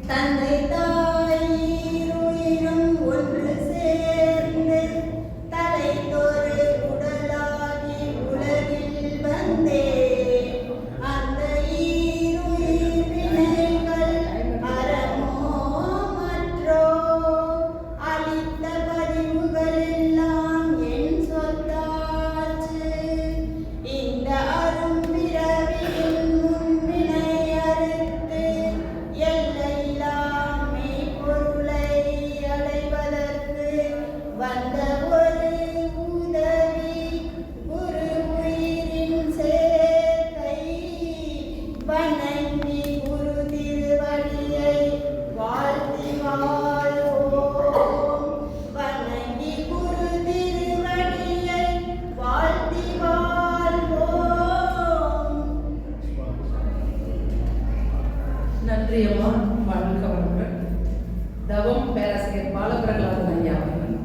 தந்தை தாயிருயிரும் ஒன்று சேர்ந்து தலைதொரு உடலாகி உலகில் வந்தே அந்த ஈருயிர் வினைகள் அறமோ மற்றோ அளித்த பதிவுகள் எல்லாம் என் சொத்தாச்சு. இந்த அரும் பிறவியில் முன்வினை அறுத்து எல்லையில்லாமை பொருளை அடைவதற்கு வந்த ஒரு உதவி குரு உயிரின் சேர்க்கை. வணங்கி குரு திருவடியை வாழ்த்தி வாழ்வோம். வணங்கி குரு திருவடியை வாழ்த்தி வாழ்வோம். நன்றி அம்மா. வாழ்க வளமுடன். தவம் பேராசிரியர் பாலபிரகலாதன் ஐயா அவர்கள்.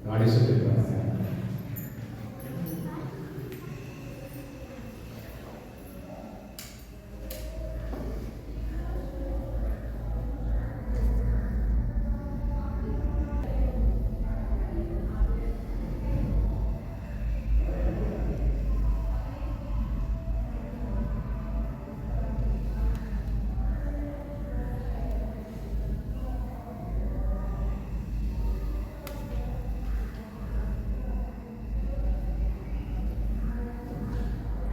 நாடி சொல்லியிருக்காங்க.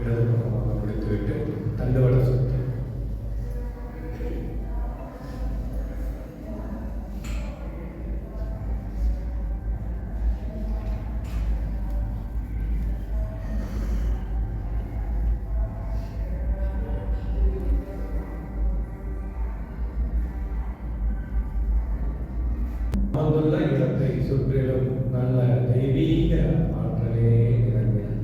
இடது பக்கமாக முடித்துவிட்டு தண்டுவட சுத்து. அங்குள்ள இடத்தை சுற்றிலும் நல்ல தெய்வீக ஆற்றலே நிறைந்தது.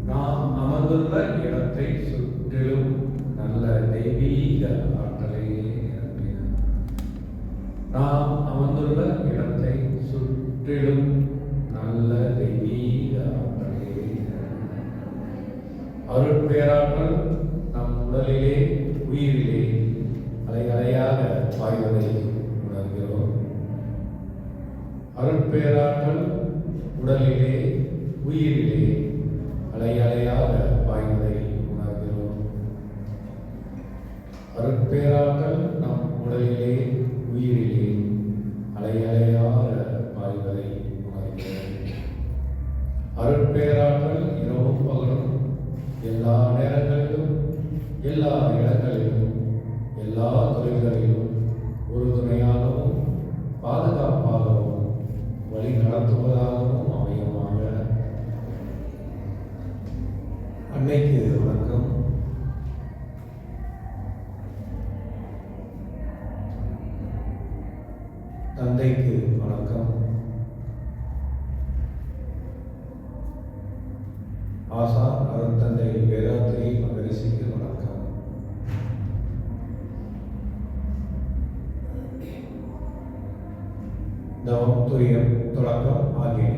நாம் அமர்ந்துள்ள இடத்தை சுற்றிலும் நல்ல தெய்வீக ஆற்றலே நிரம்பின. நாம் அமர்ந்துள்ள இடத்தை சுற்றிலும் நல்ல தெய்வீக ஆற்றலே நிரம்பின. அருட்பேராற்றல் நம் உடலிலே உயிரிலே அலை அலையாக பாய்வதை உணர்கிறோம். அருட்பேராற்றல் உடலிலே உயிரிலே அலை அலையாக பாய்வதை உணர்கிறோம். அருட்பேராற்றல் நம் உடலிலே உயிரிலே அலை அலையாக பாய்வதை உணர்கிறோம். அருட்பேராற்றல் இரவும் பகலும் எல்லா நேரங்களிலும் எல்லா இடங்களிலும் எல்லா தொழில்களிலும் உறுதுணையாகவும் பாதுகாப்பாகவும் வழி நடத்துவதாகவும் அமையுமாக. அன்னைக்கு வணக்கம். தந்தைக்கு வணக்கம். ஆசா அருட்தந்தை வேதாத்திரி மகரிஷிக்கு வணக்கம். தவம் துரியம் தொடக்கம் ஆகிய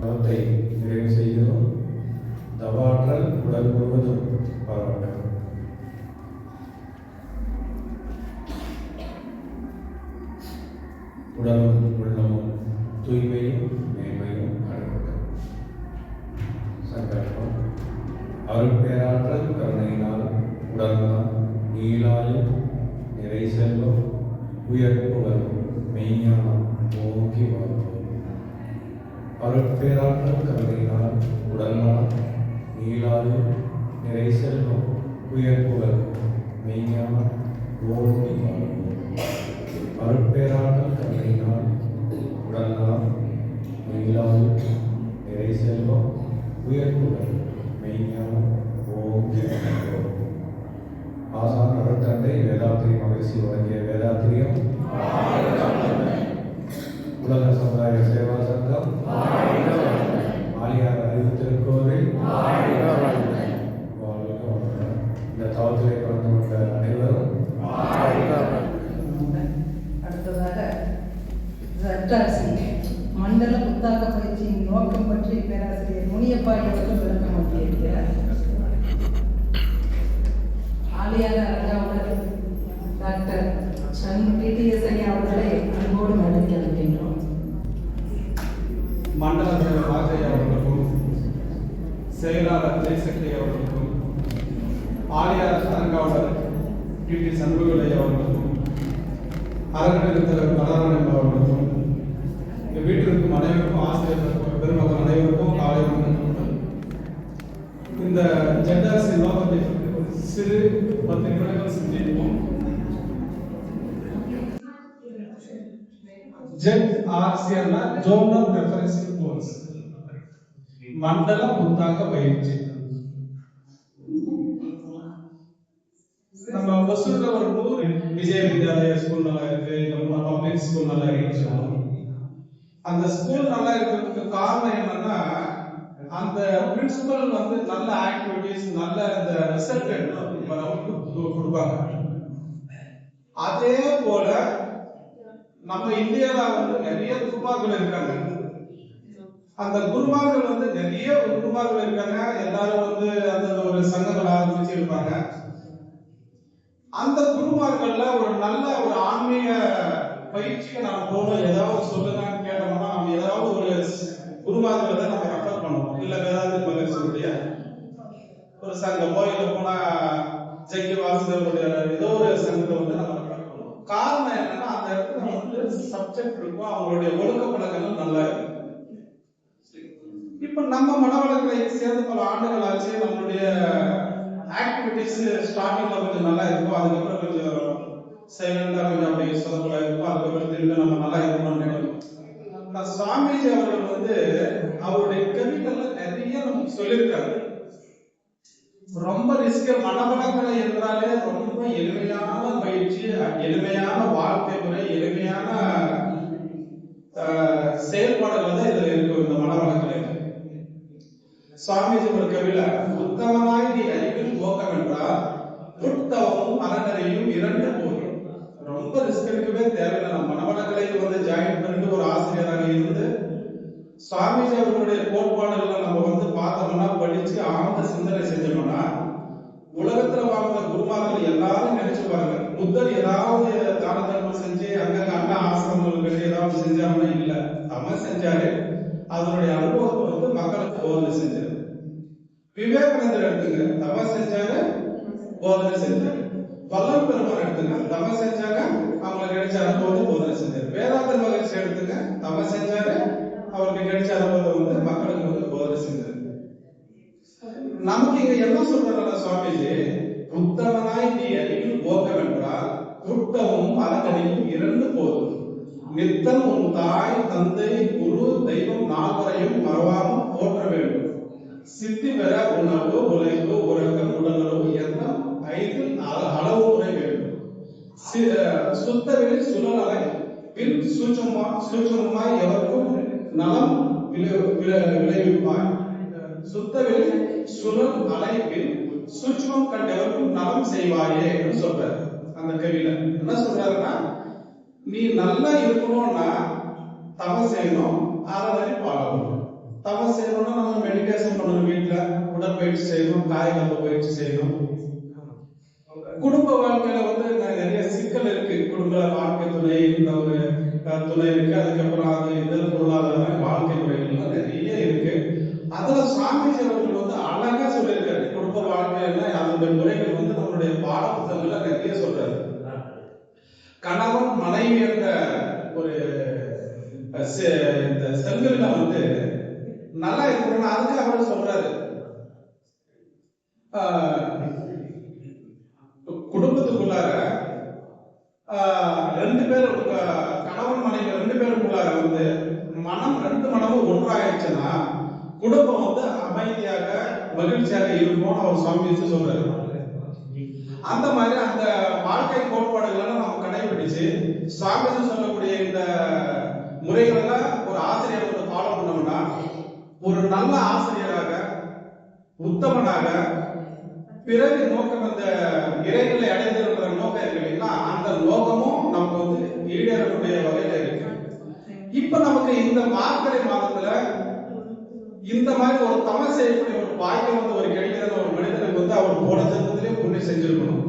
தவத்தை நிறைவு செய்கிறோம். தவாற்றல் உடல் முழுவதும் பரவட்டும். உடலும் உள்ளமும் தூய்மையும் மேன்மையும் அடையட்டும். சங்கல்பம். அருட்பேராற்றல் கருணையினால் உடல்நலம் நீளாயும் உயர்ப்புகள் மெய்ஞானம் ஓங்கி வாழ்வோம். அருட்பேராற்றல் கருணையினால் உடல்நலம் நீளாது நிறை செல்வம் உயர்ப்புகள் மெய்ஞானம் ஓங்கி வாழ்வோம். அருட்பேராற்றல் கருணையினால் உடல்நலம் நீளாது நிறை செல்வம் உயர்ப்புகள் மெய்ஞானம் ஓங்கி வாழ்வோம். ஆசான் அருட்தந்தை வேதாத்திரி மகிழ்ச்சி வழங்கிய வேதாத்திரியம் உலக சமுதாய சேவா சங்கம் ஆலியார் அறிவு திருக்கோவில் வாழ்க வளமுடன். இந்த தவத்திலே கலந்து கொண்ட அனைவரும் அடுத்ததாக ZRC மண்டல புத்தாக்க பயிற்சியின் நோக்கம் பற்றி பேராசிரியர் முனியப்பாடி அவர்கள் விளக்கம் அளிக்கிறார். ஆலியார் அரங்காவலர் டாக்டர் டிடிஎஸ் ஐயா அவர்களை அன்போடு நடத்தி அளிக்கின்றோம். மண்டல தலைவர் ராஜையா அவர்களுக்கும் செயலாளர் ஜெயசக்தி அவர்களுக்கும் ஆலியார் அரங்காவலர் டிடி சண்முகலை அவர்களுக்கும் அறநிலையத்தலைவர் கலாராணி அவர்களுக்கும் வீட்டிற்கும் அனைவருக்கும் ஆசிரியர் பெருமக்கள் அனைவருக்கும் காலை வணக்கம். இந்த ZRC நோக்கத்தை சிறு 10 நிமிடங்கள் சிந்திப்போம். ZRC ஜோனல் ரெஃபரன்சிங் கோர்ஸ் மண்டல புத்தாக்க பயிற்சி. நம்ம ஒசூர்ல ஒரு 100 விஜய வித்யாலயா ஸ்கூல் நல்லா இருக்கு, நம்ம பப்ளிக் ஸ்கூல் நல்லா இருக்கு. அந்த ஸ்கூல் நல்லா இருக்கிறதுக்கு காரணம் என்னன்னா அந்த பிரின்சிபல் வந்து நல்ல ஆக்டிவிட்டிஸ் நல்ல இந்த ரிசல்ட் கொடுப்பாங்க. அதே போல நம்ம இந்தியால வந்து நிறைய குருமார்கள் இருக்காங்க. அந்த குருமார்கள் வந்து நிறைய குருமார்கள் இருக்காங்க. எல்லாரும் வந்து அந்த ஒரு சங்கங்கள் ஆரம்பிச்சு இருப்பாங்க. அந்த குருமார்கள்ல ஒரு நல்ல ஒரு ஆன்மீக பயிற்சிக்கு நாம் போகணும், ஏதாவது சொல்லுங்கன்னு கேட்டோம்னா நம்ம ஏதாவது ஒரு குருமார்களை தான் நம்ம ரெஃபர் பண்ணுவோம். இல்ல வேதாந்தி மகிழ்ச்சியுடைய ஒரு சங்கமோ இல்ல போனா ஜெய்கி வாசுதேவனுடைய ஏதோ ஒரு சங்கத்தை வந்து நம்ம ரெஃபர் பண்ணுவோம். காரணம் என்னன்னா அந்த இடத்துல வந்து சப்ஜெக்ட் இருக்கும், அவங்களுடைய ஒழுக்க பழக்கங்கள் நல்லா இருக்கும். இப்ப நம்ம மனவளக்கலை சேர்ந்து பல ஆண்டுகள் ஆச்சு. நம்மளுடைய ஆக்டிவிட்டிஸ் ஸ்டார்டிங்ல கொஞ்சம் நல்லா இருக்கும், அதுக்கப்புறம் கொஞ்சம் சைலண்டா கொஞ்சம் அப்படியே சொதப்பலா இருக்கும், அதுக்கப்புறம் திரும்ப நம்ம நல்லா இருக்கணும்னு நினைக்கிறோம். சுவாமிஜி அவர்கள் வந்து அவருடைய கவிதைகள்ல நிறைய நமக்கு சொல்லியிருக்காரு. ரொம்ப ரிஸ்க். மனவளக்கலை என்றாலே ரொம்ப எளிமையான பயிற்சி, எளிமையான வாழ்க்கை முறை, எளிமையான செயல்பாடுகள் தான் இதுல இருக்கும். இந்த மனவளக்கலை சுவாமிஜி ஒரு கவில உத்தமனாய் நீ அறிவில் போக்கம் என்றால் உத்தவமும் அறநறையும் 2 போதும். ரொம்ப ரிஸ்க் எடுக்கவே தேவையில்லை. நம்ம மனவளக்கலை வந்து ஜாயின் பண்ணிட்டு ஒரு ஆசிரியராக இருந்து சுவாமிஜி அவர்களுடைய கோட்பாடுகளை நம்ம வந்து பார்த்தோம்னா படிச்சு ஆழ்ந்த சிந்தனை செஞ்சோம்னா உலகத்துல வாழ்ந்த குருமார்கள் எல்லாரும் நினைச்சு பாருங்க. புத்தர் ஏதாவது தான தர்மம் செஞ்சு அங்கங்க அண்ணா ஆசிரமங்கள் கட்டி ஏதாவது செஞ்சாங்கன்னா இல்ல, அவன் செஞ்சாரு. அதனுடைய அனுபவத்தை வந்து மக்களுக்கு போதனை செஞ்சாரு. விவேகானந்தர் எடுத்துங்க, தவம் செஞ்சாரு, போதனை செஞ்சாரு. வல்லல் பெருமான் எடுத்துங்க, தவம் செஞ்சாங்க, அவங்களுக்கு கிடைச்ச அனுபவத்தை போதனை செஞ்சாரு. வேதாந்த மகிழ்ச்சி எடுத்துங்க, தவம் செஞ்சாரு, அவருக்கு கிடைச்ச அனுபவத்தை வந்து மக்களுக்கு வந்து போதனை செஞ்சாரு. நமக்கு இங்க என்ன சொல்றாங்க சுவாமிஜி? உத்தமனாய் நீ அறிவில் போக்கம் என்றால் உத்தமும் அறநறையும் 2 போதும். நித்தம் உன் தாய் தந்தை குரு தெய்வம் 4வரையும் மறவாமல் போற்ற வேண்டும். சித்தி பெற உணவு உழைப்பு உறக்கம் உடலுறவு எண்ணம் 5 அளவு முறை வேண்டும். சுத்தவெளி சுழலை பின் சூட்சுமமாய் எவருக்கும் நலம் விளைவிப்பாய். சுத்தவெளி சுழல் அலைவில் சூட்சுமம் கண்டவருக்கும் நலம் செய்வாயே என்று சொல்றாரு. அந்த கவியில என்ன சொல்றாருன்னா, நீ நல்லா இருக்கணும்னா தவம் செய்யணும், அறநெறி பாடணும். தவம் செய்யணும்னா நம்ம மெடிடேஷன் பண்ணணும், வீட்டுல உடற்பயிற்சி செய்யணும், காயகல்ப பயிற்சி செய்யணும். குடும்ப வாழ்க்கையில வந்து நிறைய சிக்கல் இருக்கு. குடும்ப வாழ்க்கை துணை இந்த ஒரு துணை இருக்கு, அதுக்கப்புறம் அது இதர பொருளாதார வாழ்க்கை முறைகள் நிறைய இருக்கு. அதுல சுவாமிஜி அவர்கள் வந்து அழகா சொல்லியிருக்காரு. குடும்ப வாழ்க்கையில அதனுடைய முறைகள் வந்து நம்மளுடைய பாட புத்தகங்கள்ல நிறைய சொல்றாரு. கணவன் கணவன் மனைவி என்ற ஒரு இந்த செங்கல்ல வந்து நல்லா இருக்கணும்னு அதுக்கு அவர் சொல்றாரு. குடும்பத்துக்குள்ளார ரெண்டு பேரும் கணவன் மனைவி ரெண்டு பேருக்குள்ளார வந்து ரெண்டு மனமும் ஒன்றாயிடுச்சுன்னா குடும்பம் வந்து அமைதியாக மகிழ்ச்சியாக இருக்கும் அவர் சுவாமி வச்சு சொல்றாரு. அந்த மாதிரி அந்த வாழ்க்கை கோட்பாடுகளை நம்ம கடைபிடிச்சு சுவாமி சொல்லக்கூடிய இந்த முறைகளெல்லாம் ஒரு ஆசிரியர் வந்து ஃபாலோ பண்ணோம்னா ஒரு நல்ல ஆசிரியராக உத்தமனாக பிறகு நோக்கம் அந்த இறைகளை அடைந்திருக்கிற நோக்கம் இருக்கு இல்லைங்களா, அந்த நோக்கமும் நமக்கு வந்து ஈடேறக்கூடிய வகையில இருக்கு. இப்ப நமக்கு இந்த மார்கழி மாதத்துல இந்த மாதிரி ஒரு தவம் செய்யக்கூடிய ஒரு பாக்கியம் வந்து ஒரு கிடைக்கிற ஒரு மனிதனுக்கு வந்து அவர் போன ஜென்மத்திலே புண்ணியம் செஞ்சிருக்கணும்.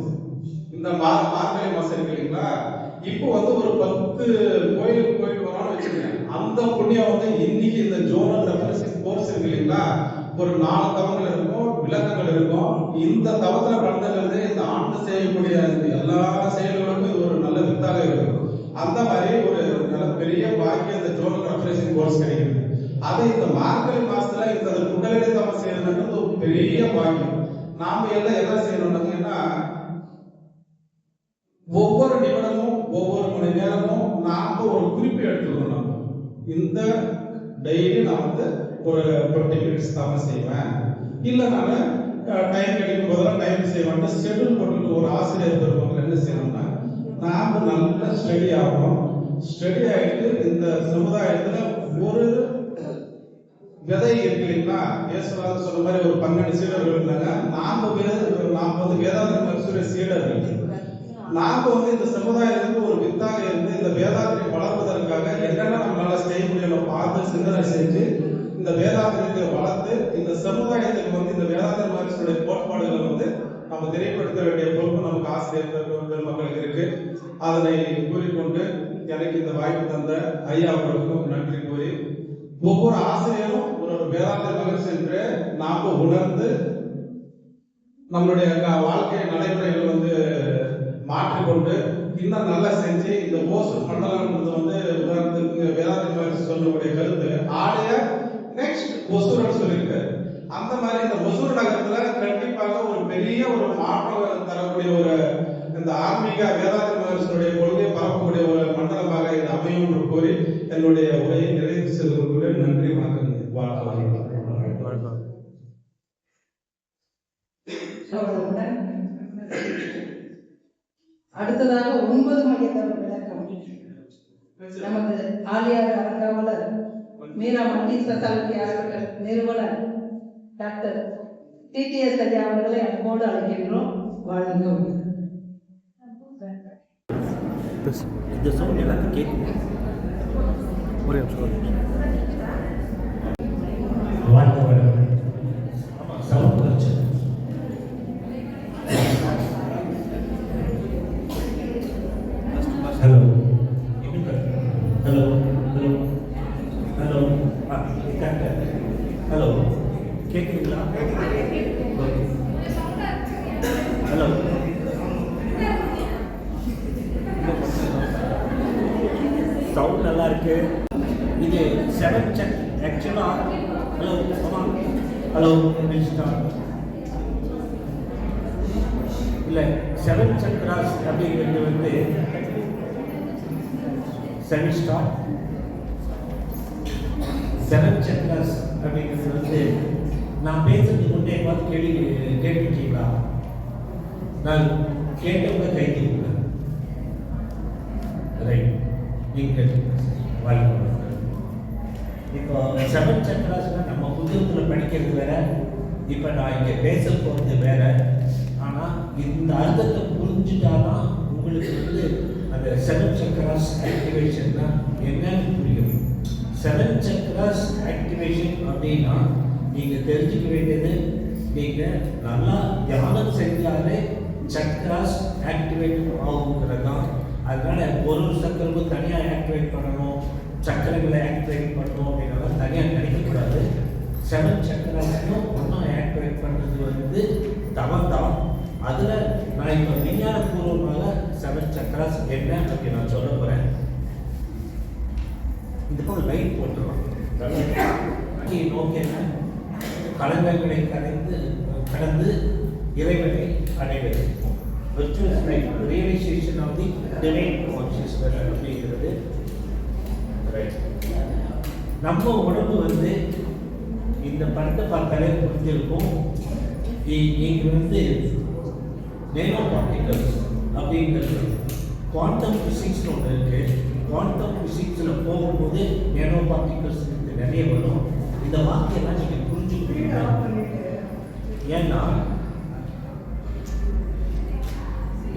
இந்த மார்கழி மாசம் இருக்கு இல்லைங்களா, இப்போ வந்து ஒரு 10 கோயிலுக்கு போயிட்டு வரோம்னு வச்சுக்கோங்க. அந்த புண்ணியம் வந்து இன்னைக்கு இந்த ஜோனல் ரெஃபரன்சிங் கோர்ஸ் இருக்கு இல்லைங்களா, ஒரு 4 தவங்கள் இருக்கும், விளக்கங்கள் இருக்கும். இந்த தவத்துல கலந்துக்கிறது இந்த ஆண்டு செய்யக்கூடிய எல்லா செயல்களுக்கும் இது ஒரு நல்ல வித்தாக இருக்கும். அந்த மாதிரி ஒரு நல்ல பெரிய பாக்கியம் இந்த ஜோனல் ரெஃபரன்சிங் கோர்ஸ் கிடைக்குது. அது இந்த மார்கழி மாசத்துல இந்த குண்டலினி தவம் செய்யறது ஒரு பெரிய பாக்கியம். நாம எல்லாம் என்ன செய்யணும்னா ஒவ்வொரு நிமிடமும் ஒவ்வொரு மணி நேரமும் நாம ஒரு குறிப்பு எடுத்துக்கணும். இந்த டெய்லி நான் வந்து ஒரு 20 மினிட்ஸ் தவம் செய்வேன், இல்ல நான் டைம் கிடைக்கும் போதெல்லாம் டைம் செய்வேன் ஷெட்யூல் போட்டு ஒரு ஆசிரியர் பெருமக்கள் என்ன செய்யணும்னா நாம நல்ல ஸ்டடி ஆகணும். ஸ்டடி ஆகிட்டு இந்த சமுதாயத்துல ஒரு விதை இருக்கு இல்லைங்களா, இயேசுநாதர் சொன்ன மாதிரி ஒரு 12 சீடர்கள் இருந்தாங்க. நாம வந்து வேதாந்திர சீடர்கள். நாம வந்து இந்த சமுதாயத்துக்கு ஒரு வித்தாக இருந்து இந்த வேதாந்திரை வளர்ப்பதற்காக என்னென்ன நம்மளால செய்ய முடியும் பார்த்து சிந்தனை செஞ்சு இந்த வேதாந்திரத்தை வளர்த்து இந்த சமுதாயத்துக்கு வந்து இந்த வேதாந்திர மகர்ஷியுடைய கோட்பாடுகளை வந்து நம்ம தெரியப்படுத்த வேண்டிய பொறுப்பு நமக்கு ஆசிரியர் பெருமக்களுக்கு இருக்கு. அதனை கூறிக்கொண்டு எனக்கு இந்த வாய்ப்பு தந்த ஐயா அவர்களுக்கும் நன்றி கூறி, ஒவ்வொரு ஆசிரியரும் ஒரு வேதாந்திர மகர்ஷி என்று நாம உணர்ந்து நம்மளுடைய வாழ்க்கை நடைமுறைகள் வந்து மாற்றிக்கொண்டு இன்னும் நல்லா செஞ்சு இந்த ஓசூர் மண்டலம் வந்து உதாரணத்துக்கு வேதாந்திர மகர்ஷி சொல்லக்கூடிய கருத்து ஆலய நெக்ஸ்ட் ஒசூர்னு சொல்லியிருக்காரு. அந்த மாதிரி இந்த ஒசூர் நகரத்துல கண்டிப்பாக ஒரு பெரிய ஒரு மாற்றம் தரக்கூடிய ஒரு இந்த ஆன்மீக வேதாந்திர மகர்ஷியுடைய கொள்கையை பரப்பக்கூடிய ஒரு மண்டலமாக இது அமையும் என்று கூறி என்னுடைய உரையை நிறைவு செய்து கொள்கிறேன். நன்றி, வணக்கம். அடுத்ததாக 9 மையத்தவ விளக்கம் நமது ஆலியார் அறங்காவலர் மீரா மல்டி ஸ்பெஷாலிட்டி ஹாஸ்பிட்டல் நிறுவனர் டாக்டர் டிடிஎஸ் ஐயா அவர்களை அன்போடு அழைக்கின்றோம். வாழ்க. இந்த சவுண்ட் எல்லாத்தையும் கேட்கும். ஒரே நிமிஷம். சவுண்ட் வச்சு hello hello hello hello hello கேட்குறீங்களா? ஹலோ சவுண்ட் நல்லா இருக்கு. இது 7 செக் ஆக்சுவலா. ஹலோ ஹலோ இல்லை 7 சக்ராஸ் அப்படிங்கிறது வந்து 7 ஸ்டார். 7 சக்ராஸ் அப்படிங்கிறது வந்து நான் பேசுறதுக்கு முன்னே பார்த்து கேட்டுட்டீங்களா? நான் கேட்டவங்க கைத்தீங்களா? ரைட், நீங்கள் வாழ்க்கை. இப்போ 7 சக்ராஸ்னா நம்ம புத்தகத்தில் படிக்கிறது வேற, இப்போ நான் இங்கே பேச போகிறது வேற. ஆனால் இந்த அர்த்தத்தை புரிஞ்சுட்டாதான் உங்களுக்கு வந்து அந்த 7 சக்ராஸ் ஆக்டிவேஷன்னா என்னன்னு புரியும். 7 சக்ராஸ் ஆக்டிவேஷன் அப்படின்னா நீங்கள் தெரிஞ்சுக்க வேண்டியது, நீங்கள் நல்லா தியானம் செஞ்சாலே சக்ராஸ் ஆக்டிவேட் ஆகுங்கிறது தான். அதனால ஒரு சக்கரமும் தனியாக ஆக்டிவேட் பண்ணணும், சக்கரங்களை ஆக்டிவேட் பண்ணணும் அப்படின்னா தனியாக நினைக்கக்கூடாது. 7 சக்கராஸையும் ஒன்றா ஆக்டிவேட் பண்ணுறது வந்து தவம் தான். அதில் நான் இப்போ விஞ்ஞானபூர்வமாக 7 செவன் சக்கராஸ் என்ன அப்படி நான் சொல்ல போகிறேன். இந்த பக்கம் லைட் போட்டுருவாங்க நோக்கின கலங்கங்களை கடந்து இறைவனை அடைவது. Virtuous life, realization of the divine consciousness அப்படிங்கிறது. நம்ம உடம்பு வந்து இந்த படத்தை பார்த்தாலே புரிஞ்சிருக்கும். இங்கே வந்து நேனோ பார்ட்டிகல்ஸ் அப்படிங்கிறது குவாண்டம் ஃபிசிக்ஸ்னு ஒன்று இருக்குது. குவாண்டம் ஃபிசிக்ஸில் போகும்போது நேனோ பார்ட்டிகல்ஸ் நிறைய வரும். இந்த வார்த்தையெல்லாம் நீங்கள் புரிஞ்சுக்கிட்டீங்க. ஏன்னா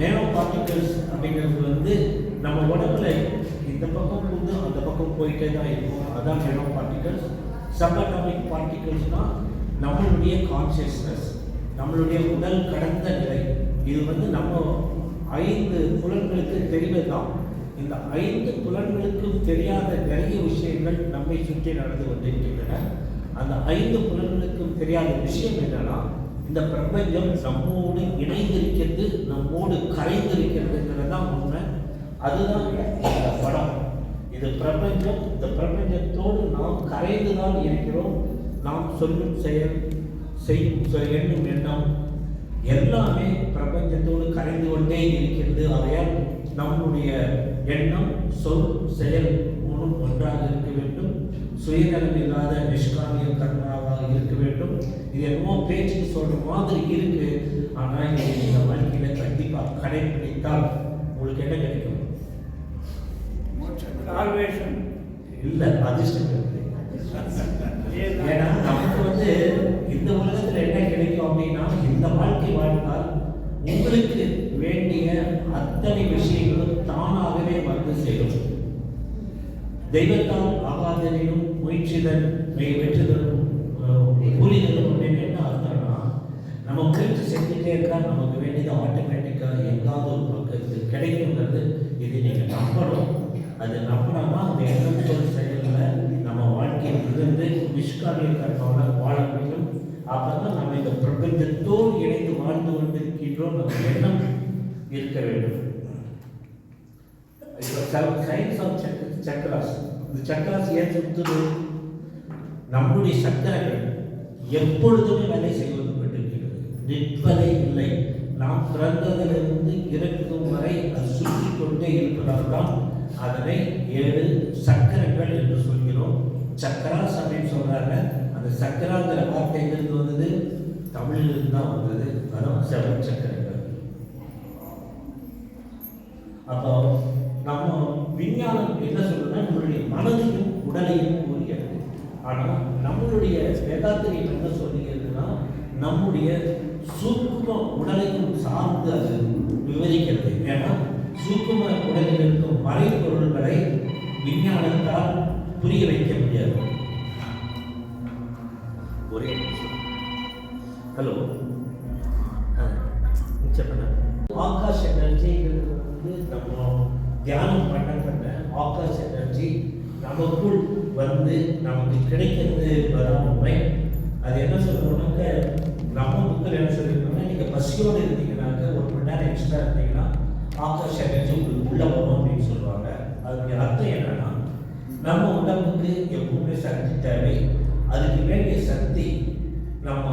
நேனோ பார்ட்டிகல்ஸ் அப்படிங்கிறது வந்து நம்ம உடம்புல இந்த பக்கம் வந்து அந்த பக்கம் போயிட்டே தான் இருக்கும். அதான் நேனோ பார்ட்டிகல்ஸ். சப்அட்டாமிக் பார்ட்டிகல்ஸ்னால் நம்மளுடைய கான்சியஸ்னஸ், நம்மளுடைய உடல் கடந்த நிலை. இது வந்து நம்ம 5 புலன்களுக்கு தெரிவதுதான். இந்த 5 புலன்களுக்கும் தெரியாத நிறைய விஷயங்கள் நம்மை சுற்றி நடந்து கொண்டிருக்கின்றன. அந்த 5 புலன்களுக்கும் தெரியாத விஷயம் என்னன்னா, இந்த பிரபஞ்சம் நம்மோடு இணைந்திருக்கிறது, நம்மோடு கரைந்திருக்கிறதுங்கிறது தான் உண்மை. அதுதான் இந்த படம். இது பிரபஞ்சம். இந்த பிரபஞ்சத்தோடு நாம் கரைந்து தான் இருக்கிறோம். நாம் சொல்லும் செயல், செய்யும் எண்ணும் எண்ணம் எல்லாமே பிரபஞ்சத்தோடு கரைந்து கொண்டே இருக்கிறது. ஆகையால் நம்முடைய எண்ணம், சொல், செயல் மூணும் ஒன்றாக இருக்க வேண்டும். சுயநலம் இல்லாத நிஷ்காமிய கர்மாவாக இருக்க வேண்டும். இது என்னமோ பேச்சுக்கு சொல்ற மாதிரி இருக்கு. ஆனால் இதை இந்த வாழ்க்கையில கண்டிப்பாக கடைபிடித்தால் உங்களுக்கு என்ன கிடைக்கும்? இல்லை, அதிர்ஷ்டம் இருக்கு. ஏன்னா நமக்கு வந்து இந்த உலகத்தில் என்ன கிடைக்கும் அப்படின்னா, இந்த வாழ்க்கை வாழ்ந்தால் உங்களுக்கு வேண்டிய அத்தனை விஷயங்களும் தானாகவே வந்து சேரும். தெய்வத்தால் ஆகாதனிலும் முயற்சிதன் வெற்றுதலும் கூலிதலும் அப்படின்னு என்ன அர்த்தம்னா, நம்ம முயற்சி செஞ்சுட்டே இருந்தால் நமக்கு வேண்டியது ஆட்டோமேட்டிக்காக எங்காவது ஒரு பக்கத்து கிடைக்குங்கிறது. இது நீங்கள் நம்பணும். அது நம்பினா அந்த எண்ணம் சொல் செயலில் நம்ம வாழ்க்கையில் இருந்து நிஷ்காமிய கர்மாவில் வாழ முடியும். அப்போ தான் நம்ம இந்த பிரபஞ்சத்தோடு இணைந்து வாழ்ந்து கொண்டிருக்கின்றோம். நம்ம எண்ணம் இருக்க வேண்டும். Science of chakras. இந்த சக்கராஸ் ஏன் சுற்றுது? நம்முடைய சக்கரங்கள் எப்பொழுதுமே வேலை செய்வது கொண்டிருக்கிறது, நிற்பதே இல்லை. நாம் பிறந்ததிலிருந்து இறக்கும் வரை அது சுற்றி கொண்டே இருப்பதால் தான் அதனை 7 சக்கரங்கள் என்று சொல்கிறோம். சக்கராஸ் அப்படின்னு சொல்றாங்க. அந்த சக்கராங்கிற வார்த்தை எங்கிருந்து வந்தது? தமிழிலிருந்து தான் வந்தது. அதான் 7 சக்கரங்கள். அப்போ நம்ம விஞ்ஞானம் என்ன சொல்றதுன்னா, நம்மளுடைய மனதையும் உடலையும் கூறுகிறது. ஆனால் நம்மளுடைய வேதாத்திரியம் என்ன சொல்லுகிறதுனா, நம்முடைய சூக்கும உடலையும் சார்ந்து அது விவரிக்கிறது. ஏன்னா சூக்கும உடலில் இருக்கும் மறைபொருள்களை விஞ்ஞானத்தால் புரிய வைக்க முடியாது. ஒரே ஹலோ ஆகாஷ் எனர்ஜிங்கிறது வந்து நம்ம தியானம் பண்ண ஆகாஷ் எனர்ஜி நமக்குள் வந்து நமக்கு கிடைக்கிறது வராமை. அது என்ன சொல்றோம்னாக்க, நம்ம புக்கில் என்ன சொல்லியிருக்கோம்னா, நீங்கள் பசியோடு இருந்தீங்கன்னாக்க 1 மணி நேரம் எக்ஸ்ட்ரா இருந்தீங்கன்னா ஆகாஷ் எனர்ஜி உங்களுக்கு உள்ள வரும் அப்படின்னு சொல்லுவாங்க. அதனுடைய அர்த்தம் என்னன்னா, நம்ம உடம்புக்கு எப்பவுமே சக்தி தேவை. அதுக்கு வேண்டிய சக்தி நம்ம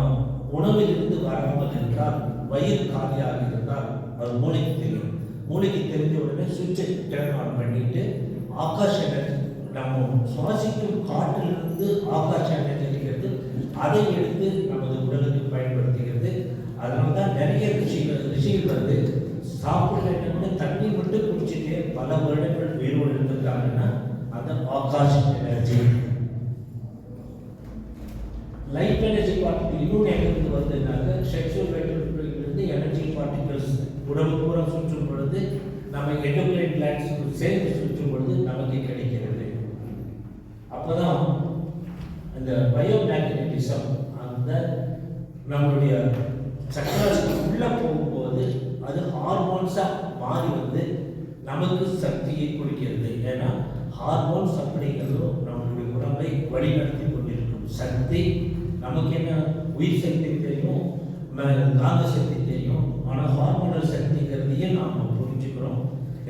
உணவிலிருந்து வராமல் இருந்தால், வயிறு காலியாக இருந்தால் அது மூளைக்கு தெரியும். மூளைக்கு தெரிஞ்ச உடனே சுவிட்சை டர்ன் ஆன் பண்ணிட்டு ஆகாஷ் எனர்ஜி, நம்ம சுவாசிக்கும் காற்றிலிருந்து ஆகாஷ் எனர்ஜி இருக்கிறது, அதை எடுத்து நமது உடலுக்கு பயன்படுத்துகிறது. அதனால தான் நிறைய ரிஷிகள் வந்து சாப்பிடல கூட தண்ணி மட்டும் குடிச்சிட்டே பல வருடங்கள் உயிரோடு இருந்திருக்காங்கன்னா அந்த Akash energy. Life energy particle இன்னொன்று எங்கிருந்து வருதுனாக்க, செக்ஷுவல் வைட்டலிருந்து எனர்ஜி பார்ட்டிகல்ஸ் உடம்பு பூரா சுற்றும் பொழுது நம்ம எண்டோக்ரைன் கிளாண்ட்ஸ் சேர்ந்து சுற்றும் பொழுது நமக்கு கிடைக்கிறது. அப்போதான் அந்த பயோமேக்னட்டிசம் அந்த நம்மளுடைய சக்கராசுக்கு உள்ளே போகும்போது அது ஹார்மோன்ஸாக மாறி வந்து நமக்கு சக்தியை கொடுக்கிறது. ஏன்னா ஹார்மோன்ஸ் அப்படிங்கிறதும் நம்மளுடைய உடம்பை வழிநடத்தி கொண்டிருக்கும் சக்தி. நமக்கு என்ன உயிர் சக்தி தெரியும், காந்த சக்தி தெரியும். ஆனால் ஹார்மோனல் சக்திங்கிறதையே நாம் புரிஞ்சுக்கிறோம்.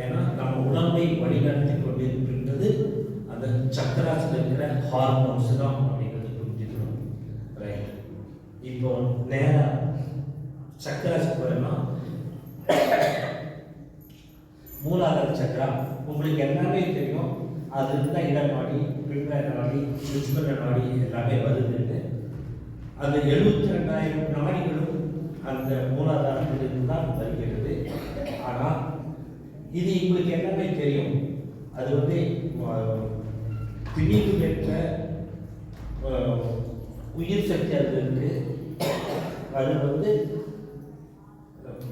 ஏன்னா நம்ம உடம்பை வழிநடத்தி கொண்டிருக்கின்றது அந்த சக்கராசில் இருக்கிற ஹார்மோன்ஸ் தான் அப்படிங்கிறது புரிஞ்சுக்கணும். ரைட், இப்போ நேராக சக்கராசி போயிடலாம். மூலாதார சக்கரா உங்களுக்கு எல்லாமே தெரியும். அது இருந்தால் இட நாடி, பின்புற நாடி, துஷ்பர நாடி எல்லாமே வருதுன்னு. அந்த 72,000 நாடிகளும் அந்த மூலாதாரத்திலிருந்து தான் வருகிறது. ஆனால் இது உங்களுக்கு எல்லாமே தெரியும். அது வந்து திணிவு பெற்ற உயிர் சக்தி அது இருக்கு. அது வந்து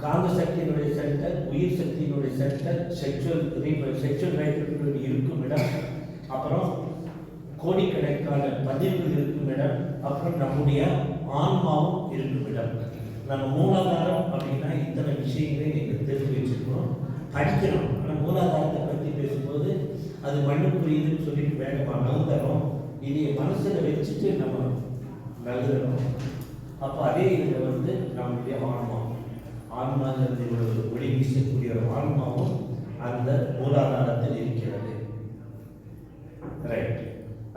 காந்த சக்தியினுடைய சென்டர், உயிர் சக்தியினுடைய சென்டர், செக்ஷுவல் ரைட் இருக்கும் இடம், அப்புறம் கோடிக்கணக்கான பதிவுகள் இருக்கும் இடம், அப்புறம் நம்முடைய ஆன்மாவும் இருக்கும் இடம். நம்ம மூலாதாரம் அப்படின்னா இத்தனை விஷயங்களை நீங்கள் தெரிஞ்சு வச்சுக்கணும், படிக்கணும். ஆனால் மூலாதாரத்தை பற்றி பேசும்போது அது மண்ணு புரியுதுன்னு சொல்லிட்டு வேகமாக நகர்ந்தரும். இதை மனசில் வச்சுட்டு நம்ம நகரணும். அப்போ அதே இதில் வந்து நம்முடைய ஆன்மாங்கிறது ஒரு ஒளி வீசக்கூடிய ஒரு ஆன்மாவும் அந்த மூலாதாரத்தில் இருக்கிறது. ரைட்,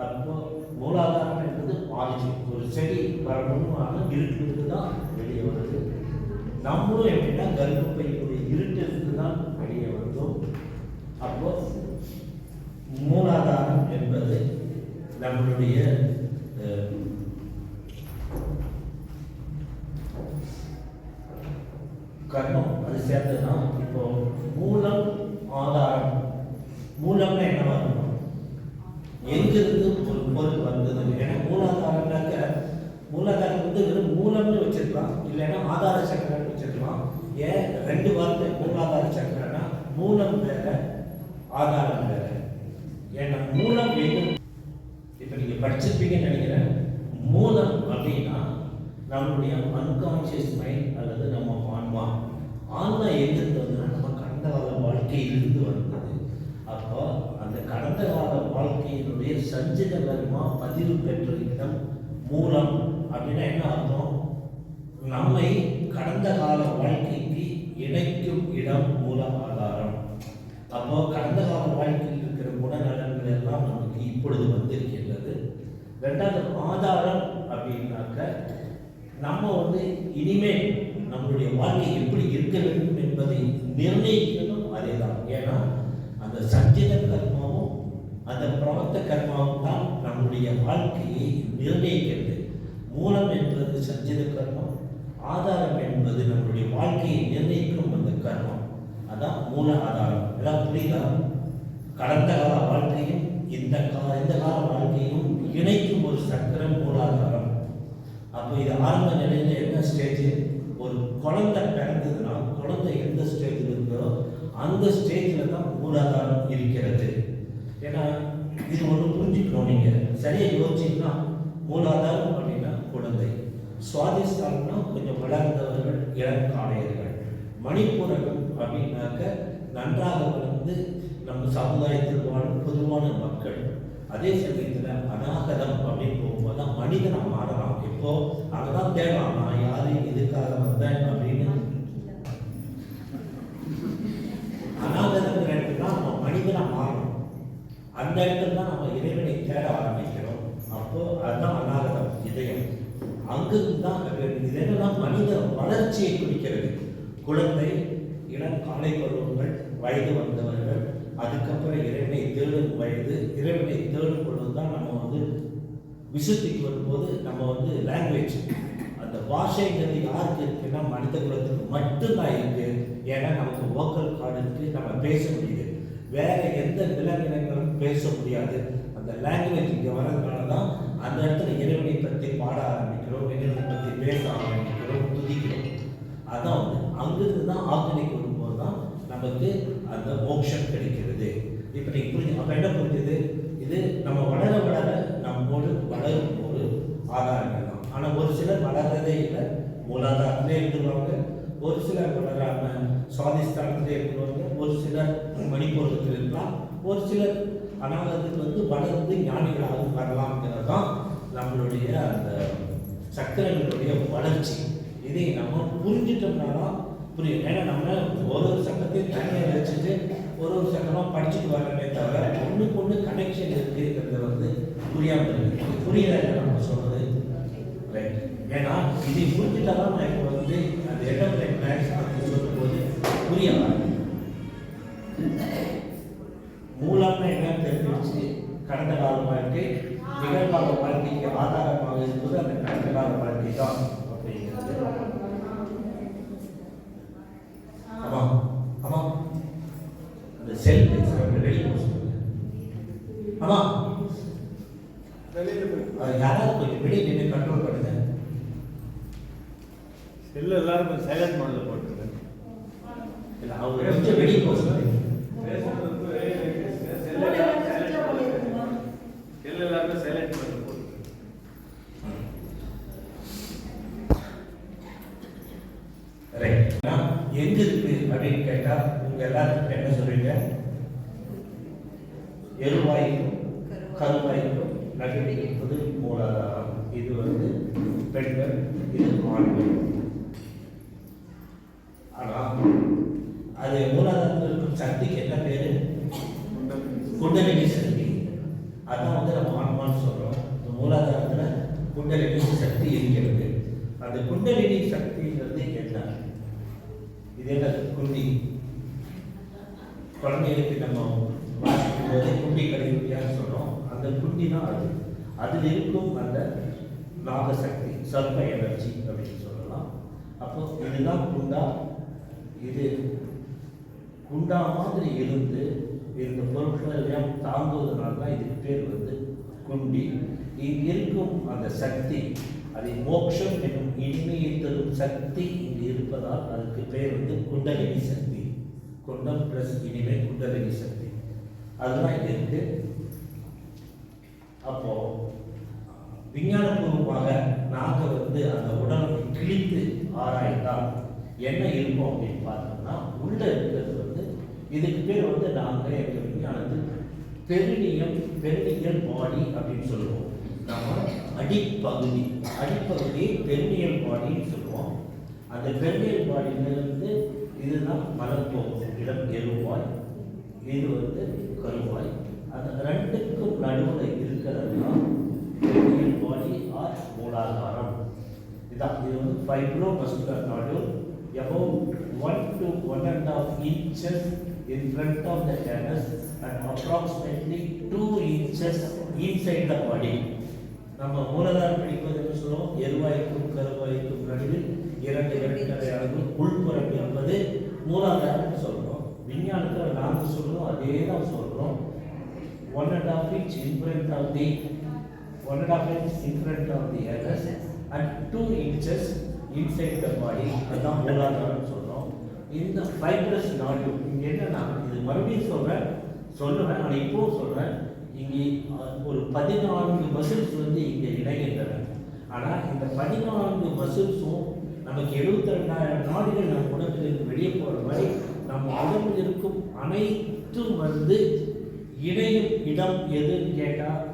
அப்போ மூலாதாரம் என்பது ஆரிஜின். ஒரு செடி வரணும்னு இருட்டிலிருந்து தான் வெளியே வருது. நம்மளும் எப்படின்னா கர்ப்பப்பையினுடைய இருட்டிலிருந்து தான் வெளியே வந்தோம். அப்போ மூலாதாரம் என்பது நம்மளுடைய கர்மம், அது சேர்ந்ததுதான். இப்போ மூலம் ஆதாரம். மூலம்னா என்ன வரணும், எங்கிருந்து ஒரு பொருள் வந்தது. ஏன்னா மூலாதாரம்னாக்க மூலாதாரம் வந்து வெறும் மூலம்னு வச்சிருக்கலாம், இல்லைன்னா ஆதார சக்கரம்னு வச்சிருக்கலாம். ஏன் ரெண்டு வார்த்தை மூலாதார சக்கரம்னா மூலம் வேற ஆதாரம் வேற. ஏன்னா மூலம் எங்க இப்போ நீங்கள் படிச்சிருப்பீங்கன்னு நினைக்கிறேன். மூலம் அப்படின்னா நம்மளுடைய அன்கான்சியஸ் மைண்ட் அல்லது நம்ம ஆன்மா எங்கிருந்து வந்ததுன்னா நம்ம கடந்த கால வாழ்க்கையிலிருந்து வந்தது. அப்போ அந்த கடந்த கால வாழ்க்கையினுடைய சஞ்சித கர்மா பதிவு பெற்ற இடம் மூலம். அப்படின்னா என்ன அர்த்தம், நம்மை கடந்த கால வாழ்க்கைக்கு இணைக்கும் இடம் மூல ஆதாரம். அப்போ கடந்த கால வாழ்க்கையில் இருக்கிற குணநலன்கள் எல்லாம் நமக்கு இப்பொழுது வந்திருக்கின்றது. ரெண்டாவது ஆதாரம் அப்படின்னாக்க நம்ம வந்து இனிமேல் நம்மளுடைய வாழ்க்கை எப்படி இருக்க வேண்டும் என்பதை நிர்ணயிக்கணும். அதே தான். ஏன்னா அந்த சஞ்சித கர்மாவும் அந்த பிரவர்த்த கர்மாவும் தான் நம்முடைய வாழ்க்கையை நிர்ணயிக்கிறது. மூலம் என்பது சஞ்சித கர்மம், ஆதாரம் என்பது நம்முடைய வாழ்க்கையை நிர்ணயிக்கும் அந்த கர்மம். அதான் மூல ஆதாரம். எல்லாம் புரியுதா? கடந்த கால வாழ்க்கையும் இந்த கால வாழ்க்கையும் இணைக்கும் ஒரு சக்கரம் மூலாதாரம். அப்போ இது ஆரம்ப நிலையில என்ன ஸ்டேஜ், ஒரு குழந்தை பிறந்ததுன்னா குழந்தை எந்த ஸ்டேஜில் இருக்கோ அந்த ஸ்டேஜில் தான் மூலாதாரம் இருக்கிறது. ஏன்னா இது ஒன்று புரிஞ்சுக்கணும். நீங்கள் சரியாக யோசிச்சிங்கன்னா மூலாதாரம் அப்படின்னா குழந்தை, சுவாதிஷ்டானம்னா கொஞ்சம் வளர்ந்தவர்கள், இளங்காளையர்கள், மணிப்பூரகம் அப்படின்னாக்க நன்றாக வளர்ந்து நம்ம சமுதாயத்தில் வாழும் பொதுவான மக்கள். அதே சமயத்தில் அநாகதம் அப்படின்னு போகும்போது தான் மனிதனை மாறலாம். இப்போ அங்கதான் தேடலாம், நான் யாரு எதுக்காக வந்தேன் அப்படின்னு. அநாகதங்கிற இடத்துல தான் நம்ம மனிதனை மாறணும். அந்த இடத்துல தான் நம்ம இறைவனை தேட ஆரம்பிக்கிறோம். அப்போ அதுதான் அநாகதம், இதயம். அங்கிருந்து தான் இதெல்லாம் மனித வளர்ச்சியை குறிக்கிறது. குழந்தை, இளம் காலை பருவங்கள், வயது வந்தவர்கள், அதுக்கப்புறம் இறைவனை தேடும் வயது. இறைவனை தேடும் பொழுது தான் நம்ம வந்து விசுத்திக்கு வரும்போது நம்ம வந்து லாங்குவேஜ், அந்த பாஷைங்கிறது யாருக்கு இருக்குன்னா மனித குலத்துக்கு மட்டும்தான் இருக்கு. ஏன்னா நமக்கு வோக்கல் கார்டு இருக்கு, நம்ம பேச முடியுது. வேற எந்த விலங்கினங்களும் பேச முடியாது. அந்த லாங்குவேஜ் இங்கே வர்றதுனால தான் அந்த இடத்துல இறைவனை பற்றி பாட ஆரம்பிக்கிறோம், இறைவனை பற்றி பேச ஆரம்பிக்கிறோம், துதிக்கிறோம். அதான் வந்து அங்கிருந்து தான் ஆர்கானிக் வரும்போது தான் நமக்கு அந்த மோட்சம் கிடைக்கிறது. இப்போ நீங்கள் புரிஞ்சு அப்போ என்ன புரிஞ்சுது, இது நம்ம வளர வளர நம்மோடு வளரும் ஒரு ஆதாரங்கள் தான். ஆனால் ஒரு சிலர் வளர்றதே இல்லை, மூலாதாரத்திலே இருந்துருவாங்க. ஒரு சிலர் வளராம சுவாதிஷ்டானத்திலே இருந்துருவாங்க. ஒரு சிலர் மணிப்பூரத்தில் இருக்கலாம். ஒரு சிலர் அனாகத்துக்கு வந்து வளர்ந்து ஞானிகளாக வரலாம்ங்கிறது தான் நம்மளுடைய அந்த சக்கரங்களுடைய வளர்ச்சி. இதை நம்ம புரிஞ்சிட்டோம்னா தான் புரியும். ஏன்னா நம்ம ஒரு சக்கரத்தையும் தனியாக வச்சுட்டு ஒரு சக்கரமாக படிச்சுட்டு வரமே தவிர ஒன்றுக்கு ஒன்று கனெக்ஷன் இருக்குங்கிறத வந்து புரியாமல் இருக்கு. புரியல நம்ம சொல்றது ரைட். ஏன்னா இதை புரிஞ்சுட்டா தான் நான் இப்போ வந்து அந்த என்டர்பிரைஸ் மேக்ஸ் அப்படின்னு சொல்லும்போது புரியலாம். மூலம்னா என்னன்னு தெரிஞ்சிருச்சு. கடந்த கால வாழ்க்கை நிகழ்கால வாழ்க்கைக்கு ஆதாரமாக இருப்பது அந்த கடந்த கால வாழ்க்கை தான் அப்படிங்கிறது. ஆமாம் ஆமாம் அந்த செல் வெளியே ஆமாம் யாராவது கொஞ்சம் வெளியே நின்று கண்ட்ரோல் பண்ணுங்க. செல்லு எல்லாரும் சைலண்ட் மோட்ல போட்டுருங்க. இல்லை அவங்க கொஞ்சம் வெளியே போக சொல்லுங்க. எல்லாருமே சைலண்ட் மோட்ல போட்டுருங்க. ரைட். எங்க இருக்கு அப்படின்னு கேட்டா உங்க எல்லாருக்கும் என்ன சொல்றீங்க? எருவாய்க்கும் கருவாய்க்கும் நடுவில் இருப்பது மூலாதாரம். இது வந்து பெண்கள், இது ஆண்கள். ஆனா அது மூலாதாரத்தில் இருக்கும் சக்திக்கு என்ன பேரு? குண்டலினி சக்தி. அதான் வந்து நம்ம ஆன்மான்னு சொல்றோம். மூலாதாரத்துல குண்டலினி சக்தி இருக்கிறது. அந்த குண்டலினி சக்திங்கிறது என்ன? இது என்ன? குண்டி. குழந்தைகளுக்கு நம்ம வாசிக்கும் போது குண்டி கடையான்னு சொல்றோம். அந்த குண்டி தான் அது. அதில் இருக்கும் அந்த நாகசக்தி, சர்ப்ப எனர்ஜி அப்படின்னு சொல்லலாம். அப்போ இதுதான் குண்டா. இது குண்டா மாதிரி இருந்து இந்த பொருட்கள் எல்லாம் தாங்குவதனால தான் இதுக்கு பேர் வந்து குண்டி. இங்கு இருக்கும் அந்த சக்தி, அதை மோட்சம் என்னும் இனிமையை தரும் சக்தி இங்கு இருப்பதால் அதுக்கு பேர் வந்து குண்டலினி சக்தி. குண்டம் பிளஸ் இனிமை குண்டலினி சக்தி. அதுதான் இங்க இருக்கு. அப்போ விஞ்ஞானபூர்வமாக நாங்க வந்து அந்த உடலை கிழித்து ஆராய்ந்தால் என்ன இருக்கும் அப்படின்னு பார்த்தோம்னா உள்ள இருக்கிறது வந்து இதுக்கு பேர் வந்து நாங்கள் எங்கள் விஞ்ஞானத்தில் பெருநியல் பாடி அப்படின்னு சொல்லுவோம். நம்ம அடிப்பகுதியை பெருநியல் பாடின்னு சொல்லுவோம். அந்த பெருநியல் பாடியிலிருந்து இதுதான் மலம் போகும் இடம் எருவாய், இது வந்து கருவாய். அந்த ரெண்டுக்கும் நடுவில் இருக்கிறது தான் பெருநியல் பாடி ஆர் மூலாதாரம். இதான் இது வந்து fibro muscular nodule about 1 to 1.5 inches in front of the anus and approximately 2 inches inside the body. நம்ம மூலாதாரம் படிப்பது என்ன சொல்லுவோம்? எருவாய்க்கும் கருவாய்க்கும் நடுவில் 2 வெட்டரை அளவு உள்புறம் என்பது மூலாதாரம் சொல்றோம். விஞ்ஞானத்தில் நாங்கள் சொல்றோம் அதே தான் சொல்றோம். 1.5 inch in front of the 1.5 inch in front of the anus and 2 inches inside the body. அதான் மூலாதாரம் சொல்றோம். இந்த ஃபைப்ரஸ் நாடியூல் இங்க என்னன்னா, இது மறுபடியும் சொல்லுவேன் ஆனால் இப்பவும் சொல்றேன். இங்கே ஒரு 14 மசில்ஸ் வந்து இங்கே இணைகின்றன. ஆனால் இந்த 14 மசில்ஸும் நமக்கு 72,000 நாடுகள் நம்ம உடம்பிலிருந்து வெளியே போகிற மாதிரி நம்ம உடம்பில் இருக்கும் அனைத்தும் வந்து இணையும் இடம் எதுன்னு கேட்டால்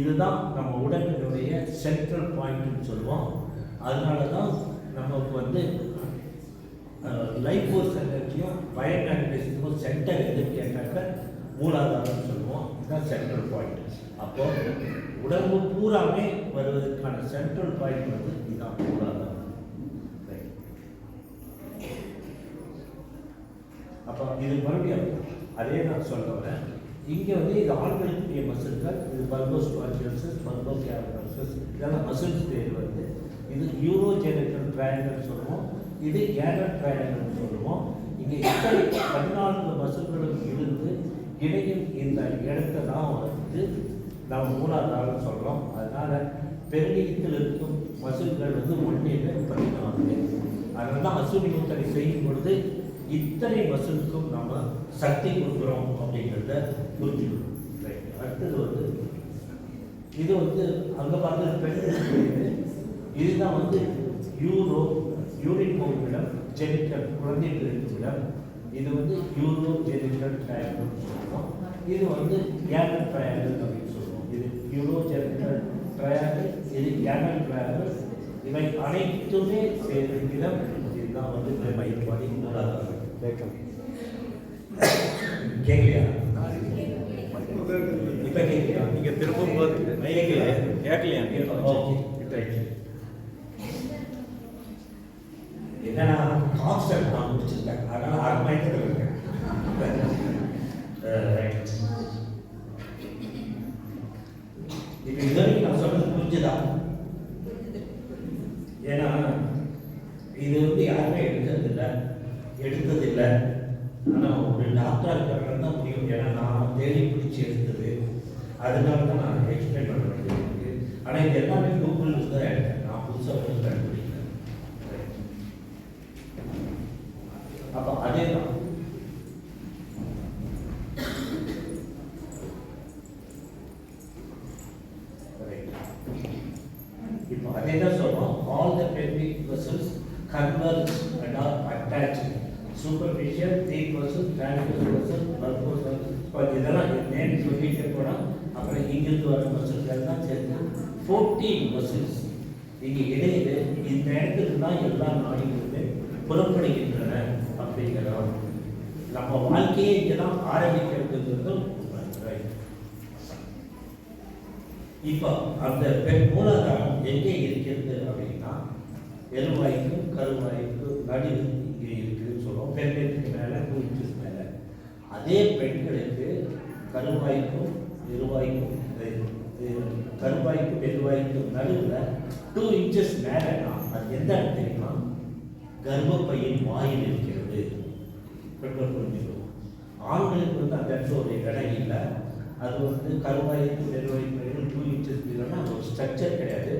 இதுதான் நம்ம உடம்பினுடைய சென்ட்ரல் பாயிண்ட்னு சொல்லுவோம். அதனால தான் நமக்கு வந்து லைஃபோர்ஸ் எனர்ஜியும் பயோமேக்னடிசமும் சென்டர் எதுன்னு கேட்டாக்க மூலாதாரம்னு சொல்லுவோம். இதுதான் சென்ட்ரல் பாயிண்ட். அப்போ உடம்பு பூராமே வருவதற்கான சென்ட்ரல் பாயிண்ட் வந்து இதுதான் மூலாதாரம். அப்போ இது மறுபடியும் அதே நான் சொல்ல வரேன். இங்கே வந்து இது ஆண்களுக்குரிய மசில்கள். இது பல்போஸ் குவாட்ரிசஸ், பல்போ கேவர்னஸ், இதெல்லாம் மசில்ஸ் பேர் வந்து. இது யூரோஜெனிட்டல் ட்ரையாங்கிள் சொல்லுவோம். இது ஏனல் ட்ரையாங்கிள் சொல்லுவோம். இங்கே எத்தனை 14 மசில்களும் இருந்து இடையில் இந்த இடத்தை தான் வந்து நம்ம மூலாதாரம் சொல்கிறோம். அதனால் பெருநியத்தில் இருக்கும் மசில்கள் வந்து 14. அதனால தான் அசுவினூத்தனை செய்யும் பொழுது இத்தனை மசிலுக்கும் நம்ம சக்தி கொடுக்குறோம் அப்படிங்கிறத புரிஞ்சுக்கணும். அடுத்தது வந்து இது வந்து அங்கே பார்த்து பெண்களுக்கு இதுதான் வந்து யூரின் போகும் இடம், ஜெனிட்டல் குழந்தை பிறக்கும் இடம். இது வந்து யூரோ ஜெனிட்டல் ட்ரையாங்கிள் சொல்லுவோம். இது வந்து ஏனல் ட்ரையாங்கிள் அப்படின்னு சொல்லுவோம். இது யூரோ ஜெனிட்டல் ட்ரையாங்கிள், இது ஏனல் ட்ரையாங்கிள். இவை அனைத்துமே சேர்ந்த இடம். இதுதான் வந்து மையப்பாடி மூலாதாரம். நீங்க திரும்பும் போது கேட்கலையா என்னன்னா கான்செப்ட் நான் முடிச்சிருக்கேன், அதனால அரைமயத்தில் இருக்கேன். இப்போ இது வரைக்கும் நான் சொன்னது புரிஞ்சுதா? ஏன்னா இது வந்து யாருமே எடுத்ததில்லை. ஆனால் ஒரு டாக்டராக இருக்கிறவங்க தான் முடியும். ஏன்னா நான் தேடி பிடிச்சி எடுத்தது, அதனால தான் நான் எக்ஸ்பிளைன் பண்ண வேண்டியது. ஆனால் இது எல்லாமே கூகுள் தான் எடுத்தேன், நான் புதுசாக வந்து கண்டுபிடிக்கிறேன். அப்போ அதே தான் இப்போ அதே தான் சொல்றோம். All the pelvic vessels converge and are attached. Superficial, deep vessels, transverse vessels, bulbous vessels. இப்போ இதெல்லாம் நேம் சொல்லிட்டு போனால் அப்புறம் இங்கிருந்து வர வசல்ஸ் எல்லாம் சேர்த்து 14 vessels. இங்கே இடையில இந்த இடத்துல தான் எல்லா நாடுகளுமே புறப்படுகின்றன அப்படிங்கிறோம். நம்ம வாழ்க்கையே இங்கே தான் ஆரம்பிக்கிறதுங்கிறது. இப்போ அந்த மூலாதாரம் எங்கே இருக்கிறது அப்படின்னா எருவாய்க்கும் கருவாய்க்கும் நடுவு இங்கே இருக்குதுன்னு சொல்லுவோம். பெண்களுக்கு மேலே 2 inches மேலே. அதே பெண்களுக்கு கருவாய்க்கும் எருவாய்க்கும் நடுவில் 2 inches மேலேனா அது எந்த இடம் தெரியுமா? கர்ப்பப்பையின் வாயில் இருக்கிறது. பெண்கள் புரிஞ்சுக்கணும். ஆண்களுக்கு வந்து அந்த இடத்துல ஒரு இடம் இல்லை. அது வந்து கருவாய்க்கும் எருவாய்க்கும் 2 inches இல்லைன்னா அது ஒரு ஸ்ட்ரக்சர் கிடையாது.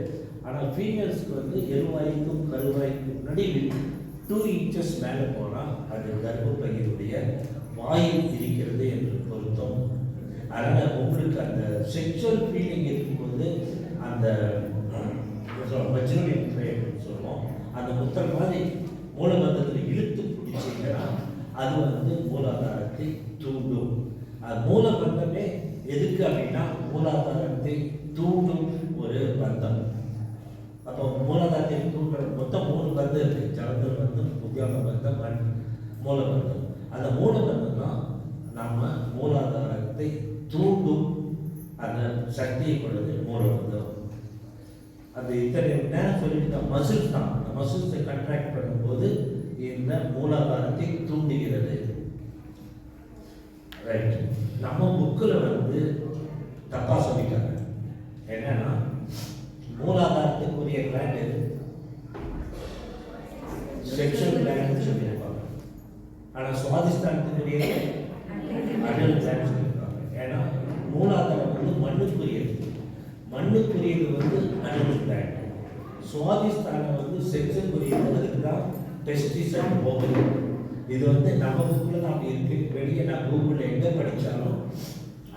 ஆனால் ஃபீமேல்ஸ்க்கு வந்து எருவாய்க்கும் கருவாய்க்கும் நடுவில் 2 inches மேலே போனால் அது கர்ப்பப்பையினுடைய வாயில் இருக்கிறது என்று பொருத்தம். அதனால் உங்களுக்கு அந்த செக்ஷுவல் ஃபீலிங் இருக்கும்போது அந்த வஜ்ரலி முத்திரை அப்படின்னு சொல்லுவோம். அந்த முத்திரை மாதிரி மூலமந்தத்தில் இழுத்து பிடிச்சிங்கன்னா அது வந்து மூலாதாரத்தை தூண்டும். அது மூலபந்தமே எதுக்கு அப்படின்னா மூலாதாரத்தை தூண்டும் ஒரு பந்தம். அப்போ மூலாதாரத்தை தூண்டுற மொத்தம் 3 பந்தம் இருக்கு. ஜலந்தர பந்தம், உத்தியான பந்தம், மூலபந்தம். அந்த மூலபந்தம் தான் நம்ம மூலாதாரத்தை தூண்டும் அந்த சக்தியை கொண்டது மூலபந்தம். அது இத்தனை நேரம் சொல்லிட்டு மசில்ஸ் தான். அந்த மசில்ஸை கண்ட்ராக்ட் பண்ணும்போது இந்த மூலாதாரத்தை தூண்டுகிறது. ரைட். நம்ம புக்கில் வந்து தப்பா சொல்லிட்டாங்க. என்னன்னா மூலாதாரத்துக்குரிய கிளாண்ட் எது? செக்ஷுவல் கிளாண்ட் சொல்லியிருப்பாங்க. ஆனால் சுவாதிஷ்டானத்துக்குரிய அடல் கிளாண்ட் சொல்லியிருப்பாங்க. ஏன்னா மூலாதாரம் வந்து மண்ணுக்குரியது. மண்ணுக்குரியது வந்து அடல் கிளாண்ட். சுவாதிஷ்டானம் வந்து செக்ஷுவலுக்குரியது. அதுக்கு தான் டெஸ்டிஸ் அண்ட் ஓவரி. இது வந்து நம்ம புக்கில் தான் அப்படி இருக்கு. வெளியே நான் கூகுளில் எங்கே படித்தாலும்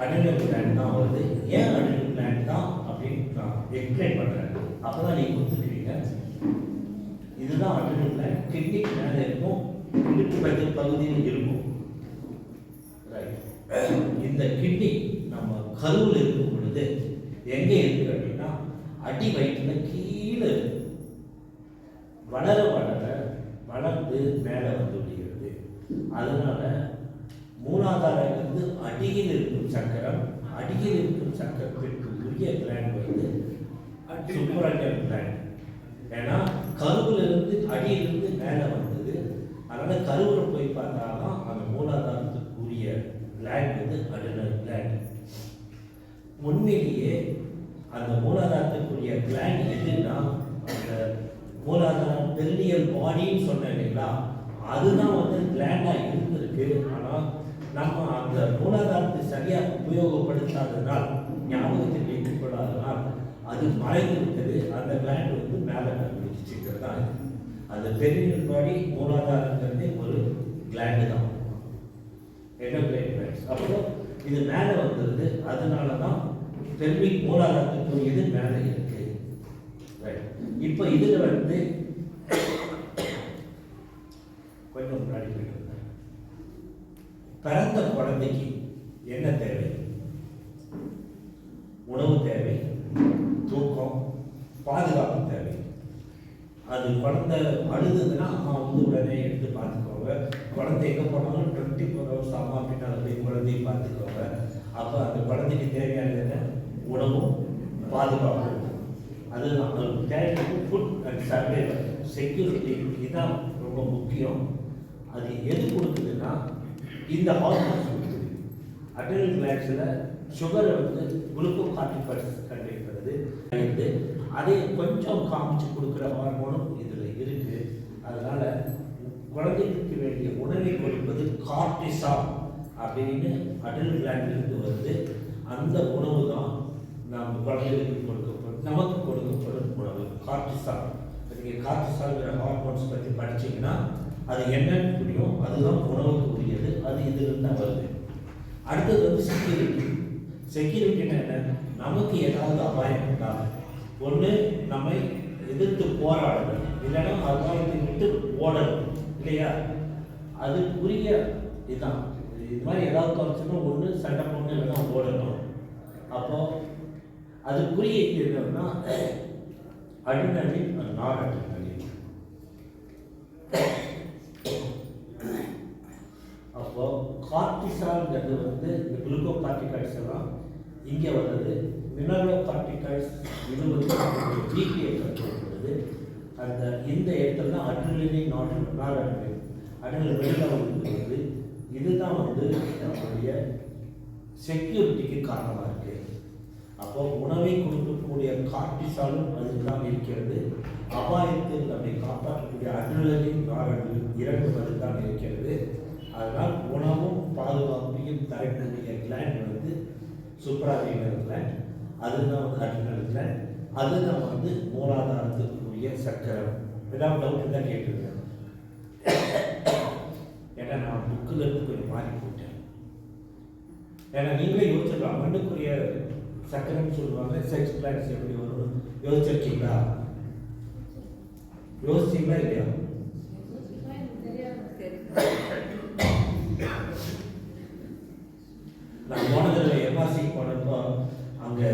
அடல் கிளாண்ட் தான் வருது. ஏன் அடல் கிளாண்ட் தான் அப்படின்னு நான் எக்ஸ்பிளைன் பண்ணுறேன். அப்போ தான் நீங்கள் கொடுத்துருக்கீங்க. இதுதான் அடல் கிளாண்ட். கிட்னிக்கு மேலே இருக்கும், இடுப்பு பகுதியில் இருக்கும். ரைட். இந்த கிட்னி நம்ம கருவில் இருக்கும் பொழுது எங்கே இருக்கு அப்படின்னா அடி வயிற்றில் கீழே இருக்கு. வளர வளர வளர்ந்து மேலே வந்து விடுகிறது. அதனால மூலாதாரம் வந்து அடியில் இருக்கும் சக்கரம், அடியில் இருக்கும் சக்கரத்திற்கு உரிய கிளாண்ட் வந்து சுப்ரானியல் கிளாண்ட். ஏன்னா கருவிலிருந்து அடியிலிருந்து மேலே வந்தது. அதனால கருவில் போய் பார்த்தாதான் அந்த மூலாதாரத்துக்கு உரிய கிளாண்ட் வந்து அடினல் கிளாண்ட். உண்மையிலேயே அந்த மூலாதாரத்துக்குரிய கிளாண்ட் எதுன்னா அந்த மூலாதாரம் பெரினியல் பாடின்னு சொன்னேன் இல்லைங்களா, அதுதான் வந்து கிளாண்டாக இருந்திருக்கு. ஆனால் நம்ம அந்த மூலாதாரத்தை சரியாக உபயோகப்படுத்தாதனால், ஞாபகத்தை வைத்துக் கொள்ளாதனால் அது மறைந்து விட்டது. அந்த கிளாண்ட் வந்து மேலே கண்டுபிடிச்சிட்டு தான் இருக்கு. அந்த பெரினியல் பாடி மூலாதாரங்கிறதே ஒரு கிளாண்டு தான். கிளாண்ட்ஸ். அப்போ இது மேலே வந்துடுது. அதனால தான் பெல்விக் மூலாதாரத்துக்குரியது மேலே இருக்கு. இப்போ இதுல வந்து கொஞ்சம் முன்னாடி போயிட்டு பிறந்த குழந்தைக்கு என்ன தேவை? உணவு தேவை, தூக்கம், பாதுகாப்பு தேவை. அது குழந்தை அழுதுன்னா அம்மா வந்து உடனே எடுத்து பார்த்துக்கோங்க. குழந்தை எங்கே போனாலும் 24 hours அம்மா பின்னால் போய் குழந்தையை பார்த்துக்கோங்க. அப்போ அந்த குழந்தைக்கு தேவையானது என்ன? உணவும் பாதுகாப்பும். அதுதான் தேவையான ஃபுட் அண்ட் சர்வைவல் செக்யூரிட்டி, இதுதான் ரொம்ப முக்கியம். அது எது கொடுக்குதுன்னா இந்த ஹார்மோன்ஸ் கொடுக்குது. அட்ரினல் கிளாண்ட்ஸில் சுகரை வந்து குளுக்கோகார்டிகாய்ட்ஸ் கண்டிருக்கிறது. அதை கொஞ்சம் காமிச்சு கொடுக்குற ஹார்மோனும் இதில் இருக்குது. அதனால் குழந்தைகளுக்கு வேண்டிய உணவை கொடுப்பது கார்டிசால் அப்படின்னு அட்ரினல் கிளாண்டிலிருந்து வருது. அந்த உணவு தான் நாம் குழந்தைகளுக்கு கொடுக்கப்படும், நமக்கு கொடுக்கப்படும் உணவு கார்டிசால். நீங்கள் கார்டிசால்ங்கிற ஹார்மோன்ஸ் பற்றி படித்தீங்கன்னா அது என்னன்னு புரியும். அதுதான் உணவுக்கு உரியது. அது இதிலிருந்து தான் வருது. அடுத்தது வந்து செக்யூரிட்டி. செக்யூரிட்டின்னா என்ன? நமக்கு ஏதாவது அபாயம் இருந்தால் ஒன்று நம்மை எதிர்த்து போராடணும், இல்லைன்னா அபாயத்தை விட்டு ஓடணும் இல்லையா? அதுக்குரிய இதுதான். இது மாதிரி ஏதாவது குறைச்சுன்னா ஒன்று சண்டை போட்டு இல்லைன்னா ஓடணும். அப்போ அதுக்குரிய இது என்னன்னா அட்ரினலின், நார் அட்ரினலின். அப்போ கார்டிசால்ங்கிறது வந்து இந்த குளுக்கோகார்டிகாய்ட்ஸ் எல்லாம் இங்கே வர்றது. மினரலோகார்டிகாய்ட்ஸ் இது வந்து பிபியை கண்ட்ரோல் பண்ணுது. அந்த இந்த இடத்துல தான் அட்ரினலின், நார் அட்ரினலின், அட்ரினல் வெளியில் வருது. இதுதான் வந்து நம்மளுடைய செக்யூரிட்டிக்கு காரணமாக இருக்குது. அப்போ உணவை கொடுக்கக்கூடிய கார்டிசாலும் அதுதான் இருக்கிறது. அபாயத்தில் நம்மை காப்பாற்றக்கூடிய அட்ரினலின், நார் அட்ரினலின் இரண்டும் அதுதான் இருக்கிறது. அதனால் உணவும் பாதுகாப்பையும் தரக்கூடிய கிளாண்ட் வந்து சூப்பராஜினல் கிளாண்ட். அதுதான் வந்து அட்ரினல் கிளாண்ட். அதுதான் வந்து மூலாதாரத்துக்குரிய சக்கரம். ஏதாவது டவுட் தான் கேட்டுருக்கேன். ஏன்னா நான் புக்கில் இருந்து கொஞ்சம் மாறி போட்டேன். ஏன்னா நீங்களே யோசிச்சிடலாம், மண்ணுக்குரிய சக்கரம்னு சொல்லுவாங்க. செக்ஸ் பிளான்ஸ் எப்படி வரும் யோசிச்சிருக்கீங்களா? யோசிச்சீங்களா இல்லையா? நான் போனதில் எம்ஆர்சி போனப்போ அங்கே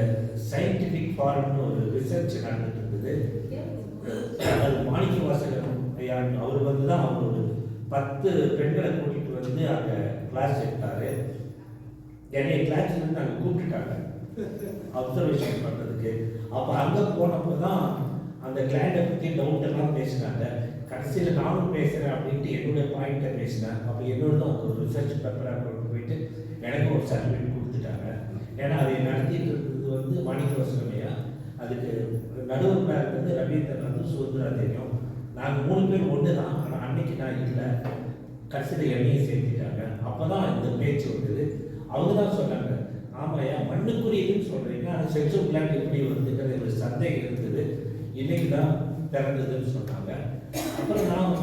சயின்டிஃபிக் ஃபாரம்னு ஒரு ரிசர்ச் நடந்துட்டு இருந்தது. அது மாணிக்க வாசகன் ஐயா அவர் வந்து தான் அவர் ஒரு 10 பெண்களை கூட்டிகிட்டு வந்து அங்கே கிளாஸ் எடுத்தார். என்னைய கிளாஸ்லேருந்து அங்கே கூப்பிட்டுட்டாங்க அப்சர்வேஷன் பண்ணுறதுக்கு. அப்போ அங்கே போனப்போ தான் அந்த கிளாண்டை பற்றி டவுட்டெல்லாம் பேசினாங்க. கடைசியில் நானும் பேசுகிறேன் அப்படின்ட்டு என்னுடைய பாயிண்ட்டை பேசினேன். அப்போ என்னோட ஒரு ரிசர்ச் பேப்பராக கொண்டு போயிட்டு எனக்கு ஒரு சர்டிஃபிகேட் கொடுத்துட்டாங்க. ஏன்னா அதை நடத்திட்டு இருந்தது வந்து மாணிக்க வாசகனையா, அதுக்கு நடுவர்களாக இருக்கிறது ரவீந்திரநாத், சுதந்திரா தெரியும். நாங்கள் 3 பேர் ஒன்று தான். ஆனால் அன்னைக்கு நான் இல்லை, கடைசியில் என்னையும் சேர்த்துட்டாங்க. அப்போ தான் இந்த பேச்சு வந்தது. அவங்க தான் சொன்னாங்க, ஆமாயா மண்ணுக்குரியதுன்னு சொல்கிறீங்க, ஆனால் செக்ஷுவல் பிளான் எப்படி வந்துங்கிற ஒரு சந்தேகம் இருந்தது. இன்னைக்கு தான் திறந்ததுன்னு சொன்னாங்க. அப்புறம் நான்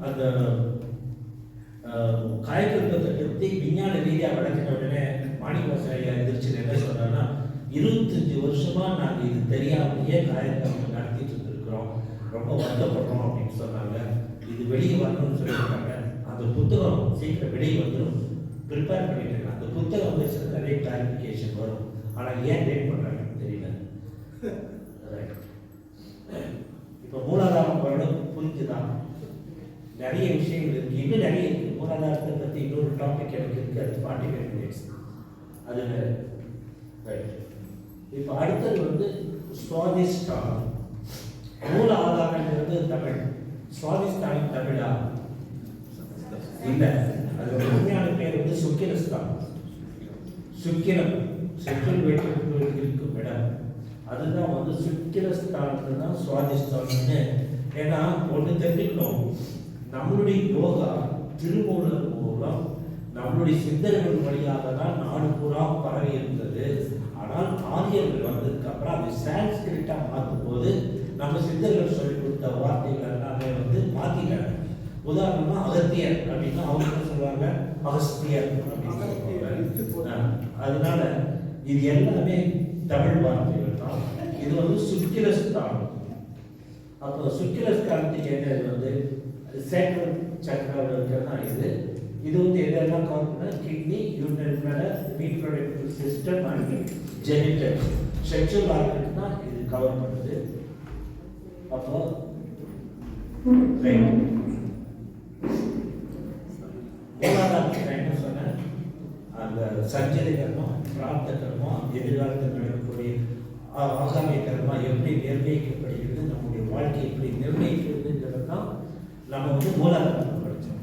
அந்த காயக்கல்பத்தை பற்றி விஞ்ஞான ரீதியாக வளர்க்கிற உடனே மாணிக்கவாசன் ஐயா எதிர்த்து என்ன சொன்னாங்கன்னா, 25 வருஷமாக நாங்கள் இது தெரியாமலேயே காயக்கல்பம் நடத்திட்டு இருந்திருக்கிறோம், ரொம்ப வருத்தப்படுறோம் அப்படின்னு சொன்னாங்க. இது வெளியே வரணும்னு சொல்லியிருக்காங்க. அந்த புத்தகம் சீக்கிரம் வெளியே வந்துடும், ப்ரிப்பேர் பண்ணிட்டு இருக்காங்க. அந்த புத்தகம் வந்து நிறைய கிளாரிஃபிகேஷன் வரும். ஆனால் ஏன் லேட் பண்ணுறாங்கன்னு தெரியல. இப்போ மூலாதாரம் ஓரளவுக்கு புரிஞ்சுதான். நிறைய விஷயங்கள் இருக்குது, இன்னும் நிறைய இருக்குது. மூலாதாரத்தை பற்றி இன்னொரு டாபிக் எனக்கு இருக்குது, அது 45 மினிட்ஸ். அது ரைட். இப்போ அடுத்தது வந்து சுவாதிஷ்டானம். மூல ஆதாரங்கிறது தமிழ். சுவாதிஷ்டானம் தமிழா? இல்லை, அது உண்மையான பேர் வந்து சுக்கிரஸ்தானம். சுக்கிரம் செக்ஷுவல் வெயிட் இருக்கும் இடம், அதுதான் வந்து சுக்கிரஸ்தானத்தை தான் சுவாதிஷ்டானம்னு. ஏன்னா ஒன்று தெரிஞ்சுக்கணும், நம்மளுடைய யோகா திருமூலர் மூலம் நம்மளுடைய சித்தர்கள் வழியாக தான் நாடு பூரா பரவி இருந்தது. ஆனால் ஆரியர்கள் வந்ததுக்கு அப்புறம் அது சான்ஸ்கிரிட்டா மாற்றும் போது நம்ம சித்தர்கள் சொல்லிக் கொடுத்த வார்த்தைகள் எல்லாமே வந்து மாத்திட்டாங்க. உதாரணமா அகத்தியர் அப்படின்னா அவங்க என்ன சொல்லுவாங்க, அகஸ்தியர் அப்படின்னு சொல்லுவாங்க. அதனால இது எல்லாமே தமிழ் வார்த்தைகள் தான். இது வந்து சுக்கிரஸ்தானம். அப்போ சுக்கிரஸ்தானத்துக்கு என்ன, இது வந்து சேக்ரல் சக்கராவில் இருக்கிறதா இது. இது வந்து எதெல்லாம் கவர் பண்ண, kidney, urinary bladder, reproductive system and genital sexual organ தான் இது கவர் பண்ணுது. அப்போ மூலாதாரத்துக்கு என்ன சொன்னேன், அந்த சர்ஜரி கர்மம், பிராப்த கர்மம், எதிர்காலத்தில் நடக்கக்கூடிய ஆகாமிய கர்மா எப்படி நிர்ணயிக்கப்படுகிறது, நம்முடைய வாழ்க்கை எப்படி நிர்ணயிக்கிறதுங்கிறது தான் நம்ம வந்து மூலாதாரம் படித்தோம்.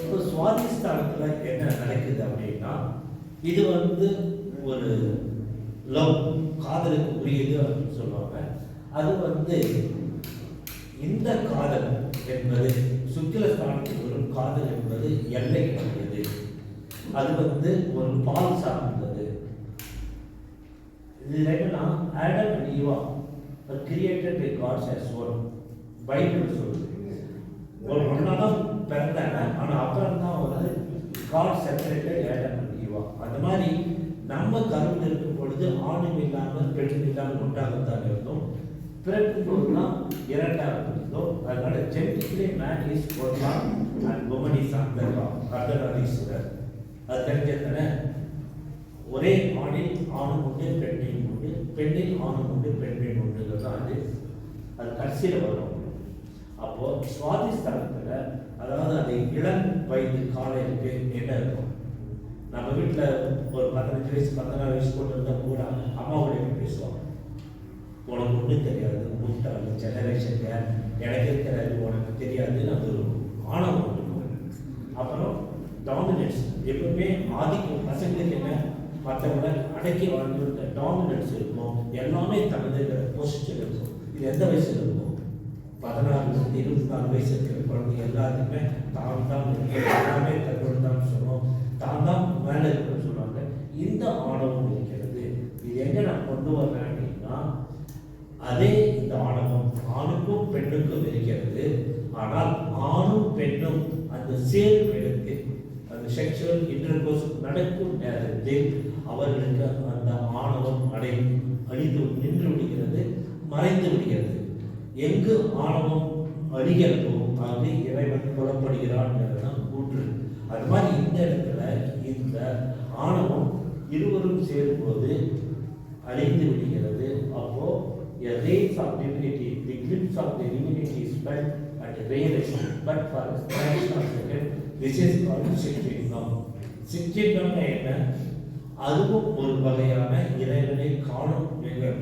இப்போ சுவாதிஷ்டானத்தில் என்ன நடக்குது அப்படின்னா, இது வந்து ஒரு லவ், காதலுக்கு உரியது அப்படின்னு சொல்லுவாங்க. அது வந்து இந்த காதல் என்பது சுக்கிலஸ்தானத்தில் வரும் காதல் என்பது எல்லை கிடையாது. அது வந்து ஒரு பால் சார்ந்தது. இது என்னன்னா Adam and Eva created by gods as one. Bible சொல்லுது ஒரு ஒன்றாதான் பிறந்தாங்க, ஆனால் அப்புறம் தான் வந்து God separated Adam and Eva. அந்த மாதிரி நம்ம கருவில் இருக்கும் பொழுது ஆணும் இல்லாமல் பெண்ணும் இல்லாமல் ஒன்றாகத்தான் இருந்தோம். பிறக்கும் போதுதான் இரண்டாக இருந்தோம். அதனால genetically man is one and woman is Ardhanarishvara. அது தெரிஞ்சதானே? ஒரே ஆணில் ஆணும் உண்டு பெண்ணையும் உண்டு, பெண்ணில் ஆணும் உண்டு பெண்ணையும் உண்டுங்கிறது தான் அது கடைசியில் வரும். அப்போ சுவாதிஷ்டானத்தில், அதாவது அது இளம் வயது காலைக்கு என்ன இருக்கும்? நம்ம வீட்டில் ஒரு 15 வயசு 14 வயசு கொண்டு இருந்தால் கூட அம்மாவோட பேசுவாங்க. உனக்கு ஒன்றும் தெரியாது, முட்டாள் ஜெனரேஷன், எனக்கு இருக்கிறது உனக்கு தெரியாதுன்னு அது ஒரு ஆணவம் இருக்கும். அப்புறம் டாமினன்ஸ், எப்பவுமே ஆதிக்கம். பசங்களுக்கு என்ன, மற்றவங்களை அடக்கி வாழ்ந்து டாமினன்ஸ் இருக்கும். எல்லாமே தகுந்த பொசிஷன் இருக்கும். இது எந்த வயசுல இருக்கும்? 16 24 வயசு இருக்கிற குழந்தைங்க எல்லாத்துக்குமே தான் தான் எல்லாமே தன்னோடு தான் சொல்லுவோம், தான் தான் மேலே இருக்குன்னு சொல்லுவாங்க. இந்த ஆணவம் இருக்கிறது. இது எங்கே நான் கொண்டு வரேன் அப்படின்னா, அதே இந்த ஆணவம் ஆணுக்கும் பெண்ணுக்கும் இருக்கிறது. ஆனால் ஆணும் பெண்ணும் அந்த சேரும் இடத்தில், அந்த செக்ஷுவல் இன்டர்கோர்ஸ் நடக்கும் நேரத்தில் அவர்களுக்கு அந்த ஆணவம் அழிந்து நின்று விடுகிறது, மறைந்து விடுகிறது. எங்கு ஆணவம் அழிகிறதோ அங்கு இறைவன் புறப்படுகிறான் என்றுதான் கூற்று. அது மாதிரி இந்த இடத்துல இந்த ஆணவம் இருவரும் சேரும்போது அழிந்து விடுகிறது. அப்போ a rays of divinity, the glimpse of the divinity is felt at rarest, but for a fraction of a second, this is called சிற்றின்பம். சிற்றின்பம் என்ன? அதுவும் ஒரு வகையான இறைவனை காணும்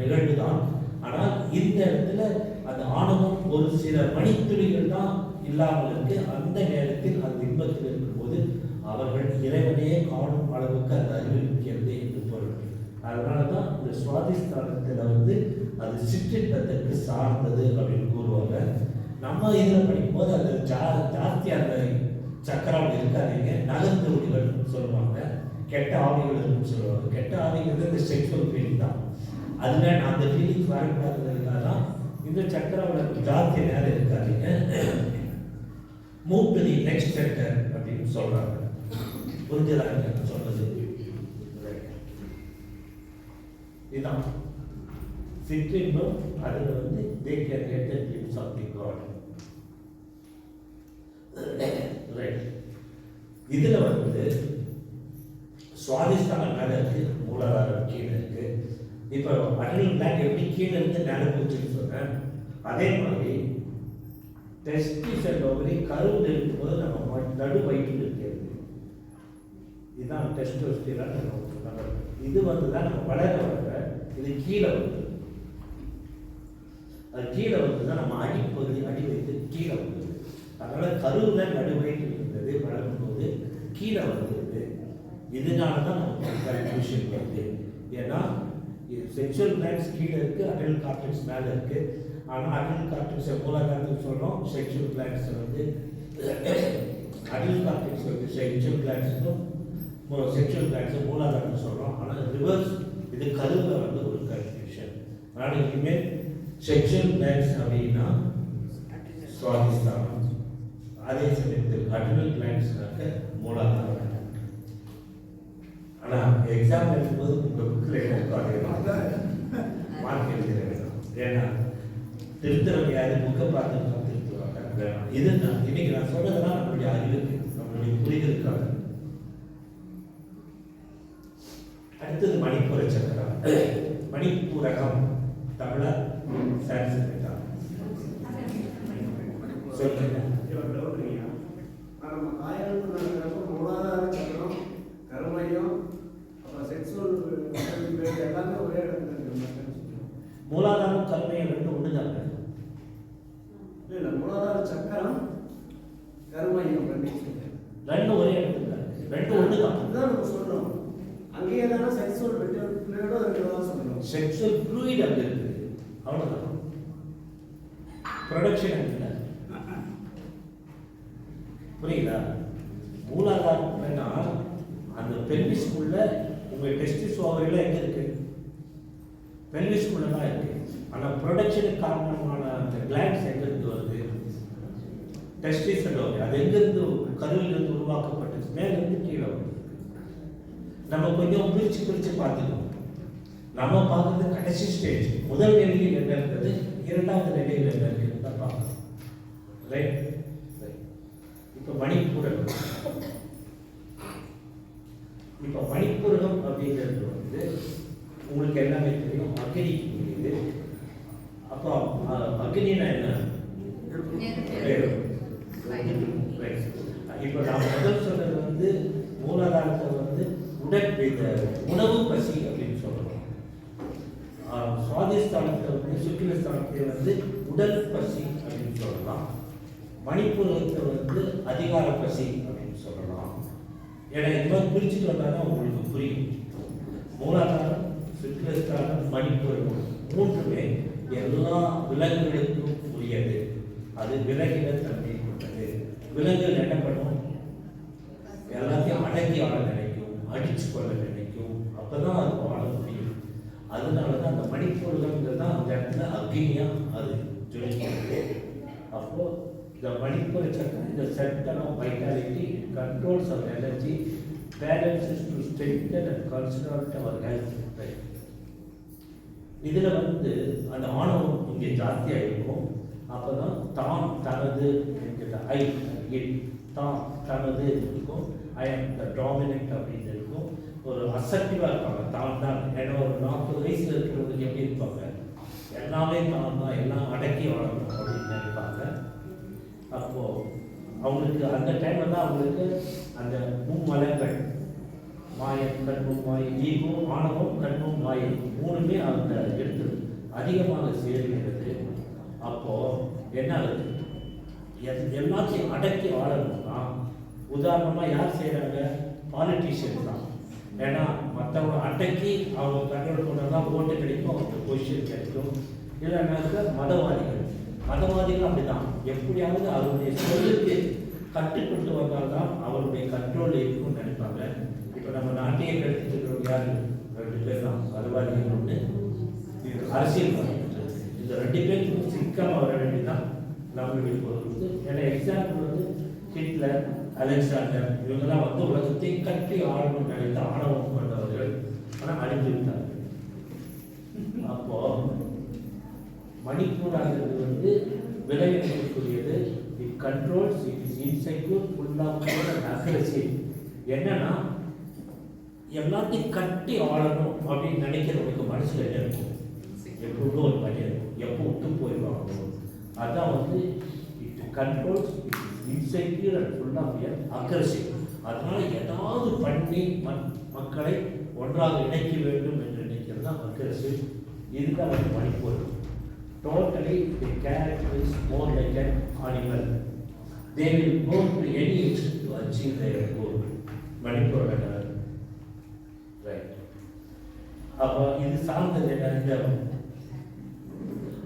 நிகழ்வுதான். ஆனால் இந்த இடத்துல அந்த ஆணவம் ஒரு சில மணித்துளிகள் தான் இல்லாமல் இருக்கு. அந்த நேரத்தில் அந்த இன்பத்தில் இருக்கும்போது அவர்கள் இறைவனையே காணும் அளவுக்கு அந்த அறிவு இருக்கிறது என்று பொருள். அதனால தான் இந்த சுவாதிஷ்டானத்தில் வந்து அது சிற்றின்பத்திற்கு சார்ந்தது அப்படின்னு கூறுவாங்க. நம்ம இதில் படிக்கும்போது அது ஜாஸ்தி அந்த சக்கரம் இருக்காதீங்க, நகர்ந்து விடுகள் சொல்லுவாங்க, கெட்ட ஆவிகள் இருக்குன்னு சொல்லுவாங்க. கெட்ட ஆவிகள் இந்த செக்ஷுவல் ஃபீலிங் தான். அதில் நான் அந்த ஃபீலிங்ஸ் வரக்கூடாதுங்கிறதுக்காக தான் இந்த சக்கரம் ஜாஸ்தி நேரம் இருக்காதீங்க. Move to the next sector அப்படின்னு சொல்றாங்க. புரிஞ்சதாக சொன்னது இதுதான் சிற்றின்பம். அதில் வந்து they can get a glimpse of the God. Right. இதில் வந்து சுவாதிஷ்டானம் மேலே இருக்கு, மூலாதாரம் கீழே இருக்கு. இப்போ அடல் பிளாக் எப்படி கீழே இருந்து மேலே போச்சுன்னு சொன்னேன், அதே மாதிரி டெஸ்டிஸ் அண்ட் ஓவரி கருவில் இருக்கும்போது நம்ம நடு வயிற்றில் இருக்கிறது. இதுதான் டெஸ்டோஸ்டிரான். இது வந்து தான் நம்ம வளர இது கீழே வந்து, அது கீழே வந்து தான் நம்ம அடிப்பகுதி அடி வைத்து கீழே வந்தது. அதனால கருவில் நடுவயிற்றில் இருந்தது, வளரும் போது கீழே வந்தது. இதனால தான் நமக்கு கன்ஃபியூஷன் வருது. ஏன்னா செக்ஷுவல் கிளாண்ட்ஸ் கீழே இருக்கு, அடல் கார்டெக்ஸ் மேலே இருக்கு. ஆனால் அடல் கார்டெக்ஸை மூலாதாரத்துக்கு சொல்கிறோம், செக்ஷுவல் கிளாண்ட்ஸ் வந்து அடல் கார்டெக்ஸ் வந்து செக்ஷுவல் கிளாண்ட்ஸுக்கும் செக்ஷுவல் கிளாண்ட்ஸை மூலாதாரம்னு சொல்கிறோம். ஆனால் ரிவர்ஸ், இது கருவில் வந்து ஒரு கன்ஃபியூஷன். அதனால் இனிமேல் செக்ஷுவல் கிளாண்ட்ஸ் அப்படின்னா சுவாதிஷ்டானம், அதே சமயத்தில் அடல் கிளாண்ட்ஸ்னாக்க மூலாதாரம். ஆனால் எக்ஸாம் எழுதும்போது உங்கள் புக்கில் என்ன மார்க் எழுதுகிறேன். ஏன்னா திருத்தரம் யாரு புக்கை பார்த்து தான் திருத்துவாங்க. இது நான் இன்னைக்கு நான் சொல்றதெல்லாம் நம்மளுடைய அறிவுக்கு, நம்மளுடைய புரிதலுக்காக. அடுத்தது மணிப்பூர சக்கரம். மணிப்பூரகம் தமிழா சான்ஸ்கிரிட்டா சொல்லுங்க. நம்ம காயம் மூலாதார சக்கரம், கருமையம், அப்புறம் செக்ஸுவல் எல்லாமே ஒரே இடத்துல மூலாதாரம் கருமையம் ரெண்டு ஒண்ணுதாங்க. இல்லை மூலாதார சக்கரம் கருமையம் ரெண்டு ஒரே இடத்துல ரெண்டு ஒண்ணுதான். அதுதான் நம்ம சொல்றோம். அங்கேயே தானே செக்ஸுவல் ஃப்ளூயிடோ இருக்கிறதா சொல்றோம். செக்ஸுவல் ஃப்ளூயிட் அங்க இருக்குது, அவ்வளவுதான். ப்ரொடக்ஷன் இல்லை. புரியுதா? மூலாதாரம்னா அந்த பெல்விஸ்குள்ள உங்க டெஸ்டிஸ் ஓவரில எங்க இருக்கு? பெல்விஸ்குள்ள தான் இருக்கு. ஆனா ப்ரொடக்ஷனுக்கு காரணமான அந்த கிளாண்ட்ஸ் எங்க இருந்து வருது? Testis over. அது எங்க இருந்து? கருவில் இருந்து உருவாக்கப்பட்டது, மேல இருந்து கீழே வருது. நம்ம கொஞ்சம் பிரிச்சு பார்த்துக்கணும். நம்ம பார்க்கறது கடைசி ஸ்டேஜ். முதல் நிலையில் என்ன இருந்தது, இரண்டாவது நிலையில் என்ன இருக்குன்னு தான் பார்க்கணும். ரைட்? இப்போ மணிப்பூரகம். இப்போ மணிப்பூரகம் அப்படிங்கிறது வந்து உங்களுக்கு எல்லாமே தெரியும், அக்னிக்கு முடியுது. அப்போ அக்னினா என்ன? இப்போ நான் முதல் சொன்னது வந்து மூலாதாரத்தை வந்து உணவு பசி அப்படின்னு சொல்லணும். சுவாதிஸ்தானத்தை வந்து சுக்கிலஸ்தானத்தை வந்து உடல் பசி அப்படின்னு சொல்லலாம். மணிப்பூரகத்தை வந்து அதிகார பசி அப்படின்னு சொல்லலாம். ஏன்னா இது மாதிரி பிரிச்சுட்டு வந்தாலும் உங்களுக்கு புரியும். மூலாதாரம், சுக்கிலஸ்தானம், மணிப்பூரகம் மூன்றுமே எல்லா விலங்குகளுக்கும் உரியது. அது விலங்கின தன்மை கொண்டது. விலங்குகள் என்ன பண்ணும்? எல்லாத்தையும் அடக்கி ஆள நினைக்கும், அடிச்சு கொள்ள நினைக்கும். அப்பதான் அது வாழ முடியும். அதனாலதான் அந்த மணிப்பூரகம்ங்கிறது தான் அந்த இடத்துல அக்னியா அது ஜொலிக்கிறது. அப்போ the Manipura chakra is the center of vitality, it controls our energy, balances to strengthen and consolidate our health. இதுல வந்து அந்த ஆணவம் இங்கே ஜாஸ்தியா இருக்கும். அப்பதான் தான் தனது ஐ தான் தனது இருக்கும். ஐ எம் த டாமினன்ட் அப்படின்னு இருக்கும். ஒரு அசர்ட்டிவா இருப்பாங்க. தான் தான். ஏன்னா ஒரு 40 வயசுல இருக்கிறவங்களுக்கு எப்படி இருப்பாங்க? எல்லாமே தான் தான், எல்லாம் அடக்கி வாழணும் அப்படின்னு நினைப்பாங்க. அப்போ அவங்களுக்கு அந்த டைம்ல தான் அவங்களுக்கு அந்த மும்மலங்கள் மாயம், கண்ணும் மாயம், ஈகம், ஆணவம், கண்ணும் மாயம் மூணுமே அந்த எடுத்து அதிகமாக சேர்கிறது. அப்போ என்ன ஆகுது? எல்லாத்தையும் அடக்கி வாழணும்னா உதாரணமா யார் செய்யறாங்க? பாலிட்டிஷியன் தான். ஏன்னா மற்றவங்க அடக்கி அவங்க கண்ட்ரோல் பண்ணதான் ஓட்டு கிடைக்கும், அவங்களுக்கு பொசிஷன் கிடைக்கும். இல்லைன்னாக்க மதவாதிகள் அப்படிதான். எப்படியாவது அவருடைய சொல்லுக்கு கட்டுப்பட்டு வந்தால்தான் அவருடைய கண்ட்ரோல் இருக்கும்னு நினைப்பாங்க. இப்போ நம்ம நாட்டையே கெடுத்துட்டு யாரு? 2 பேர் தான், மதவாதிகள் ஒன்று, அரசியல்வாதி. இந்த 2 பேருக்கு சிக்கமாக வர வேண்டியதான் நம்மளுடைய பொறுத்து. ஏன்னா எக்ஸாம்பிள் வந்து ஹிட்லர், அலெக்சாண்டர் இவங்கெல்லாம் வந்து உலகத்தை கட்டி ஆளணும்னு நினைத்த ஆணவம் கொண்டவர்கள். ஆனால் அழிந்து விட்டார்கள். அப்போ மணிப்பூராகிறது வந்து விளைவிக்கக்கூடியது. It controls, it is insecure, full of aggressive. என்னன்னா எல்லாத்தையும் கட்டி ஆளணும் அப்படின்னு நினைக்கிறவங்களுக்கு மனசுல என்ன இருக்கும்? எப்போ ஒரு பயம் இருக்கும், எப்போ விட்டு போயிடுவாங்க. அதான் வந்து it controls, it is insecure and full of aggressive. அதனால ஏதாவது பண்ணி மக்களை ஒன்றாக இணைக்க வேண்டும் என்று நினைக்கிறது தான் அக்ரெசிவ். இதுதான் வந்து Manipur. Totally, the character is more like an animal. They will go to any extent to achieve their goal. Manipur, right? அப்போ இது சார்ந்தது என்ன?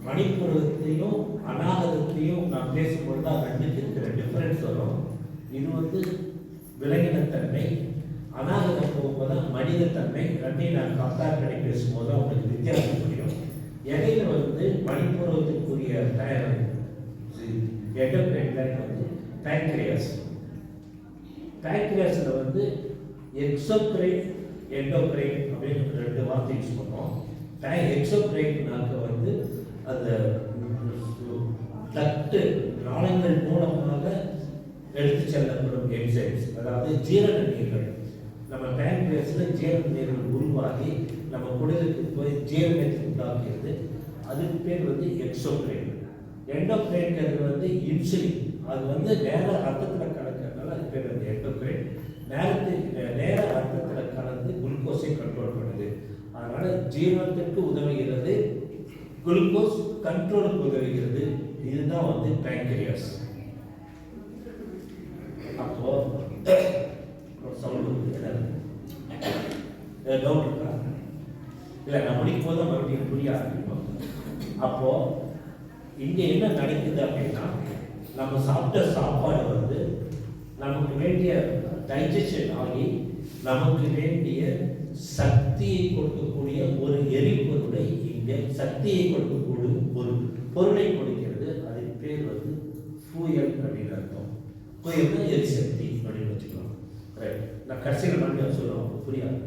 மணிப்பூரத்தையும் அநாகதத்தையும் நான் பேசும்போது தான் ரெண்டுக்கு இருக்கிற டிஃபரன்ஸ் வரும். இது வந்து விலங்கினத்தன்மை, அநாகதம் போகும்போது மனிதத்தன்மை. ரெண்டையும் நான் கம்பேர் பண்ணி பேசும்போது தான் உங்களுக்கு வித்தியாசம் புரியும். இடையில வந்து மணிப்பூரகத்துக்குரிய எண்டோக்ரைன் வந்து பேங்க்ரியாஸ். பேங்க்ரியாஸ்ல வந்து எக்ஸோக்ரைன், எண்டோக்ரைன் அப்படின்னு 2 வார்த்தை யூஸ் பண்ணுவோம். எக்ஸோக்ரைன்னாக்க வந்து அந்த டக்ட் நாளங்கள் மூலமாக எடுத்து செல்லப்படும் என்சைம்ஸ், அதாவது ஜீரண நீர்கள். நம்ம பேங்க்ரியாஸ்ல ஜீரண நீர்கள் உருவாகி நம்ம குடலுக்கு போய் ஜீரணத்தை உண்டாக்குறது. அதுக்கு பேர் வந்து எக்ஸோக்ரைன். எண்டோக்ரைன்ங்கிறது வந்து இன்சுலின். அது வந்து நேர ரத்தத்தில் கலக்கிறதுனால அது பேர் வந்து எண்டோக்ரைன். நேர ரத்தத்தில் கலந்து குளுக்கோஸை கண்ட்ரோல் பண்ணுது. அதனால ஜீரணத்துக்கு உதவுகிறது குளுக்கோஸ் கண்ட்ரோலுக்கு உதவுகிறது. இதுதான் வந்து பேங்க்ரியாஸ். அப்போ சவுண்ட் டவுட் இருக்கா? இல்லை, நான் முடிக்கும் போது மறுபடியும் புரிய ஆரம்பிக்கும். அப்போ இங்க என்ன நடக்குது அப்படின்னா, நம்ம சாப்பிட்ட சாப்பாடு வந்து நமக்கு வேண்டிய டைஜஷன் ஆகி நமக்கு வேண்டிய சக்தியை கொடுக்கக்கூடிய ஒரு எரிபொருளை, இங்கே சக்தியை கொடுக்கக்கூடிய ஒரு பொருளை கொடுக்கிறது. அதன் பேர் வந்து ஃபியூயல் அப்படின்னு அர்த்தம். ஃபியூயல்னா எரிசக்தி அப்படின்னு வச்சுக்கலாம். ரைட், நான் கடைசியில் மறுபடியும் சொல்லுவோம், புரியாது.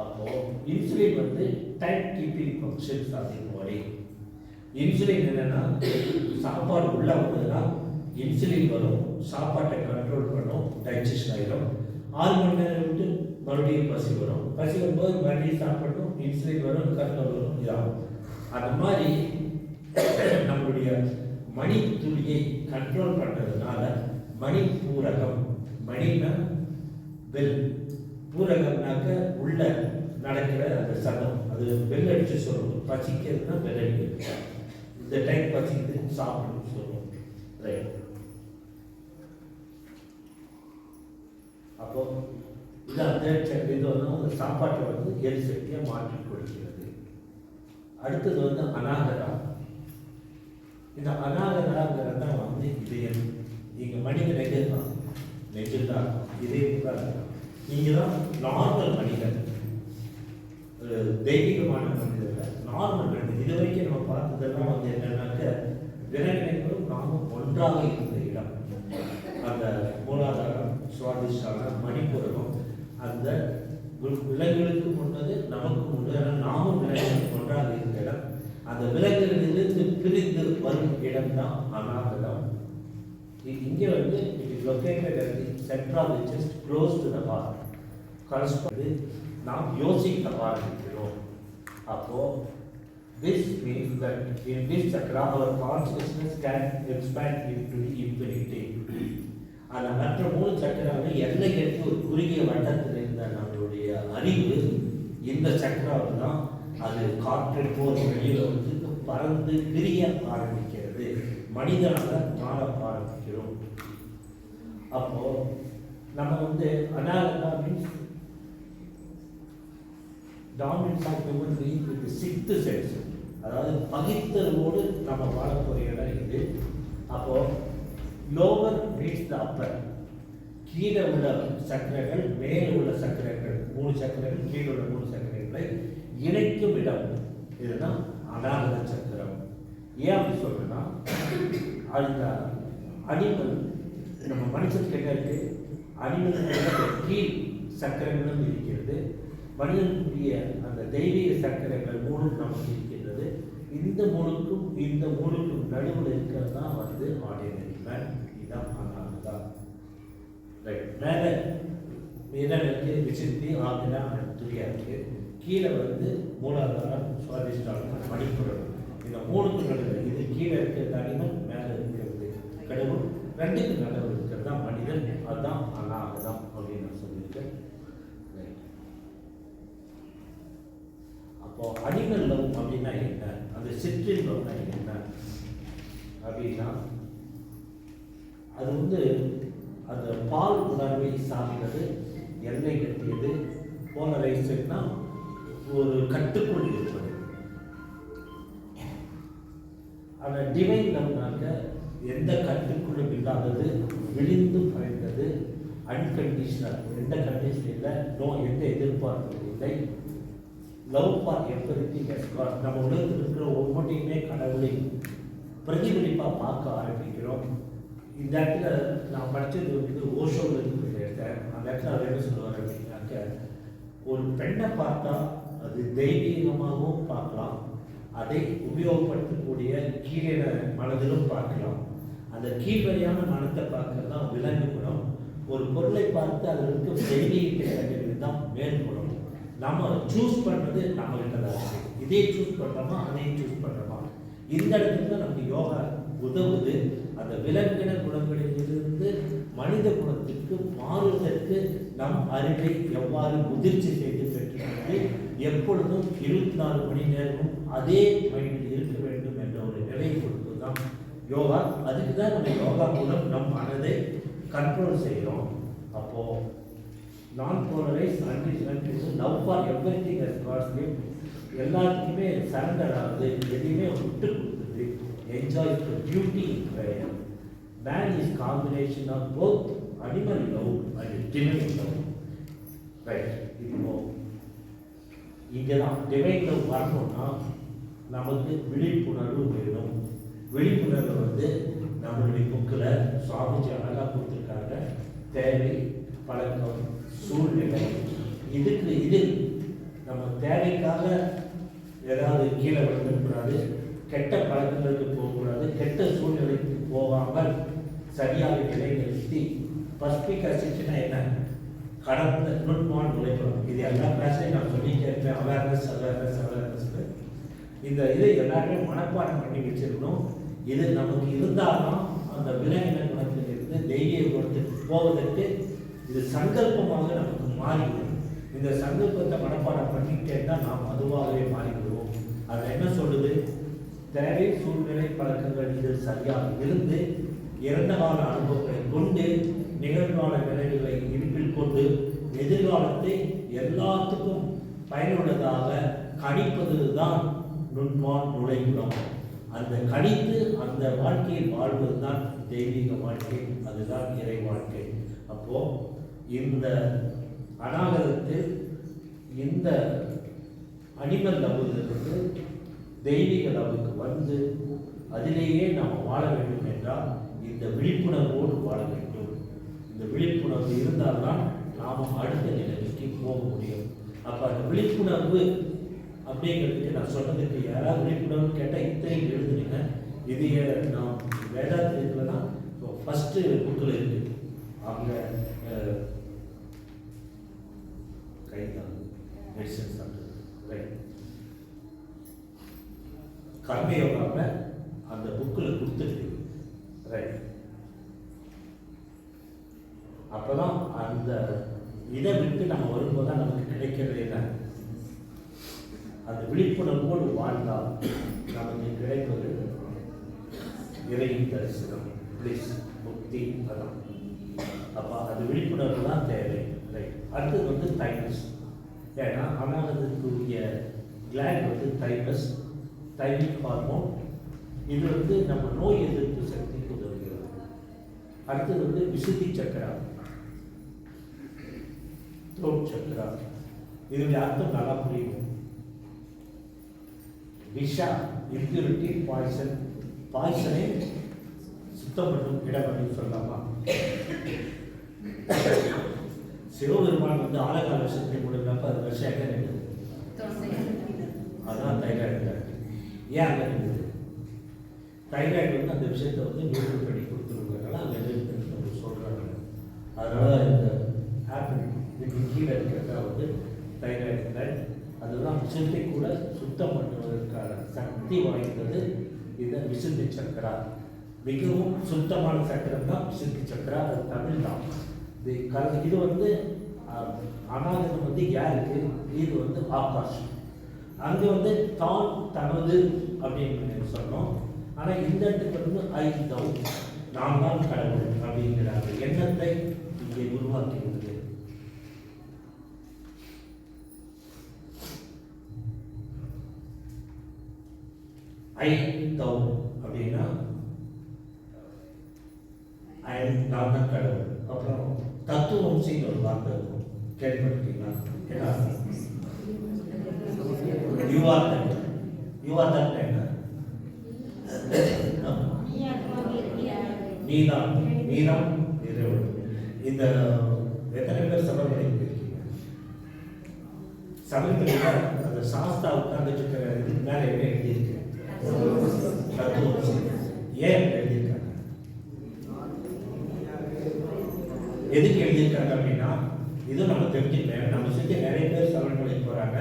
அப்போ இன்சுலின் வந்து time keeping functions of the body. Insulin என்னன்னா, சாப்பாடு உள்ள வந்ததுன்னா இன்சுலின் வரும், சாப்பாட்டை கண்ட்ரோல் பண்ணும், டைஜஷன் ஆகிடும். 6 மணி நேரம் விட்டு மறுபடியும் பசி வரும், பசி வரும்போது மறுபடியும் சாப்பிடணும், இன்சுலின் வரும், கண்ட்ரோல் வரும், இதாகும். அது மாதிரி நம்மளுடைய மணி துளியை கண்ட்ரோல் பண்ணுறதுனால மணி பூரகம், மணினா பெல், பூரகம்னாக்க உள்ள நடக்கிற அந்த சத்தம், அது பெல் அடிச்சு சொல்லணும். பசிக்கிறதுனா பெல் அடிக்கிறது, இந்த டைம் பசிக்குது சாப்பிடணும்னு சொல்லுவோம். ரைட். அப்போ இது அந்த இது வந்து அந்த சாப்பாட்டை வந்து எரிசக்தியை மாற்றி கொடுக்கிறது. அடுத்தது வந்து அநாகரா. இந்த அநாகராங்கிறது தான் வந்து இதயம். இங்கே மனித நெஞ்சல் தான், நெஞ்சல் தான் இதயம் தான். இங்கே தான் நார்மல் மனிதன், தெய்வீகமான மனிதர்கள், நார்மல் மனிதன். இது வரைக்கும் நம்ம பார்த்ததெல்லாம் வந்து என்னன்னாக்க விலங்கினங்களும் நாமும் ஒன்றாக இருந்த இடம். அந்த மூலாதாரம், சுவாதிஷ்டானம், மணிப்புரகம், அந்த விலங்குகளுக்கு முன்னது நமக்கு முன்னது, நாமும் விலங்குகளுக்கு ஒன்றாக இருந்த இடம். அந்த விலங்குகளிலிருந்து பிரிந்து வரும் இடம் தான் அநாகரம். இங்கே வந்து it is located at the central which is close to the heart. Correspond நாம் யோசிக்க ஆரம்பிக்கிறோம். அப்போ this means that in this chakra our consciousness can expand into the infinity. அந்த மற்ற 3 சக்கராவில் எல்லையற்ற ஒரு குறுகிய வட்டத்தில் இருந்த நம்மளுடைய அறிவு இந்த சக்கராவில் தான் அது காற்று போர் வெளியில் வந்து பறந்து பிரிய ஆரம்பிக்கிறது, மனிதனாக மாற ஆரம்பிக்கிறோம். அப்போ நம்ம வந்து அநாகரா means dominance of human being with sixth sense, அதாவது பகிர்ந்தலோடு நம்ம வாழக்கூடிய இடம் இது. அப்போ லோவர் மீன்ஸ் த அப்பர், கீழே உள்ள சக்கரங்கள் மேலே உள்ள சக்கரங்கள், 3 சக்கரங்கள், கீழே உள்ள 3 சக்கரங்களை இணைக்கும் இடம், இதுதான் அநாகர சக்கரம். ஏன் அப்படி சொல்றேன்னா, அந்த அனிமல் நம்ம மனுஷனுக்கு என்ன இருக்கு, அனிமல் கீழ் சக்கரங்களும் இருக்கிறது, மனிதனுடைய அந்த தெய்வீக சக்கரங்கள் 3 நமக்கு இருக்கின்றது. இந்த 3க்கும் இந்த 3க்கும் நடுவில் இருக்கிறது தான் வந்து ஆர்டினரி மேன். இதுதான் அநாகரா. ரைட். மேலே என்ன இருக்கு, விசித்தி, ஆக்னா, துரியா இருக்கு. கீழே வந்து மூலாதாரம், சுவாதிஷ்டானம், மணிப்புரம். இந்த 3க்கும் நடுவில் இது கீழே இருக்கிறது அனிமல், மேலே இருக்கிறது கடவுள், 2க்கும் நடுவில் இருக்கிறது தான் மனிதன். அதுதான் அநாகரம் அப்படின்னு நான் சொல்லியிருக்கேன். அப்போ அனிமல் லவ் அப்படின்னா என்ன, அந்த சிற்றின்பம்னா என்ன அப்படின்னா, அது வந்து அந்த பால் உணர்வை சார்ந்தது, எண்ணெய் கட்டியது, போலரைஸ்னா ஒரு கட்டுக்குள் இருப்பது. அந்த டிவைன் லவ்னாக்க எந்த கட்டுக்குள்ளும் இல்லாதது, விழிந்து பறைந்தது, அன்கண்டிஷனல், எந்த கண்டிஷன் இல்லை, எந்த எதிர்பார்ப்பும் இல்லை. Love for everything has got. நம்ம உலகத்தில் இருக்கிற ஒவ்வொன்றையுமே கடவுளை பிரதிபலிப்பாக பார்க்க ஆரம்பிக்கிறோம். இந்த இடத்துல நான் படித்தது வந்து ஓஷோவிலிருந்து எடுத்தேன். அந்த இடத்துல அவர் என்ன சொல்லுவார் அப்படின்னாக்க, ஒரு பெண்ணை பார்த்தா அது தெய்வீகமாகவும் பார்க்கலாம், அதை உபயோகப்படுத்தக்கூடிய கீழே மனதிலும் பார்க்கலாம். அந்த கீழ்வரையான மனத்தை பார்க்கறது தான் விலங்கு குணம். ஒரு பொருளை பார்த்து அதில் இருக்க தெய்வீகத்தை கண்டது தான் மேல் குணம். நம்ம சூஸ் பண்ணுறது நம்மகிட்ட தான் இருக்குது. இதே சூஸ் பண்ணுறோமா, அதையும் சூஸ் பண்ணுறோமா, இந்த இடத்துல நமக்கு யோகா உதவுது. அந்த விலங்கின குணங்களிலிருந்து மனித குணத்திற்கு மாறுவதற்கு நம் அறிவை எவ்வாறு முதிர்ச்சி செய்து பெற்றுக்கொண்டு எப்பொழுதும் 24 மணி நேரமும் அதே மைண்டில் இருக்க வேண்டும் என்ற ஒரு நிலை கொடுத்து தான் யோகா. அதுக்கு தான் நம்ம யோகா மூலம் நம் மனதை கண்ட்ரோல் செய்கிறோம். அப்போ நான் polarise love for everything as God's gift, எல்லாத்துக்குமே சரண்டர் ஆகுது, எதையுமே விட்டு கொடுக்குது, enjoy the beauty in prayer. Man is combination of both animal love and divine love. Right, இப்போ இங்கே தான் டிவைன் லவ் வரணும்னா நமக்கு விழிப்புணர்வு வேணும். விழிப்புணர்வு வந்து நம்மளுடைய புக்கில் சுவாமிஜி அழகாக கொடுத்துருக்காங்க. தேவை, பழக்கம், சூழ்நிலை. இது நம்ம தேவைக்காக ஏதாவது கீழே விழுந்துக்கூடாது, கெட்ட பழக்கங்களுக்கு போகக்கூடாது, கெட்ட சூழ்நிலைக்கு போகாமல் சரியாக நிலைநிறுத்தி பஸ்பிக் அசிஸ்டனா என்ன கடந்த நுட்பமான நுழைப்படும். இது எல்லா கிளாஸ்லையும் நான் சொல்லிட்டே இருப்பேன். அவேர்னஸ் இந்த இதை எல்லாருமே மனப்பாடம் பண்ணி வச்சிருக்கணும். இது நமக்கு இருந்தால்தான் அந்த விலங்கின குணத்திலிருந்து தெய்வீக குணத்துக்கு போவதற்கு இது சங்கல்பமாக நமக்கு மாறிவிடும். இந்த சங்கல்பத்தை மனப்பாடம் பண்ணிக்கிட்டேன்னா நாம் அதுவாகவே மாறிவிடுவோம். அது என்ன சொல்லுது? தேவை, சூழ்நிலை, பழக்கங்கள் இது சரியாக இருந்து இறந்த கால அனுபவங்களை கொண்டு நிகழ்கால விளைவுகளை இருப்பில் கொண்டு எதிர்காலத்தை எல்லாத்துக்கும் பயனுள்ளதாக கணிப்பது தான் நுண்மான் நுழைகுணம். அந்த கணித்து அந்த வாழ்க்கையை வாழ்வது தான் தெய்வீக வாழ்க்கை, அதுதான் இறை வாழ்க்கை. அப்போ இந்த அநாகதத்தில் இந்த அனிமல் லவ்விலிருந்து தெய்வீக லவ்வுக்கு வந்து அதிலேயே நாம் வாழ வேண்டும் என்றால் இந்த விழிப்புணர்வோடு வாழ வேண்டும். இந்த விழிப்புணர்வு இருந்தால்தான் நாம் அடுத்த நிலைக்கு போக முடியும். அப்போ அந்த விழிப்புணர்வு அப்படிங்கிறதுக்கு நான் சொன்னதுக்கு யாராவது விழிப்புணர்வு கேட்டால் இத்தனையும் எழுதுனீங்க. இது நான் வேதாத்திரத்தில் தான் ஃபஸ்ட்டு புக்கில் இருக்குது. அவங்க கைதான் மெடிசன் சாப்பிட்டது. ரைட், கர்மயோகாவில் அந்த புக்கில் கொடுத்துருக்கு. ரைட், அப்போதான் அந்த இதை விட்டு நம்ம வரும்போது தான் நமக்கு கிடைக்கிறது என்ன, அந்த விழிப்புணர்வோடு வாழ்ந்தால் நமக்கு கிடைப்பது இறையின் தரிசனம், பிளிஸ், முக்தி. அதான். அப்போ அது விழிப்புணர்வு தான் தேவை. ரைட், அடுத்தது வந்து தைமஸ். ஏன்னா அனாகதத்துக்குரிய கிளாண்ட் வந்து தைமஸ், தைமிக் ஹார்மோன். இது வந்து நம்ம நோய் எதிர்ப்பு சக்திக்கு உதவுகிறது. அடுத்தது வந்து விசுத்தி சக்கரா, த்ரோட் சக்கரா. இதனுடைய அர்த்தம் நல்லா புரியும். விஷா, இம்பியூரிட்டி, பாய்சன், பாய்சனை சுத்தம் பண்ணும் இடம் அப்படின்னு சொல்லலாமா? சிவபெருமான் வந்து ஆலகால விஷயத்தை முடிஞ்சப்ப அது விஷயம் எங்கே நின்றுது? அதுதான் தைராய்டு. ஏன் அங்கே நின்றுது? தைராய்டு வந்து அந்த விஷயத்தை வந்து நியூட்ரல் பண்ணி கொடுத்துருக்கிறதுனால அங்கே நிறுத்துன்னு நம்ம சொல்கிறாங்க. அதனால இந்த ஆப்பிள் இதுக்கு கீழே இருக்கிறதா வந்து தைராய்டு கிளாண்ட். அதுதான் விஷயத்தை கூட சுத்தம் பண்ணுவதற்கான சக்தி வாய்ந்தது இந்த விசுத்தி சக்கரா. மிகவும் சுத்தமான சக்கரம் தான் விசுத்தி சக்கரா. அது தமிழ் தான். இது வந்து அனாகதம் வந்து யாருக்கு? இது வந்து ஆகாஷம். அங்கே வந்து தான், தனது அப்படின்னு சொன்னோம். ஆனால் இந்த இடத்துக்கு வந்து ஐ தௌ, நான் தான் கடவுள் அப்படிங்கிற அந்த எண்ணத்தை இங்கே உருவாக்கிவிடுது. ஐ தௌ அப்படின்னா நான் தான் கடவுள். அப்புறம் தத்துவம்சின்னு ஒரு வார்த்தை இருக்கும், கேள்விப்பட்டிருக்கீங்களா? யுவார்த்தன் என்ன? நீதான் இறைவன். இந்த எத்தனை பேர் சபரிமலை போயிருக்கீங்க? சபரிமலையில அந்த சாஸ்தா உட்கார்ந்து இதுக்கு மேலே என்ன எழுதியிருக்கு? தத்துவம்சி. ஏன் எழுதியிருக்காங்க? எதுக்கு எழுதியிருக்காங்க அப்படின்னா, இதுவும் நம்ம தெரிஞ்சுக்கலாம். நம்ம சுற்றி நிறைய பேர் சபரிமலைக்கு போறாங்க.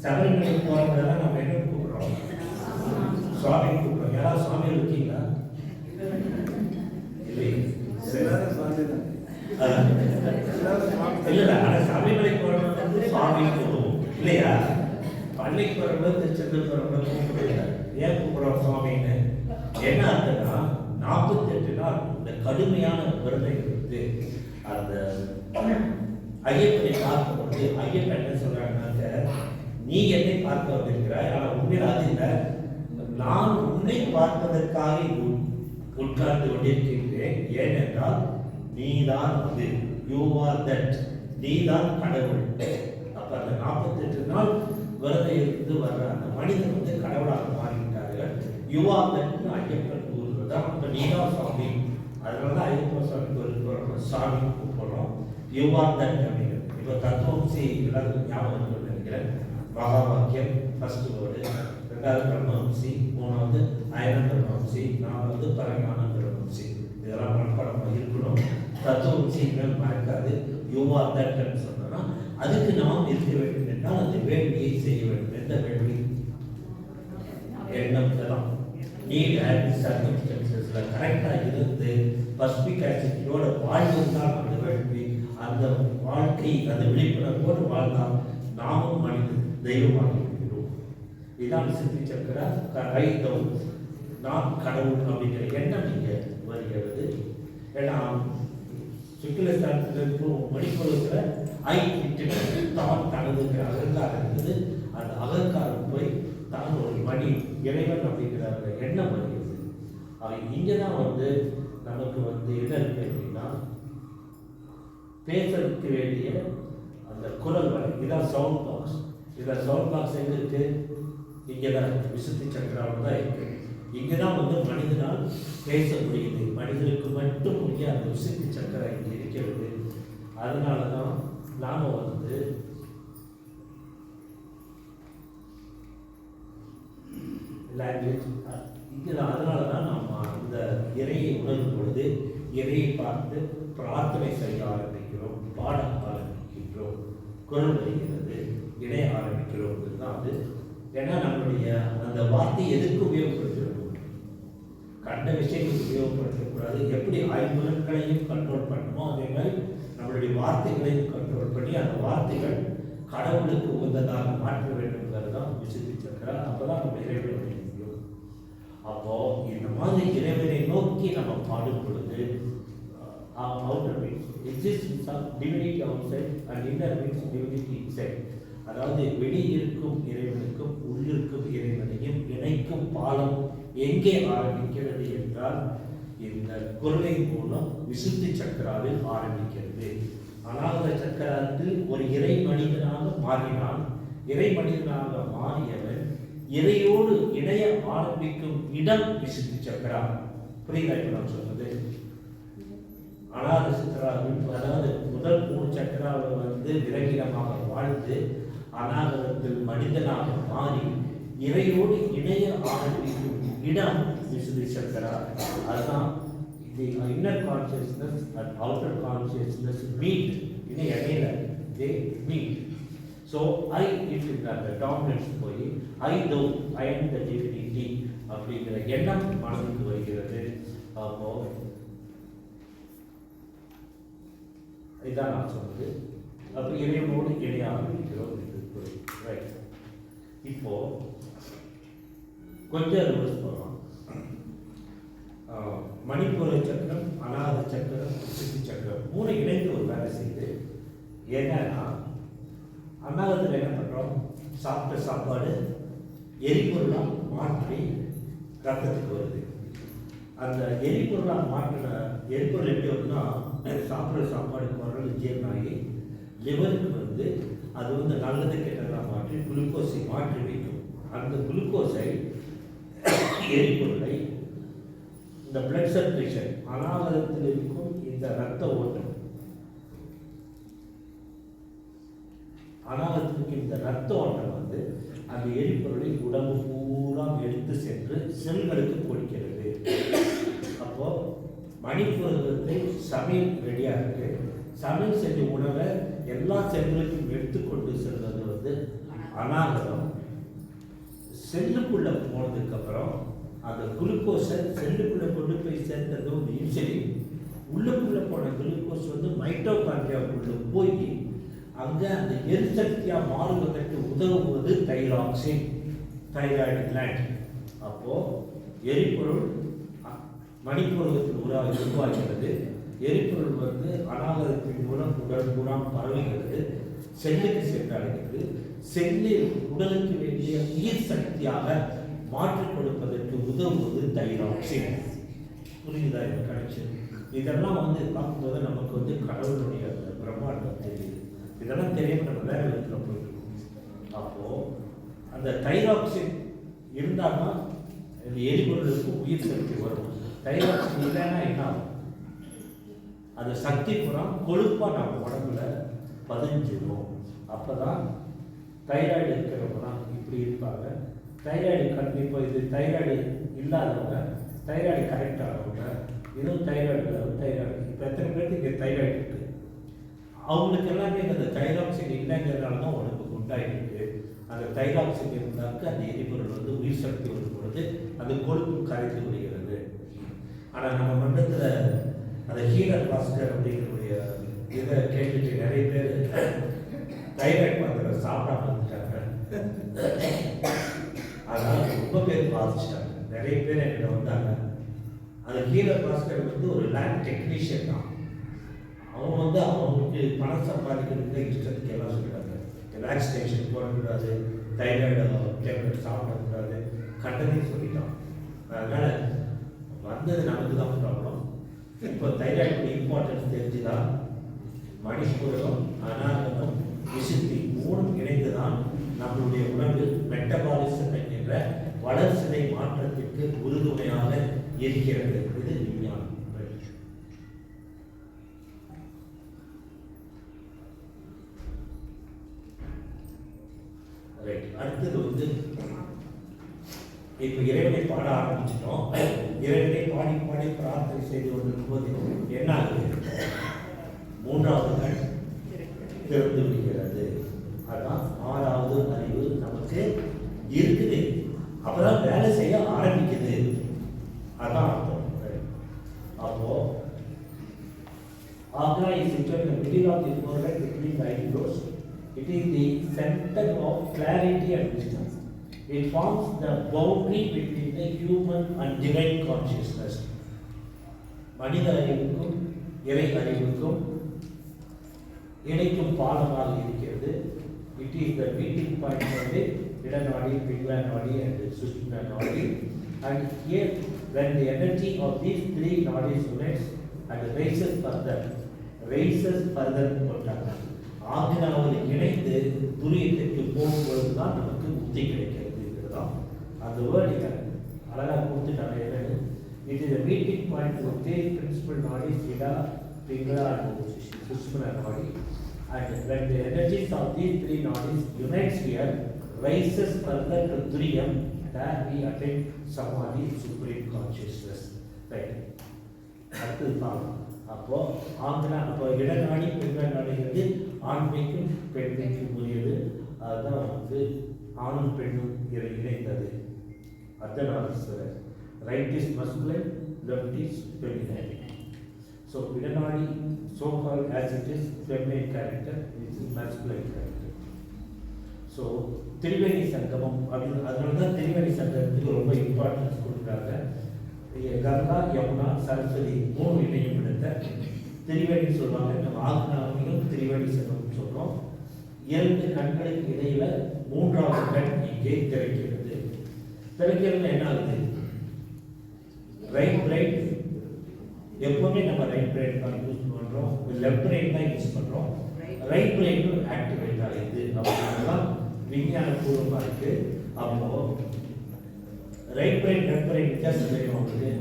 சபரிமலைக்கு போறவங்களெல்லாம் நம்ம என்ன கூப்பிடுறோம்? சுவாமி கூப்பிடுறோம். யாராவது சுவாமி இருக்கீங்களா? இல்ல, ஆனா சபரிமலைக்கு போறவங்க வந்து சுவாமி கூப்பிடுவோம் இல்லையா? திருச்செந்தூர் திருச்செந்தூர் கூப்பிடுறாரு. ஏன் கூப்பிடுறோம் சுவாமின்னு? என்ன அர்த்தம்னா 48 நாள் இந்த கடுமையான விரதம் இருந்து அந்த ஐயப்பனை பார்க்கும்போது ஐயப்பன் என்ன சொல்றாங்கன்னாக்க, நீ என்னை பார்க்க வந்திருக்கிறாய், ஆனால் உண்மையில் அது இல்லை, நான் உன்னை பார்ப்பதற்காக உட்கார்ந்து கொண்டிருக்கின்றேன். ஏனென்றால் நீதான் அது, யூ ஆர் தட், நீதான் கடவுள். அப்ப அந்த 48 நாள் விரதம் இருந்து வர்ற அந்த மனிதன் வந்து கடவுளாக மாறிவிட்டார்கள். யூ ஆர் தட்னு ஐயப்பன் கூறுறதுதான். அப்ப நீதான் சாமி. அதனாலதான் ஐயப்பன் சாமி சாமி கூப்பிடுறோம். யூ ஆர் தட் அப்படிங்கிறது. இப்போ தத்துவம்சி எல்லாருக்கும் ஞாபகம் இருக்குன்னு நினைக்கிறேன். மகா வாக்கியம் ஃபர்ஸ்ட் வேர்டு, ரெண்டாவது பிரம்மவம்சி, மூணாவது அயன பிரம்மவம்சி, நாலாவது பரஞான பிரம்மவம்சி. இதெல்லாம் மனப்பாடமாக இருக்கணும். தத்துவம்சிகள் மறக்காது. யூ ஆர் தட்னு சொன்னோம்னா அதுக்கு நாம் இருக்க வேண்டும் என்றால் அந்த வேள்வியை செய்ய வேண்டும். எந்த வேள்வி? எண்ணம் தான். நீட் அண்ட் சர்க்கம்ஸ்டன்சஸ்ல கரெக்டாக இருந்து பஸ்பிக் ஆசிட்டியோட வாழ்ந்தால் அந்த வேள்வி, அந்த வாழ்க்கை, அந்த விழிப்புணர்வோடு வாழ்ந்தால் நாமும் மனித தெய்வமாக இருக்கிறோம். இதான் சித்தி சக்கர கைதம், நாம் கடவுள் அப்படிங்கிற எண்ணம் இங்கே வருகிறது. ஏன்னா சுக்கிலஸ்தானத்தில் மணிப்பூரத்தில் ஐ விட்டு தான் தனதுங்கிற அகங்காரம் இருந்தது. அந்த அகங்காரம் போய் தான் ஒரு மணி இறைவன் அப்படிங்கிற அந்த எண்ணம் வருகிறது. இங்கே தான் வந்து நமக்கு வந்து என்ன இருக்கு அப்படின்னா, பேசறதுக்கு வேண்டிய அந்த குரல் வரை, இதான் சவுண்ட் பாக்ஸ். இதில் சவுண்ட் பாக்ஸ் எங்கே இருக்கு? இங்கே தான் விசுத்தி சக்கராவில் தான் இருக்கு. இங்கே தான் வந்து மனிதனால் பேச முடியுது. மனிதனுக்கு மட்டும் முடிய அந்த விசுத்தி சக்கரம் இங்கே இருக்கிறது. அதனால தான் நாம் வந்து லாங்குவேஜ் இங்கே தான். அதனால தான் நாம் அந்த இறையை உணரும் பொழுது இறையை பார்த்து பிரார்த்தனை செய்ய ஆரம்பிக்கிறோம், பாட ஆரம்பிக்கின்றோம், குரல் வருகிறது, இணைய ஆரம்பிக்கிறோம். தான் அது. ஏன்னா நம்மளுடைய அந்த வார்த்தை எதுக்கு உபயோகப்படுத்துகிறோம்? கண்ட விஷயங்களுக்கு உபயோகப்படுத்தக்கூடாது. எப்படி ஐம்புலன்களையும் கண்ட்ரோல் பண்ணணுமோ அதே மாதிரி நம்மளுடைய வார்த்தைகளையும் கண்ட்ரோல் பண்ணி அந்த வார்த்தைகள் கடவுளுக்கு உகந்ததாக மாற்ற வேண்டும்ங்கிறது தான் விசுத்தி சக்கரா. அப்போதான் நம்ம இறைவனை முடியும். அப்போ இந்த மாதிரி இறைவனை நோக்கி நம்ம பாடும் பொழுது outer means exists some divinity outside and inner means divinity inside. அதாவது வெளியிருக்கும் இறைவனுக்கும் உள்ளிருக்கும் இறைவனையும் இணைக்கும் பாலம் எங்கே ஆரம்பிக்கிறது என்றால் இந்த குரலை மூலம் விசுத்தி சக்கராவில் ஆரம்பிக்கிறது. அநாகத சக்கரத்தில் ஒரு இறை மனிதனாக மாறினான். இறை மனிதனாக மாறியவன் இறையோடு இணைய ஆரம்பிக்கும் இடம் விசுத்தி சக்கரா. புரியுதா இப்ப நான் சொல்றது? அநாத சக்கராவில், அதாவது முதல் 3 சக்கராவில் வந்து விரகிடமாக வாழ்ந்து அநாகதத்தில் மனிதனாக மாறி இறையோடு இணைய ஆரம்பிக்கும் இடம் விசுத்தி சக்கரா. அதுதான் the inner consciousness and outer consciousness meet. இன்னும் இடையில they meet. So I is the dominance போய் I know I am the divinity அப்படிங்கிற எண்ணம் மனதுக்கு வருகிறது. அப்போ இதான் நான் சொன்னது. அப்போ இறைவனோடு இணைய ஆரம்பிக்கிறோம். ரைட். இப்போ கொஞ்சம் ரிவர்ஸ் போகலாம். மணிப்பூர சக்கரம், அநாத சக்கரம், விசுத்தி சக்கரம் 3 இணைந்து ஒரு வேலை செய்யுது. என்னன்னா அநாதத்தில் என்ன பண்ணுறோம்? சாப்பிட்ட சாப்பாடு எரிபொருளாக மாற்றி ரத்தத்துக்கு வருது. அந்த எரிபொருளாக மாற்றின எரிபொருள் எப்படி வருதுன்னா, சாப்பிட்ற சாப்பாடு குரல் ஜீர்ணாகி லிவருக்கு வந்து அது வந்து நல்லது கெட்டதாக மாற்றி குளுக்கோஸை மாற்றி வைக்கும். அந்த குளுக்கோஸை எரிபொருளை இந்த பிளட் சர்க்குலேஷன், அநாகதத்தில் இருக்கும் இந்த ரத்த ஓட்டம், அநாகதத்துக்கு இந்த ரத்த ஓட்டம் வந்து அந்த எரிபொருளை உடம்பு பூரா எடுத்து சென்று செல்களுக்கு கொடுக்கிறது. அப்போ மணிப்பூரத்தை சமையல் ரெடியாக இருக்கு. சமையல் செஞ்ச உணவை எல்லா செல்களுக்கும் எடுத்துக்கொண்டு செல்வது வந்து அநாகதம். செல்லுக்குள்ள போனதுக்கு அப்புறம் அந்த குளுக்கோஸை செல்லுக்குள்ள கொண்டு போய் சேர்ந்தது வந்து இன்சுலின். உள்ளுக்குள்ள போன குளுக்கோஸ் வந்து மைட்டோகாண்ட்ரியாவுக்குள்ள போய் அங்கே அந்த எரிசக்தியாக மாறுவதற்கு உதவுவது தைராக்சின். Thyroid gland. அப்போ எரிபொருள் மணிப்பூரகத்தில் உருவாகிறது. எரிபொருள் வந்து அனாகதத்தின் மூலம் உடல் பூராம் பரவுகிறது, செல்லுக்கு சென்றடைகிறது. செல்லில் உடலுக்கு வேண்டிய உயிர் சக்தியாக மாற்றிக் கொடுப்பதற்கு உதவுவது தைராக்சின். புரியுதா இந்த கனெக்ஷன்? இதெல்லாம் வந்து பார்க்கும்போது நமக்கு வந்து கடவுளுடைய பிரம்மாண்டம் தெரியுது. இதெல்லாம் தெரியாம நம்ம வேற விதத்தில் போயிட்டுருக்கோம். அப்போ அந்த தைராக்சின் இருந்தால்தான் இந்த எரிபொருளுக்கு உயிர் சக்தி வரும். தைராக்சின் இல்லைன்னா என்ன ஆகும்? அந்த சக்தி புறம் கொழுப்பாக நம்ம உடம்புல பதிஞ்சிடும். அப்போ தான் தைராய்டு இருக்கிறவங்கலாம் இப்படி இருப்பாங்க. தைராய்டு இப்போ இது தைராய்டு இல்லாதவங்க, தைராய்டு கரெக்ட் ஆனவங்க, இதுவும் தைராய்டு இப்போ எத்தனை பேருக்கு இங்கே தைராய்டு இருக்குது, அவங்களுக்கு எல்லாமே அந்த தைராக்சின் இல்லைங்கிறதுனால தான் உடம்புக்கு உண்டாயிருக்கு. அந்த தைராக்சின் இருந்தாக்க அந்த எரிபொருள் வந்து உயிர் சக்தி வரும் பொழுது அந்த கொழுப்பு கரைத்து விடுகிறது. ஆனால் நம்ம மண்டலத்தில் அந்த ஹீரர் பாஸ்கர் அப்படிங்கக்கூடிய இதை கேட்டுட்டு நிறைய பேர் தைராய்டு மாத்திரை சாப்பிடாம இருக்காங்க. அதனால் ரொம்ப பேர் பாதிச்சிட்டாங்க. நிறைய பேர் என்கிட்ட வந்தாங்க. அந்த ஹீரர் பாஸ்கர் வந்து ஒரு லேப் டெக்னீஷியன் தான். அவங்க வந்து அவங்களுக்கு பணம் சம்பாதிக்கிறதுக்கு இஷ்டத்துக்கு எல்லாம் சொல்லிட்டாங்க. வேக்சினேஷன் போடக்கூடாது, தைராய்டு டேப்லெட் சாப்பிடக்கூடாது, கண்டதையும் சொல்லிட்டான். அதனால் வந்தது நமக்கு தான் ப்ராப்ளம். இப்போ தைராய்டு இம்பார்ட்டன்ஸ் தெரிஞ்சுதான் மணிப்பூரகம், அனாகதம், விசுத்தி மூணும் இணைந்துதான் நம்மளுடைய உணவு மெட்டபாலிசம் என்கின்ற வளர்சிதை மாற்றத்திற்கு உறுதுணையாக இருக்கிறது. இது விஞ்ஞானம். அடுத்தது வந்து இப்ப இறைவனை பாட ஆரம்பிச்சிட்டோம். இறைவனை பாடி பாடி பிரார்த்தனை செய்து கொண்டிருக்கும் போது என்ன ஆகுது? மூன்றாவது கண் திறந்து விடுகிறது. அதான் ஆறாவது அறிவு நமக்கு இருக்குது. அப்பதான் வேலை செய்ய ஆரம்பிக்குது. அதான் அர்த்தம். அப்போ Agra is situated in the middle of the forehead between the eyebrows. It is the center of clarity and wisdom. It forms the boundary between the human and divine consciousness. மனித அறிவுக்கும் இறை அறிவுக்கும் இணைக்கும் பாலமாக இருக்கிறது. It is the meeting point of the இடநாடி, Pingala நாடி and சுஷ்மனா நாடி. And here, when the energy of these three nadis unites and raises further போட்டாங்க. ஆக்னாவில் இணைந்து துரியத்திற்கு போகும்போது தான் நமக்கு புத்தி கிடைக்கிறது. தான் அந்த வேர்டு அழகாக கொடுத்துட்டாங்க. என்னன்னு, it is a meeting point of the principal nadis, Ida, Pingala and Sushmana nadi. And when the energies of these three nadis unites here, rises further to Turiyam, there we attain Samadhi, supreme consciousness. Right? அடுத்தது பார்க்கலாம். அப்போ ஆங்கில அப்போ இடநாடி பெண்கள் நாடுகிறது ஆண்மைக்கும் பெண்மைக்கும் உரியது. அதுதான் வந்து ஆணும் பெண்ணும் இணைந்தது. Ardhanareeswarar. Right is masculine, left is feminine. So இடநாடி so called as it is feminine character, it is masculine character. So Triveni சங்கமம் அப்படின்னு அதனால தான் திரிவேணி சங்கமத்துக்கு ரொம்ப இம்பார்ட்டன்ஸ் கொடுக்குறாங்க. கங்கா, யமுனா, சரஸ்வதி மூணு இணையப்படுத்த திரிவேணி சொல்லுவாங்க. நம்ம ஆக்னாவையும் திரிவேணி சங்கமம் சொல்றோம். இரண்டு கண்களுக்கு இடையில மூன்றாவது கண் இங்கே திறக்கிறது. திறக்கிறது என்ன ஆகுது? Right brain. எப்பவுமே நம்ம ரைட் பிரைன் தான் யூஸ் பண்றோம், லெஃப்ட் பிரைன் தான் யூஸ் பண்றோம். ரைட் பிரைன் ஆக்டிவேட் ஆகுது அப்படின்றதுதான் விஞ்ஞானபூர்வமா இருக்கு. அப்போ ரைட் பிரைன் லெஃப்ட் பிரைன் வித்தியாசம் தெரியும் உங்களுக்கு.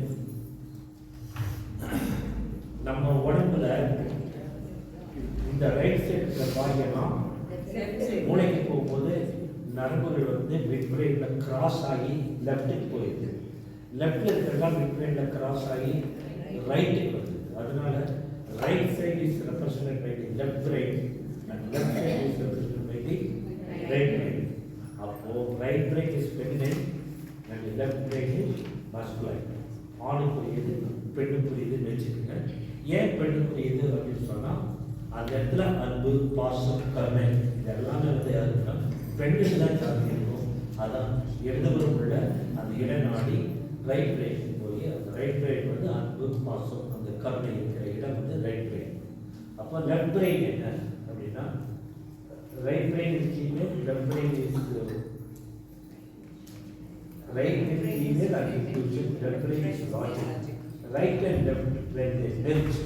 நம்ம உடம்புல இந்த ரைட் சைடு பாடியெல்லாம் மூளைக்கு போகும்போது நரம்புகள் வந்து மிட் பிரெயின்ல கிராஸ் ஆகி லெஃப்ட்டுக்கு போயிடுது. லெஃப்ட்ல இருக்கிறதெல்லாம் மிட் பிரெயின்ல கிராஸ் ஆகி ரைட்டுக்கு வருது. அதனால right side is represented by the left brain and left side is represented by the right brain. அப்போ right brain is feminine and left brain is masculine. ஆணுக்குரியது பெண்ணுக்குரியதுன்னு வச்சுக்கோங்க. ஏன் பெண்ணுக்குரியது அப்படின்னு சொன்னால் அந்த இடத்துல அன்பு, பாசம், கருணை இதெல்லாமே வந்து யாருன்னா பெண்ணுக்கு தான் சாதி இருக்கும். அதான் இடதுபுறம் உள்ள அந்த இடநாடி ரைட் பிரெயின் போய் அந்த ரைட் பிரெயின் வந்து அன்பு பாசம் அந்த கருணை இருக்கிற இடம் வந்து ரைட் பிரெயின். அப்போ லெஃப்ட் பிரெயின் என்ன அப்படின்னா right brain is female, left brain is right and female and inclusion, left brain is logic. Right and left brain is merge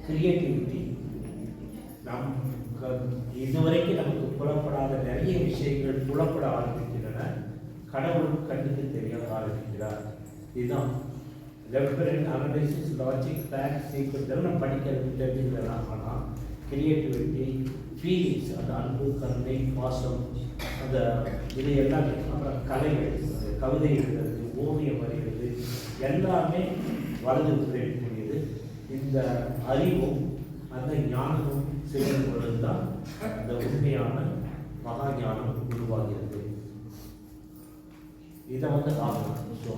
creativity. நம் இதுவரைக்கும் நமக்கு புலப்படாத நிறைய விஷயங்கள் புலப்பட ஆரம்பிக்கின்றன. கடவுள் கண்ணுக்கு தெரிய ஆரம்பிக்கிறார். இதுதான் left brain analysis, logic, fact, sequence இதெல்லாம் படிக்கிறது தெரிஞ்சுக்கலாம். ஆனால் கிரியேட்டிவிட்டி, ஃபீலிங்ஸ், அந்த அன்பு, கருணை, பாசம், அந்த இது எல்லாமே, அப்புறம் கலைகள், கவிதை எழுதுறது, ஓவியம் வரைகிறது எல்லாமே வலது புரியக்கூடியது. இந்த அறிவும் அந்த ஞானமும் சேர்ந்த பொழுதுதான் அந்த உண்மையான மகா ஞானம் உருவாகிறது. இதை வந்து ஆகணும். ஸோ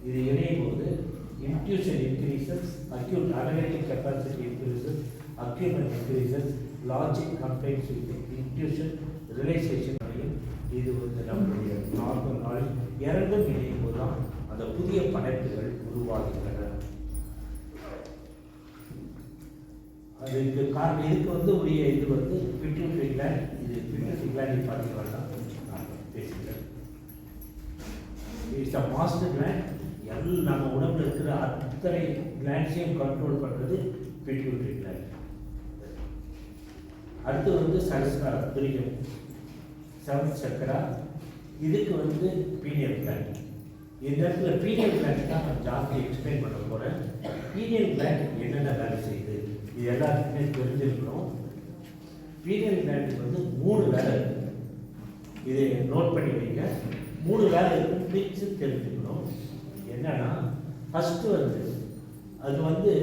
இது இணையும் போது intuition increases, acute analytic capacity increases, acumen increases, logic combines with intuition, realization அடையும். இது வந்து நம்முடைய நார்மல் நாலேஜ் இரண்டும் இணையும் போது தான் அந்த புதிய படைப்புகள் உருவாகின்றன. அதுக்கு காரணம் இதுக்கு வந்து உரிய இது வந்து பிட்யூட்டரி கிளாண்ட். இது பிட்யூட்டரி கிளாண்ட் பார்த்தீங்கன்னா நான் பேசுகிறேன். It's a master gland. நம்ம உடம்புல இருக்கிற அத்தனை கிளாண்ட்ஸையும் கண்ட்ரோல் பண்ணுறது பிட்யூட்டரி கிளாண்ட். அடுத்து வந்து சரஸ்காரா பிரியம், செவன்த் சக்கரா. இதுக்கு வந்து பீனியல் கிளாண்ட். இந்த இடத்துல பீனியல் கிளாண்ட் தான் நான் ஜாஸ்தி எக்ஸ்பிளைன் பண்ண போகிறேன். பீனியல் கிளாண்ட் என்னென்ன வேலை செய்யுது இது எல்லாத்துக்குமே தெரிஞ்சிருக்கணும். பீனியல் கிளாண்டுக்கு வந்து 3 வேலை இருக்குது. இதை நோட் பண்ணி வைங்க. 3 வேலை இருக்குது, பிரித்து தெரிஞ்சுக்கணும். என்னன்னா ஃபஸ்ட்டு வந்து அது வந்து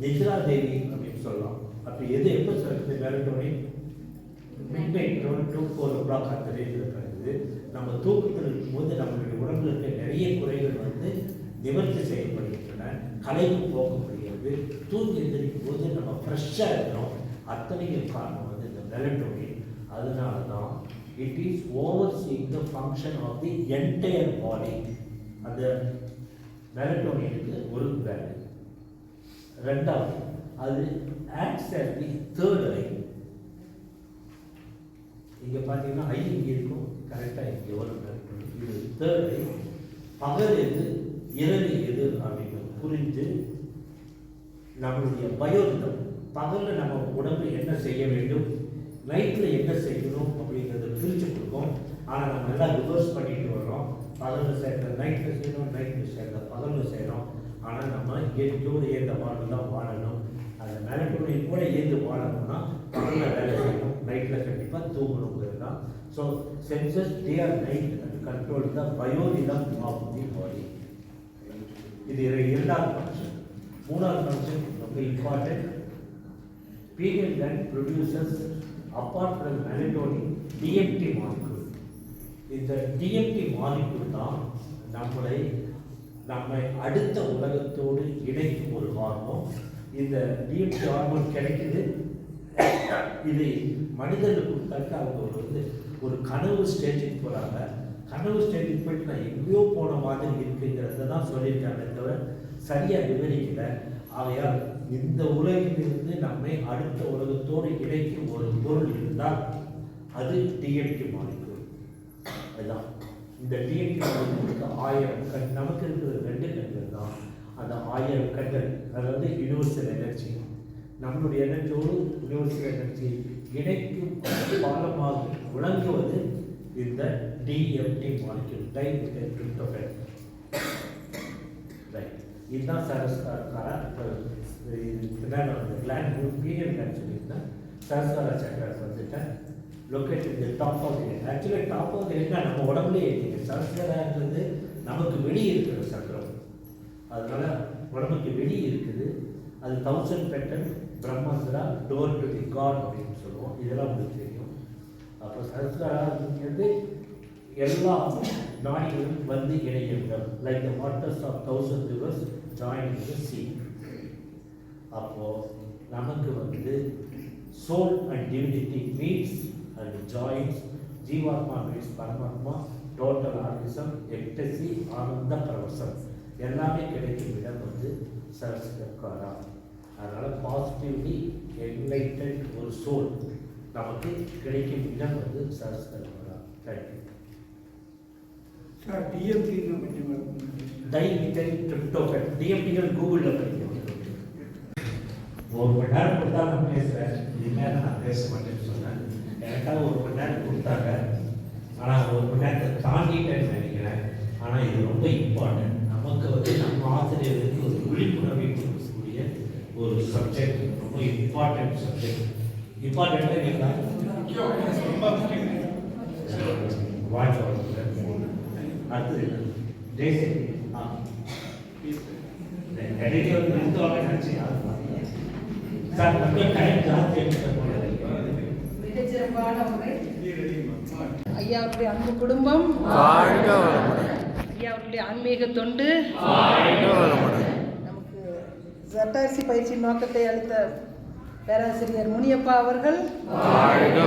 நிஜ்ரா தேவி அப்படின்னு சொல்லலாம். அப்போ எது எப்போ சொல்கிறது melatonin mid night 2 to 4 o'clock அந்த ரேஞ்சில் இருக்கிறது. நம்ம தூக்கத்தில் இருக்கும்போது நம்மளுடைய உடம்புல இருக்க நிறைய குறைகள் வந்து நிவர்த்தி செய்யப்படுகின்றன, கலைவு போக்கப்படுகிறது. தூங்கி எந்திரிக்கும் போது நம்ம ஃப்ரெஷ்ஷாக இருக்கிறோம். அத்தனையும் காரணம் வந்து இந்த மெலட்டோனின். அதனால தான் it is overseeing the function of the entire body. அந்த மெலட்டோனினுக்கு ஒரு வேலை. ரெண்டாவது அது acts at the third eye. இங்கே பார்த்தீங்கன்னா ஐ இங்கே இருக்கும், கரெக்டாக இங்கே வரும் மெலட்டோனின். இது தேர்ட் ஐ. பகல் எது இரவு எது அப்படின்னு புரிஞ்சு நம்மளுடைய பயோரிதம், பகலில் நம்ம உடம்பு என்ன செய்ய வேண்டும், நைட்டில் என்ன செய்யணும் அப்படிங்கிறத பிரித்து கொடுக்கும். ஆனால் நம்ம எல்லாம் ரிவர்ஸ் பண்ணிட்டு வர்றோம். பகலில் செய்கிற நைட்டில் செய்யணும், நைட்டில் செய்கிற பகலில் செய்கிறோம். ஆனால் நம்ம இயற்கையோடு ஏந்த வாழ்வு தான் வாழணும். அந்த மெலட்டோனின் கூட ஏந்து வாழணும்னா பகலில் வேலை செய்யணும், நைட்டில் கண்டிப்பாக தூங்கணுங்கிறது தான். So senses day or night and control the biorhythm of the body. இது 2வது ஃபங்க்ஷன். 3வது ஃபங்க்ஷன் ரொம்ப important. Pineal gland producers apart from melatonin DMT molecule. இந்த DMT மாலிகுல் தான் நம்மை அடுத்த உலகத்தோடு இணைக்கும் ஒரு ஹார்மோன். இந்த DMT ஹார்மோன் கிடைக்குது. இது மனிதர்களுக்கு கொடுத்தாக்க அவங்க ஒரு கனவு ஸ்டேஜுக்கு போகிறாங்க. கனவு ஸ்டேஜுக்கு போயிட்டு நான் எங்கேயோ போன மாதிரி இருக்குங்கிறத தான் சொல்லியிருக்காங்க தவிர சரியாக விவரிக்கல. ஆகையால் இந்த உலகிலிருந்து நம்மை அடுத்த உலகத்தோடு இணைக்கும் ஒரு பொருள் இருந்தால் அது DMT மாலிகுல். அதுதான் இந்த DMT மாலிகுலுக்கு 1000 கண். நமக்கு இருக்கிற 2 கண்கள் தான் அந்த 1000 கண்கள். அதாவது யூனிவர்சல் எனர்ஜி. நம்மளுடைய எனர்ஜியோடு யூனிவர்சல் எனர்ஜி இணைக்கும் பாலமாக விளங்குவது இந்த DMT மாலிகுல், டைட்ரிப்டோஃபேன். ரைட், இதுதான் சரஸ்காரா. பின்னால் அந்த கிளாண்ட் பீனியல் கிளாண்ட் சொல்லியிருந்தேன். சரஸ்காரா சக்கராஸ் வந்துட்டேன். Located the top of the head. Actually top of the ஹெட்னா நம்ம உடம்புலேயே இருக்குது. சரஸ்காரான்றது நமக்கு வெளியே இருக்கிற சக்கரம். அதனால உடம்புக்கு வெளியே இருக்குது. அது 1000 பெட்டல் பிரம்மஸ்ரா, டோர் டு தி காட் அப்படின்னு சொல்லுவோம். இதெல்லாம் உங்களுக்கு தெரியும். அப்போ சரஸ்காராங்கிறது எல்லா நாடிகளும் வந்து இணைகின்றன. Like the waters of 1000 rivers join in the sea. அப்போது நமக்கு வந்து soul and divinity meets and joins ஜீவாத்மா மீன்ஸ் பரமாத்மா, டோட்டல் ஆர்கிசம், எக்டசி, ஆனந்த பரவசம் எல்லாமே கிடைக்கும் இடம் வந்து சரஸ்கர்காரா. அதனால் பாசிட்டிவ்லி என்லைட்டட் ஒரு சோல் நமக்கு கிடைக்கும் இடம் வந்து சரஸ்கர்காரா. Thank you sir. டிஎம்டி கொஞ்சம் டைமிட்டல் ட்ரிப்டோஃபன் டிஎம்டிகள் கூகுளில் படிக்க ஒரு மணி நேரம் கொடுத்தா நான் பேசுகிறேன், இதுமாதிரி நான் பேச மாட்டேன்னு சொன்னேன். எனக்காக ஒரு மணி நேரம் கொடுத்தாங்க, ஆனால் ஒரு மணி நேரத்தை தாண்டிட்டேன்னு நினைக்கிறேன். ஆனால் இது ரொம்ப இம்பார்ட்டன்ட். நமக்கு வந்து நம்ம ஆசிரியர்களுக்கு ஒரு விழிப்புணர்வை கொடுக்கக்கூடிய ஒரு சப்ஜெக்ட், ரொம்ப இம்பார்ட்டன்ட் சப்ஜெக்ட். இம்பார்ட்டன்ட் இல்லைங்களா? வாட்ச் அடுத்தது தேசிய எடிட்டே வந்து நிறுத்துவாங்க நினச்சி சார் நம்ம டைம் ஜாஸ்தி மிகச்சிறப்பான முறை ஐயா அவருடைய அன்பு குடும்பம், ஐயா அவருடைய ஆன்மீக தொண்டு, நமக்கு ஜட்டாசி பயிற்சி நோக்கத்தை அளித்த பேராசிரியர் முனியப்பா அவர்கள், ஐயா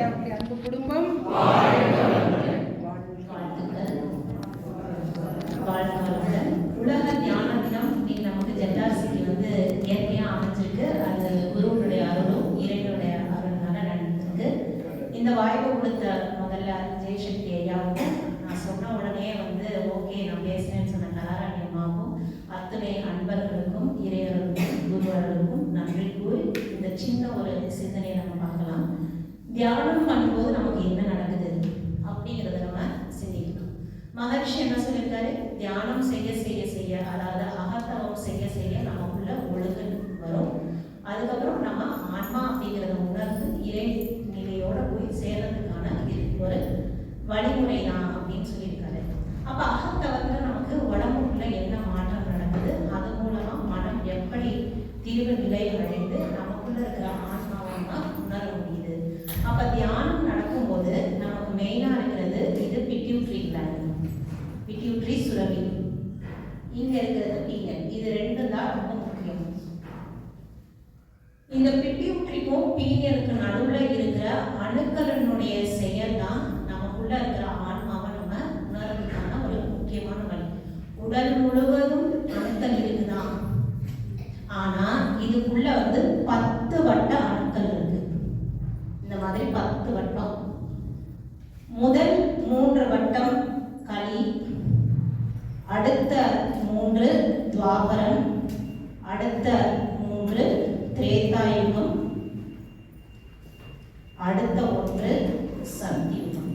அவருடைய அன்பு குடும்பம். உலக தியான தினம் இன்னைக்கு நமக்கு ஜட்டாசிக்கு வந்து இயற்கையாக அமைஞ்சிருக்கு. அது குருவனுடைய அருளும் இறைவனுடைய அருள்னால நடந்திருக்கு. இந்த வாய்ப்பு கொடுத்த முதல்ல ஜெயசக்தி ஐயாவுக்கும், நான் சொன்ன உடனே வந்து ஓகே நான் பேசுறேன்னு சொன்ன கலாராணி அம்மாவுக்கும், அத்துணை அன்பர்களுக்கும் இறையர்களுக்கும் குருவர்களுக்கும் நன்றி கூறி இந்த சின்ன ஒரு சிந்தனையை நம்ம பார்க்கலாம். தியானம் பண்ணும்போது நமக்கு என்ன நடக்குது அப்படிங்கிறத நம்ம சிந்திக்கணும். மகர்ஷி என்ன சொல்லியிருக்காரு? தியானம் செய்ய செய்ய செய்ய, அதாவது அகத்தவம் செய்ய செய்ய நமக்குள்ள ஒழுங்கு வரும். அதுக்கப்புறம் நம்ம ஆன்மா அப்படிங்கிறத உணர்ந்து இறை நிலையோட போய் சேர்றதுக்கான இது ஒரு வழிமுறை தான் அப்படின்னு சொல்லியிருக்காரு. அப்ப அகத்தவத்துல நமக்கு உடம்புக்குள்ள என்ன மாற்றம் நடக்குது, அது மூலமா மனம் எப்படி தீர்வு நிலை அடைந்து நமக்குள்ள இருக்கிற ஆன்மாவை உணர முடியுது. அப்ப தியானம் நடக்கும்போது நமக்கு மெயினா இருக்கிறது இது பிட்யூட்ரி கிளாண்ட், பிட்யூட்ரி சுரபி, இங்க இருக்கிறது பீனியல். இது ரெண்டும் தான் ரொம்ப முக்கியம். இந்த பிட்யூட்ரிக்கும் பீனியலுக்கு நடுவுல இருக்கிற அணுக்களினுடைய செயல் தான் நமக்குள்ள இருக்கிற ஆன்மாவை நம்ம உணர்றதுக்கான ஒரு முக்கியமான வழி. உடல் முழுவதும் அணுக்கள் இருக்குதான், ஆனா இதுக்குள்ள வந்து 10 வட்ட அணுக்கள் இருக்கு. இந்த மாதிரி 10 வட்டம். முதல் 3 வட்டம் கலி, அடுத்த 3 துவாபரம், அடுத்த 3 திரேதாயுகம், அடுத்த 1 சத்தியுகம்.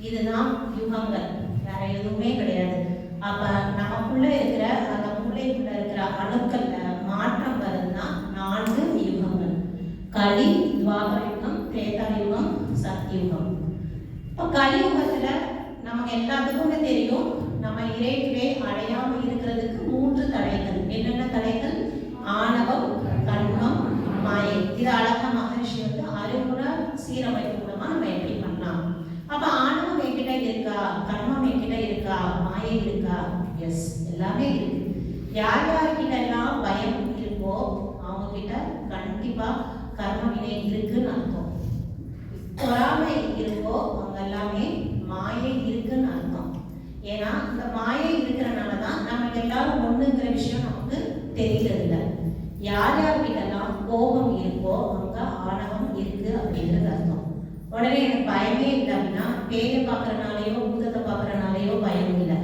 இதுதான் யுகங்கள், வேற எதுவுமே கிடையாது. அப்ப நமக்குள்ள இருக்கிற அந்த மூளைக்குள்ள இருக்கிற அணுக்கள்ல மாற்றம் வருதுன்னா 4 யுகங்கள்: கலி, துவாபர யுகம், திரேதாயுகம், சத்தியுகம். இப்போ கலியுகத்துல நமக்கு எல்லாத்துக்குமே தெரியும், நம்ம இறைநிலை அடையாம இருக்கிறதுக்கு 3 தடைகள். என்னென்ன தடைகள்? ஆணவம், கண்மம், மாயை. இது அழகா மகர்ஷி வந்து அறிவுண சீரமைப்பு மூலமா நம்ம எப்படி பண்ணலாம். அப்ப ஆணவம் என்கிட்ட இருக்கா, கண்மம் என்கிட்ட இருக்கா, மாயை இருக்கா? எஸ், எல்லாமே இருக்கு. யார் யார்கிட்ட எல்லாம் பயம் இருக்கோ அவங்க கிட்ட கண்டிப்பா கர்ம வினை இருக்குன்னு அர்த்தம். பொறாமை இருக்கோ அவங்க எல்லாமே மாயை இருக்குன்னு அர்த்தம். ஏன்னா இந்த மாயை இருக்கிறனாலதான் நம்ம எல்லாரும் ஒண்ணுங்கிற விஷயம் நமக்கு தெரியறதில்ல. யார் யார்கிட்டலாம் கோபம் இருக்கோ அங்க ஆணவம் இருக்கு அப்படிங்கிறது அர்த்தம். உடனே எனக்கு பயமே இல்லை அப்படின்னா பேயை பார்க்கறனாலையோ பூதத்தை பார்க்கறனாலையோ பயம் இல்லை.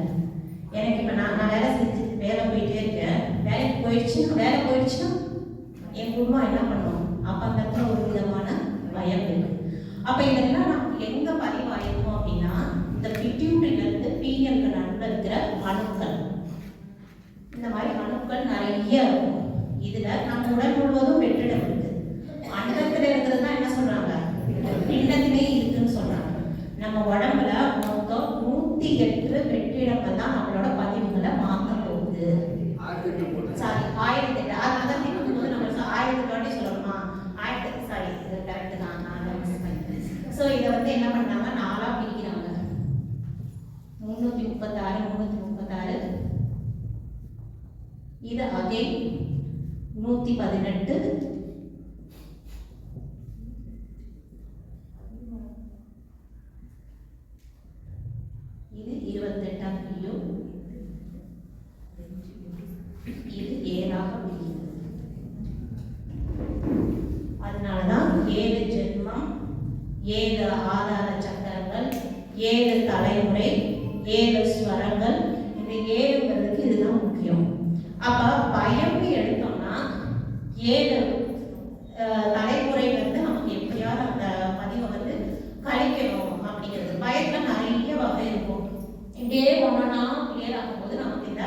எனக்கு இப்ப நான் வேலை செஞ்சு வேலை போயிட்டே இருக்கேன், வேலைக்கு போயிடுச்சுன்னா என் குடும்பம் என்ன பண்ணுவோம்? அப்ப அந்த இடத்துல ஒரு விதமான பயம் இருக்கு. அப்ப இதெல்லாம் நம்ம எங்க பதிவாயிருக்கோம் அப்படின்னா இந்த பிட்யூட்டரியில இருந்து பீனியலுக்கு நடுவில் இருக்கிற அணுக்கள். இந்த மாதிரி அணுக்கள் நிறைய இருக்கும். இதுல நம்ம உடல் முழுவதும் வெற்றிடம் இருக்கு. அண்டத்துல இருக்கிறது தான் என்ன சொல்றாங்க? பிண்டத்திலே இருக்குன்னு சொல்றாங்க. நம்ம உடம்புல மொத்தம் 108 வெற்றிடங்கள் தான் நம்மளோட பதிவுகளை மாற்ற போகுது. சாரி, 1008. அதனால திக்கும்போது நம்ம 1000 வாட்டி சொல்லணுமா? 1000 சாரி, இது கரெக்ட் தான். ஸோ இதை வந்து என்ன பண்ணாங்க, 4ஆ பிரிக்கிறாங்க. 336 இது அதே 118, 7 தலைமுறை, 7 ஸ்வரங்கள். இந்த 7ங்கிறதுக்கு இதுதான் முக்கியம். அப்ப பயம்னு எடுத்தோம்னா 7 தலைமுறைங்கிறது நமக்கு எப்படியாவது அந்த பதிவை வந்து கழிக்கணும் அப்படிங்கிறது. பயத்துல நிறைய வகை இருக்கும். இப்படியே ஒன்னா கிளியர் ஆகும்போது நமக்கு இந்த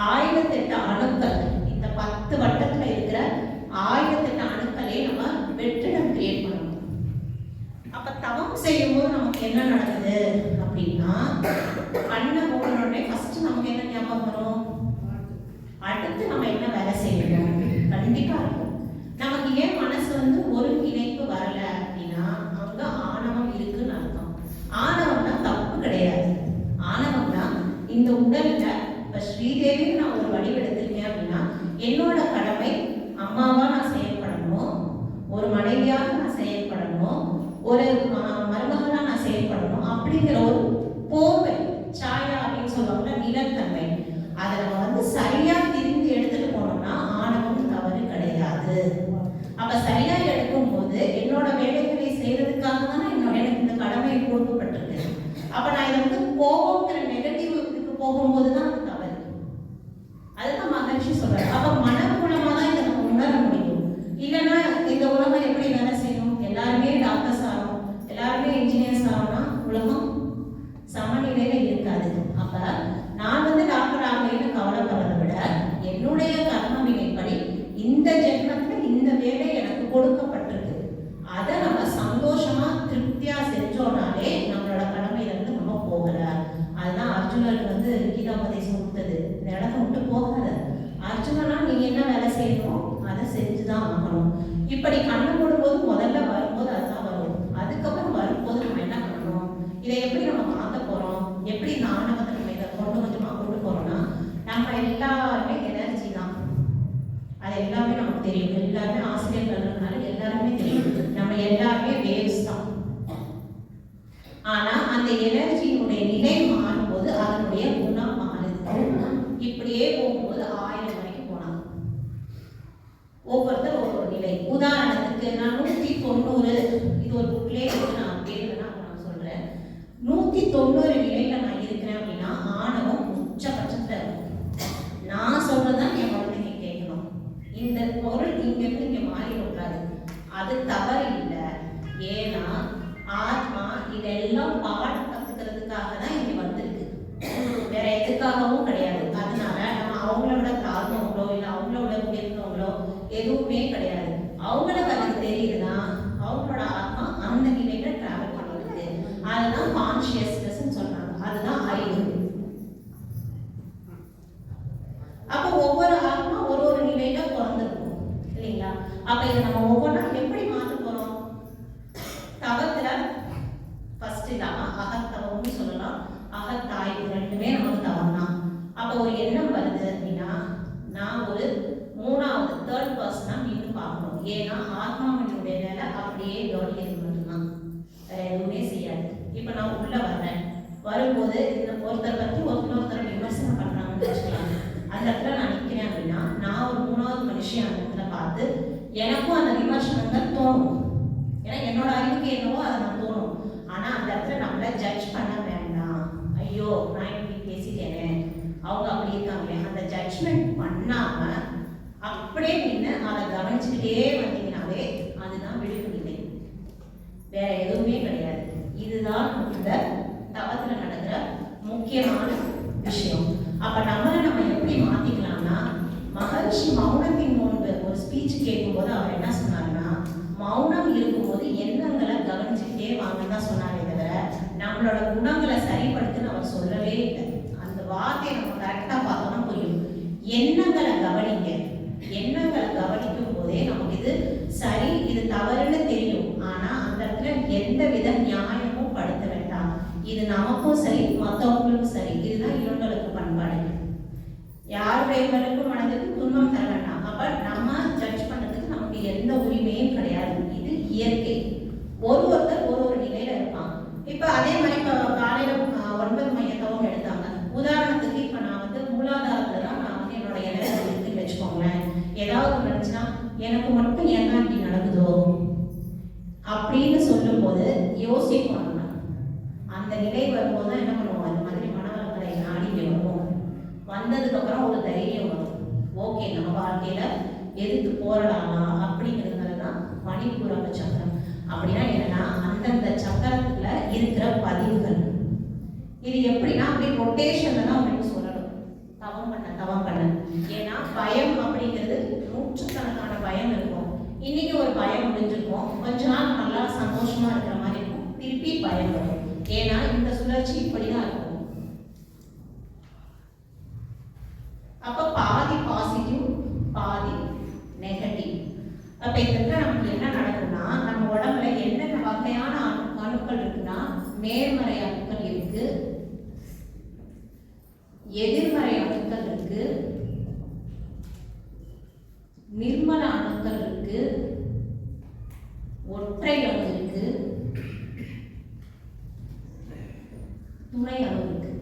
1008 அணுக்கள், இந்த 10 வட்டத்துல இருக்கிற 1008 அணுக்களே நம்ம வெற்றிடம் கிரியேட் பண்ணணும். அப்ப தவம் செய்யும்போது நமக்கு என்ன நடக்குது அப்படின்னா, கண்ணை மூடனோடனே ஃபர்ஸ்ட் நமக்கு என்ன ஞாபகம் வரும்? அடுத்து நம்ம என்ன வேலை செய்யணும் கண்டிப்பா இருக்கும். நமக்கு ஏன் மனசு வந்து ஒருங்கிணைப்பு வரல அப்படின்னா, அங்க ஆணவம் இருக்குன்னு அர்த்தம். ஆணவம்னா தப்பு கிடையாது. ஆணவம்னா இந்த உடல்ல இப்ப ஸ்ரீதேவின்னு நான் ஒரு வடிவெடுத்திருக்கேன் அப்படின்னா, என்னோட கடமை அம்மாவா நான் செயல்படணும், ஒரு மனைவியாக நான் செயல்படணும், ஒரு மருமகனா நான் செயல்படணும் அப்படிங்கிற ஒரு போர்வை, சாயா அப்படின்னு சொல்லுவாங்க, நிலத்தன்மை. அதை நம்ம வந்து சரியா திரும்பி எடுத்துட்டு போனோம்னா ஆணவம் தவறு கிடையாது. அப்ப சரியா எடுக்கும் போது என்னோட வேலைகளை செய்யறதுக்காக தானே எனக்கு இந்த கடமை கொடுக்கப்பட்டிருக்கு. அப்ப நான் இதை வந்து கோபங்கிற நெகட்டிவ் இதுக்கு போகும்போது தான் அது தவறு. அதுதான் மகிழ்ச்சி சொல்றாரு. அப்ப மன மூலமா தான் இதை நம்ம உணர முடியும். இல்லைன்னா இந்த உலகம் எப்படி வேலை செய்யும்? எல்லாருமே டாக்டர்ஸ் ஆகணும், எல்லாருமே இன்ஜினியர்ஸ் ஆகணும்னா உலகம் சமநிலையில இருக்காது. அப்ப நான் வந்து டாக்டர் ஆகலைன்னு கவலைப்படுறதை விட, என்னுடைய கர்ம வினைப்படி இந்த ஜென்மத்துல இந்த வேலை எனக்கு கொடுக்கப்பட்டிருக்கு, அதை நம்ம சந்தோஷமா திருப்தியா செஞ்சோம்னாலே நம்மளோட கடமையில இருந்து நம்ம போகல. அதுதான் அர்ஜுனருக்கு வந்து கீதாபதேசம் கொடுத்தது. இந்த இடத்த விட்டு போகாத அர்ஜுனனா, நீங்க என்ன வேலை செய்யணும் அதை செஞ்சுதான் ஆகணும். இப்படி கண்ணு போடும்போது முதல்ல வரும்போது அதுதான் வரும். அதுக்கப்புறம் வரும்போது நம்ம என்ன பண்ணணும், இதை எப்படி நம்ம மாற்ற போறோம், எப்படி இந்த ஆணவத்தை நம்ம இதை கொஞ்சமா கொண்டு போறோம்னா, நம்ம எல்லாருமே எனர்ஜி தான். அது எல்லாமே நமக்கு தெரியும். எல்லாருமே ஆசிரியர்கள்னால எல்லாருமே தெரியும். நம்ம எல்லாருமே வேவ்ஸ் தான். ஆனா அந்த எனர்ஜியினுடைய நிலை மாறும்போது அதனுடைய குணம் மாறுது. இப்படியே போகும்போது 1000 வரைக்கும் போனாங்க. ஒவ்வொருத்தர் ஒவ்வொரு நிலை. உதாரணத்துக்கு நான் 190, இது ஒரு புக்லே இருக்கு, நான் பேருனா நான் சொல்றேன். 190 நிலையில நான் இருக்கிறேன் அப்படின்னா ஆணவம் உச்சபட்சத்துல இருக்கும். நான் சொல்றதான் என் குழந்தைங்க கேட்கணும். இந்த பொருள் இங்க இருந்து இங்க மாறி விடாது. அது தவறு இல்லை. ஏன்னா ஆத்மா இதெல்லாம் பாடம் கத்துக்கிறதுக்காக தான் இங்க வந்திருக்கு, வேற எதுக்காகவும் கிடையாது. அதனால நம்ம அவங்களோட தாழ்ந்தவங்களோ இல்லை அவங்களோட உயர்ந்தவங்களோ எதுவுமே கிடையாது. அவங்களுக்கு அது தெரியுதுன்னா அவங்களோட ஆத்மா அந்த நிலையில டிராவல் பண்ணிருக்கு. அதுதான் கான்சியஸ்னஸ் சொல்றாங்க. அதுதான் அறிவு. அப்ப ஒவ்வொரு ஆத்மா ஒரு ஒரு நிலையில பிறந்திருக்கும் இல்லைங்களா? அப்ப இதை நம்ம ஒவ்வொன்றா எப்படி மாற்ற போறோம்? தவத்துல ஃபர்ஸ்ட் இல்லாம அகத்தவம்னு சொல்லலாம், அகத்தாய்வு ரெண்டுமே நமக்கு தவம் தான். அப்ப ஒரு எண்ணம் வருது அப்படின்னா நான் ஒரு 3வது தேர்ட் பர்சனா நின்று பார்க்கணும். ஏன்னா ஆத்மாவினுடைய வேலை அப்படியே கவனிக்கிறது மட்டும்தான், வேற எதுவுமே செய்யாது. இப்ப நான் உள்ள வர்றேன், வரும்போது இந்த ஒருத்தர் பத்தி ஒருத்தர் விமர்சனம் பண்றாங்கன்னு வச்சுக்கலாம். அந்த இடத்துல நான் நிற்கிறேன் அப்படின்னா நான் ஒரு 3வது மனுஷன் அந்த இடத்துல பார்த்து எனக்கும் அந்த விமர்சனங்கள் தோணும். ஏன்னா என்னோட அறிவுக்கு என்னவோ அதை நான் தோணும். ஆனா அந்த இடத்துல நம்மள ஜட்ஜ் பண்ண வேண்டாம். ஐயோ நான் இப்படி பேசிட்டேனே, அவங்க அப்படி இருக்காங்களே, அந்த ஜட்ஜ்மெண்ட் பண்ணாம அப்படியே நின்று அதை கவனிச்சுக்கிட்டே வந்தீங்கன்னாவே அதுதான் விழிப்பு நிலை, வேற எதுவுமே கிடையாது. இதுதான் இந்த தவத்துல நடக்கிற முக்கியமான விஷயம். அப்ப நம்ம எப்படி மாத்திக்கலாம்னா, மகர்ஷி மௌனத்தின் முன்பு ஒரு ஸ்பீச் கேட்கும்போது அவர் என்ன சொன்னாருன்னா, மௌனம் இருக்கும்போது எண்ணங்களை கவனிச்சுக்கிட்டே வாங்கன்னு தான் சொன்னாரே தவிர நம்மளோட குணங்களை சரிப்படுத்துன்னு அவர் சொல்லவே இல்லை. அந்த வார்த்தையை நம்ம கரெக்டா பார்த்தோம்னா புரியும். எண்ணங்களை கவனிங்க. எண்ணங்களை கவனிக்கும் போதே நமக்கு இது சரி இது தவறுன்னு தெரியும். ஆனா அந்த இடத்துல எந்த வித நியாயமும் படுத்த வேண்டாம். இது நமக்கும் சரி மற்றவங்களுக்கும் சரி. இதுதான் இவங்களுக்கு பண்பாடு. யாருடைய உடலுக்கும் மனதுக்கும் துன்பம் தர வேண்டாம். அப்ப நம்ம ஜட்ஜ் பண்றதுக்கு நமக்கு எந்த உரிமையும் கிடையாது. இது இயற்கை. ஒருத்தர் ஒரு நிலையில இருப்பான். இப்ப அதே மாதிரி இப்ப காலையில 9 மையத்தவும் எடுத்தாங்க. உதாரணத்துக்கு இப்ப நான் வந்து மூலாதாரத்துல தான் நான் வந்து என்னோட எனர்ஜி இருக்குன்னு வச்சுக்கோங்களேன். ஏதாவது நினைச்சுன்னா எனக்கு மட்டும் என்ன இப்படி நடக்குதோ அப்படின்னு சொல்லும் போது யோசிக்கணும். அந்த நிலை பதிவுகள். இது எப்படின்னா அப்படியே ரொட்டேஷன்ல தான் உங்களுக்கு சொல்லணும். தவம் பண்ண. ஏன்னா பயம் அப்படிங்கிறது நூற்றுக்கணக்கான பயம் இருக்கும். இன்னைக்கு ஒரு பயம் முடிஞ்சிருக்கும், கொஞ்ச நாள் நல்லா சந்தோஷமா இருக்கிற மாதிரி இருக்கும், திருப்பி பயம் வரும். ஏன்னா இந்த சுழற்சி இப்படிதான் இருக்கும். அப்ப பாதி பாசிட்டிவ் பாதி நெகட்டிவ். அப்ப இந்த நமக்கு என்ன நடக்கும்னா, நம்ம உடம்புல என்னென்ன வகையான அணுக்கள் இருக்குன்னா, நேர்மறை அணுக்கள் இருக்கு, எதிர்மறை அணுக்கள் இருக்கு, நிர்மல அணுக்கள் இருக்கு, ஒற்றை அணு இருக்கு, துணை அணு இருக்கு.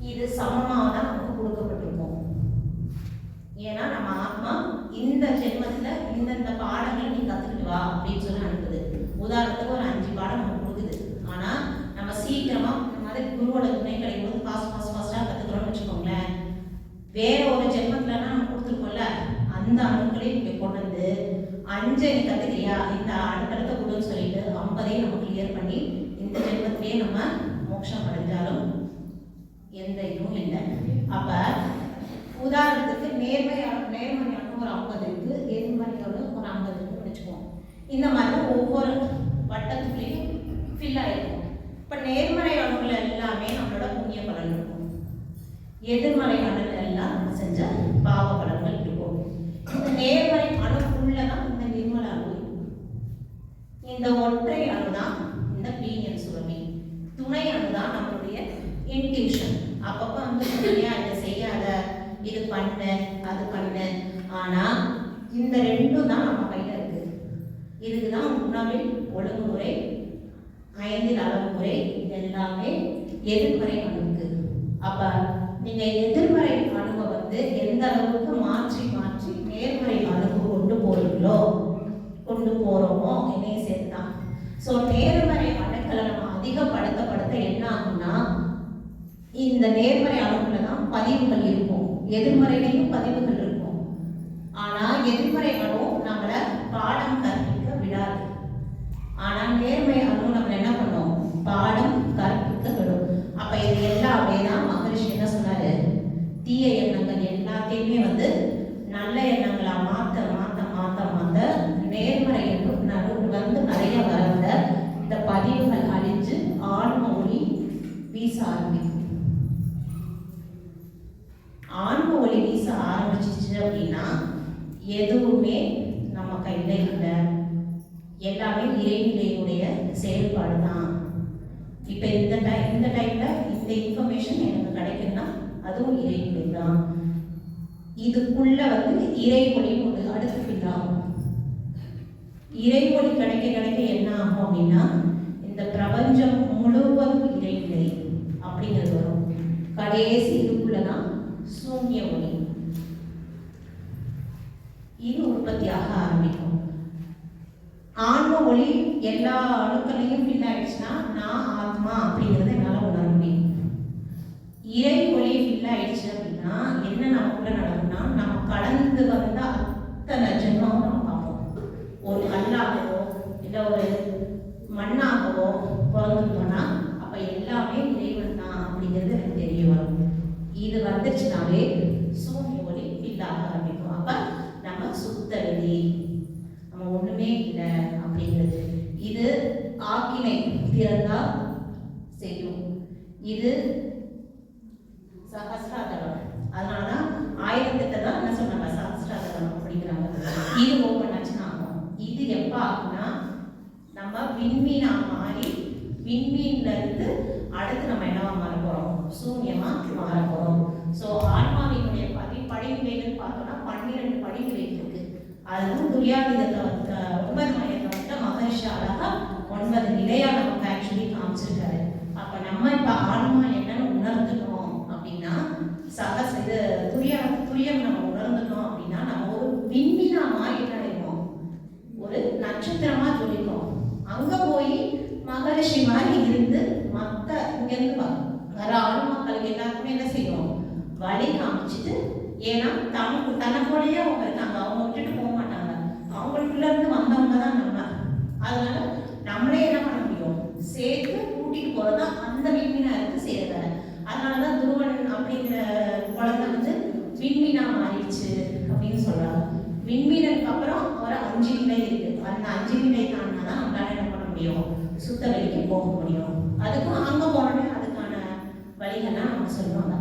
இது சமமாக தான் நமக்கு கொடுக்கப்பட்டிருக்கும். ஏன்னா நம்ம ஆத்மா இந்த ஜென்மத்துல இந்தந்த பாடங்களை நீ கத்துக்கிட்டு வா அப்படின்னு சொல்லி அனுப்புது. உதாரணத்துக்கு ஒரு 5 பாடம் நமக்கு கொடுக்குது. ஆனா நம்ம சீக்கிரமா இந்த மாதிரி குருவோட துணை கிடைக்கும் போது ஃபாஸ்டா கத்துக்கிறோம்னு வச்சுக்கோங்களேன். வேற ஒரு ஜென்மத்துலன்னா நம்ம கொடுத்துருக்கோம்ல, அந்த அணுக்களையும் இங்க கொண்டு வந்து 5 நீ கத்துக்கிறியா, இந்த அடுத்தடுத்த கொடுன்னு சொல்லிட்டு 50ஐயும் நம்ம கிளியர் பண்ணி இந்த ஜென்மத்திலேயே நம்ம மோட்சம் அடைஞ்சாலும் எந்த இதுவும் இல்லை. அப்ப உதாரணத்துக்கு நேர்மையான ஒரு 50 இருக்கு, எதிர்மறையான ஒரு 50 இருக்குன்னு வச்சுக்குவோம். இந்த மாதிரி ஒவ்வொரு வட்டத்துக்குள்ளேயும் ஃபில் ஆயிருக்கும். இப்ப நேர்மறை அணுகள் எல்லாமே நம்மளோட புண்ணிய பலன் இருக்கும், எதிர்மறை அணுகள் எல்லாம் நம்ம செஞ்ச பாவ பலன்கள் இருக்கும். இந்த நேர்மறை அணுக்குள்ளதான் இந்த நிர்மல அணு, இந்த ஒற்றை அணுதான் இந்த பீனியல் சுரபி, துணை அணுதான் நம்மளுடைய இன்ட்யூஷன். அப்பப்ப வந்து இதை செய்யாத, இது பண்ணு அது பண்ணு. ஆனா இந்த ரெண்டும் தான் நம்ம கையில இருக்கு. இதுக்குதான் உணவில் ஒழுங்குமுறை, 5 அளவுமுறை, இது எல்லாமே எதிர்மறை அணுக்கு. அப்ப நீங்க எதிர்மறை அணுவை வந்து எந்த அளவுக்கு மாற்றி மாற்றி நேர்மறை அணுக்கு கொண்டு போறோமோ என்னையும் சேர்த்துதான். ஸோ நேர்மறை அணுக்களை நம்ம அதிகப்படுத்த என்ன ஆகும்னா, இந்த நேர்மறை அணுக்குள்ள தான் பதிவுகள் இருக்கும், எதிர்மறையிலையும் பதிவுகள் இருக்கும். ஆனா எதிர்மறை அணு நம்மள பாடம் கற்பிக்க விடாது. ஆனா நேர்மறை அணு நம்மள என்ன பண்ணும், பாடம் கற்பிக்க விடும். அப்ப இது எல்லாமே தான் மகரிஷி என்ன சொன்னாரு, தீய எண்ணங்கள் எல்லாத்தையுமே வந்து நல்ல எண்ணங்களா மாத்த நேர்மறை எண்ணம் வந்து நிறைய வர இந்த பதிவுகள் அழிஞ்சு ஆன்ம ஒளி வீச ஆரம்பிக்கும். ஆன்ம ஒளி வீச ஆரம்பிச்சிச்சு அப்படின்னா எதுவுமே நம்ம கையில இல்லை, எல்லாமே இறைநிலையுடைய செயல்பாடு தான். இப்ப இந்த டைம்ல இந்த இன்ஃபர்மேஷன் எனக்கு கிடைக்குன்னா அதுவும் இறைநிலை தான். இதுக்குள்ள வந்து இறை ஒளி ஒரு அடுத்து பின்னாகும். இறை ஒளி கிடைக்க என்ன ஆகும் அப்படின்னா, இந்த பிரபஞ்சம் முழுவதும் இறைநிலை அப்படிங்கிறது வரும். கடைசி இதுக்குள்ளதான் சூன்ய ஒளி, இது உற்பத்தியாக ஆரம்பிக்கும். ஆன்ம ஒளி எல்லா அணுக்களையும் ஃபில் ஆயிடுச்சுன்னா நான் ஆத்மா அப்படிங்கிறத என்னால உணர முடியும். இறை ஒளி ஃபில் ஆயிடுச்சு அப்படின்னா என்ன நமக்குள்ள நடக்கும்னா, நம்ம கடந்து வந்த அத்தனை ஜென்மம் நம்ம பார்ப்போம். ஒரு கல்லாகவோ இல்லை ஒரு மண்ணாகவோ பிறந்துட்டோம்னா அப்ப எல்லாமே இறைவன் தான் அப்படிங்கிறது எனக்கு தெரிய வரும். இது வந்துச்சுனாவே சூரிய ஒளி ஃபில் ஆக ஆரம்பிக்கும். அப்ப நம்ம சுத்த வெளி, நம்ம ஒண்ணுமே இல்லை அப்படிங்கிறது. இது ஆக்கினை திறந்தா செய்யும். இது சகஸ்ராதலம், அதனாலதான் 1008 தான் என்ன சொன்னாங்க, சகஸ்ராதலம் அப்படிங்கிறாங்க. இது ஓப்பன் ஆச்சுன்னா ஆகும். இது எப்ப ஆகும்னா, நம்ம விண்மீனா மாறி விண்மீன்ல இருந்து அடுத்து நம்ம என்னவா மாற போறோம், சூன்யமா மாற போறோம். ஸோ ஆன்மாவினுடைய படிநிலைகள் பார்த்தோம்னா 12 படிநிலைகள் இருக்கு. அதுவும் துரியாதீதத்தை 9 மையத்தை வந்து மகரிஷி அழகா 9 நிலையா நமக்கு ஆக்சுவலி காமிச்சிருக்காரு. அப்ப நம்ம இப்ப ஆன்மா என்னன்னு உணர்ந்துட்டோம் அப்படின்னா, இது துரியம் நம்ம உணர்ந்துட்டோம் அப்படின்னா நம்ம ஒரு விண்மீனா மாறி அடைவோம், ஒரு நட்சத்திரமா ஜொலிக்கும். அங்க போய் மகரிஷி மாதிரி இருந்து மத்த இங்கிருந்து வர ஆன்மாக்களுக்கு எல்லாருக்குமே என்ன செய்யும், வழி காமிச்சிட்டு. ஏன்னா தனக்குள்ளேயே அவங்க இருக்காங்க, அவங்க விட்டுட்டு போக மாட்டாங்க, அவங்களுக்குள்ள இருந்து வந்தவங்க தான் நம்ம. அதனால நம்மளே என்ன பண்ண முடியும், சேர்த்து கூட்டிட்டு போறதா அந்த விண்மீனாருக்கு செய்ய வேலை. அதனாலதான் துருவன் அப்படிங்கிற குழந்தை வந்து விண்மீனா மாறிடுச்சு அப்படின்னு சொல்றாங்க. விண்மீனுக்கு அப்புறம் ஒரு 5 நிலை இருக்கு. அந்த 5 நிலை தாண்டினாதான் நம்மளால என்ன பண்ண முடியும், சுத்த வெளிக்கு போக முடியும். அதுக்கும் அங்க போனோடனே அதுக்கான வழிகள்லாம் நம்ம சொல்லுவாங்க.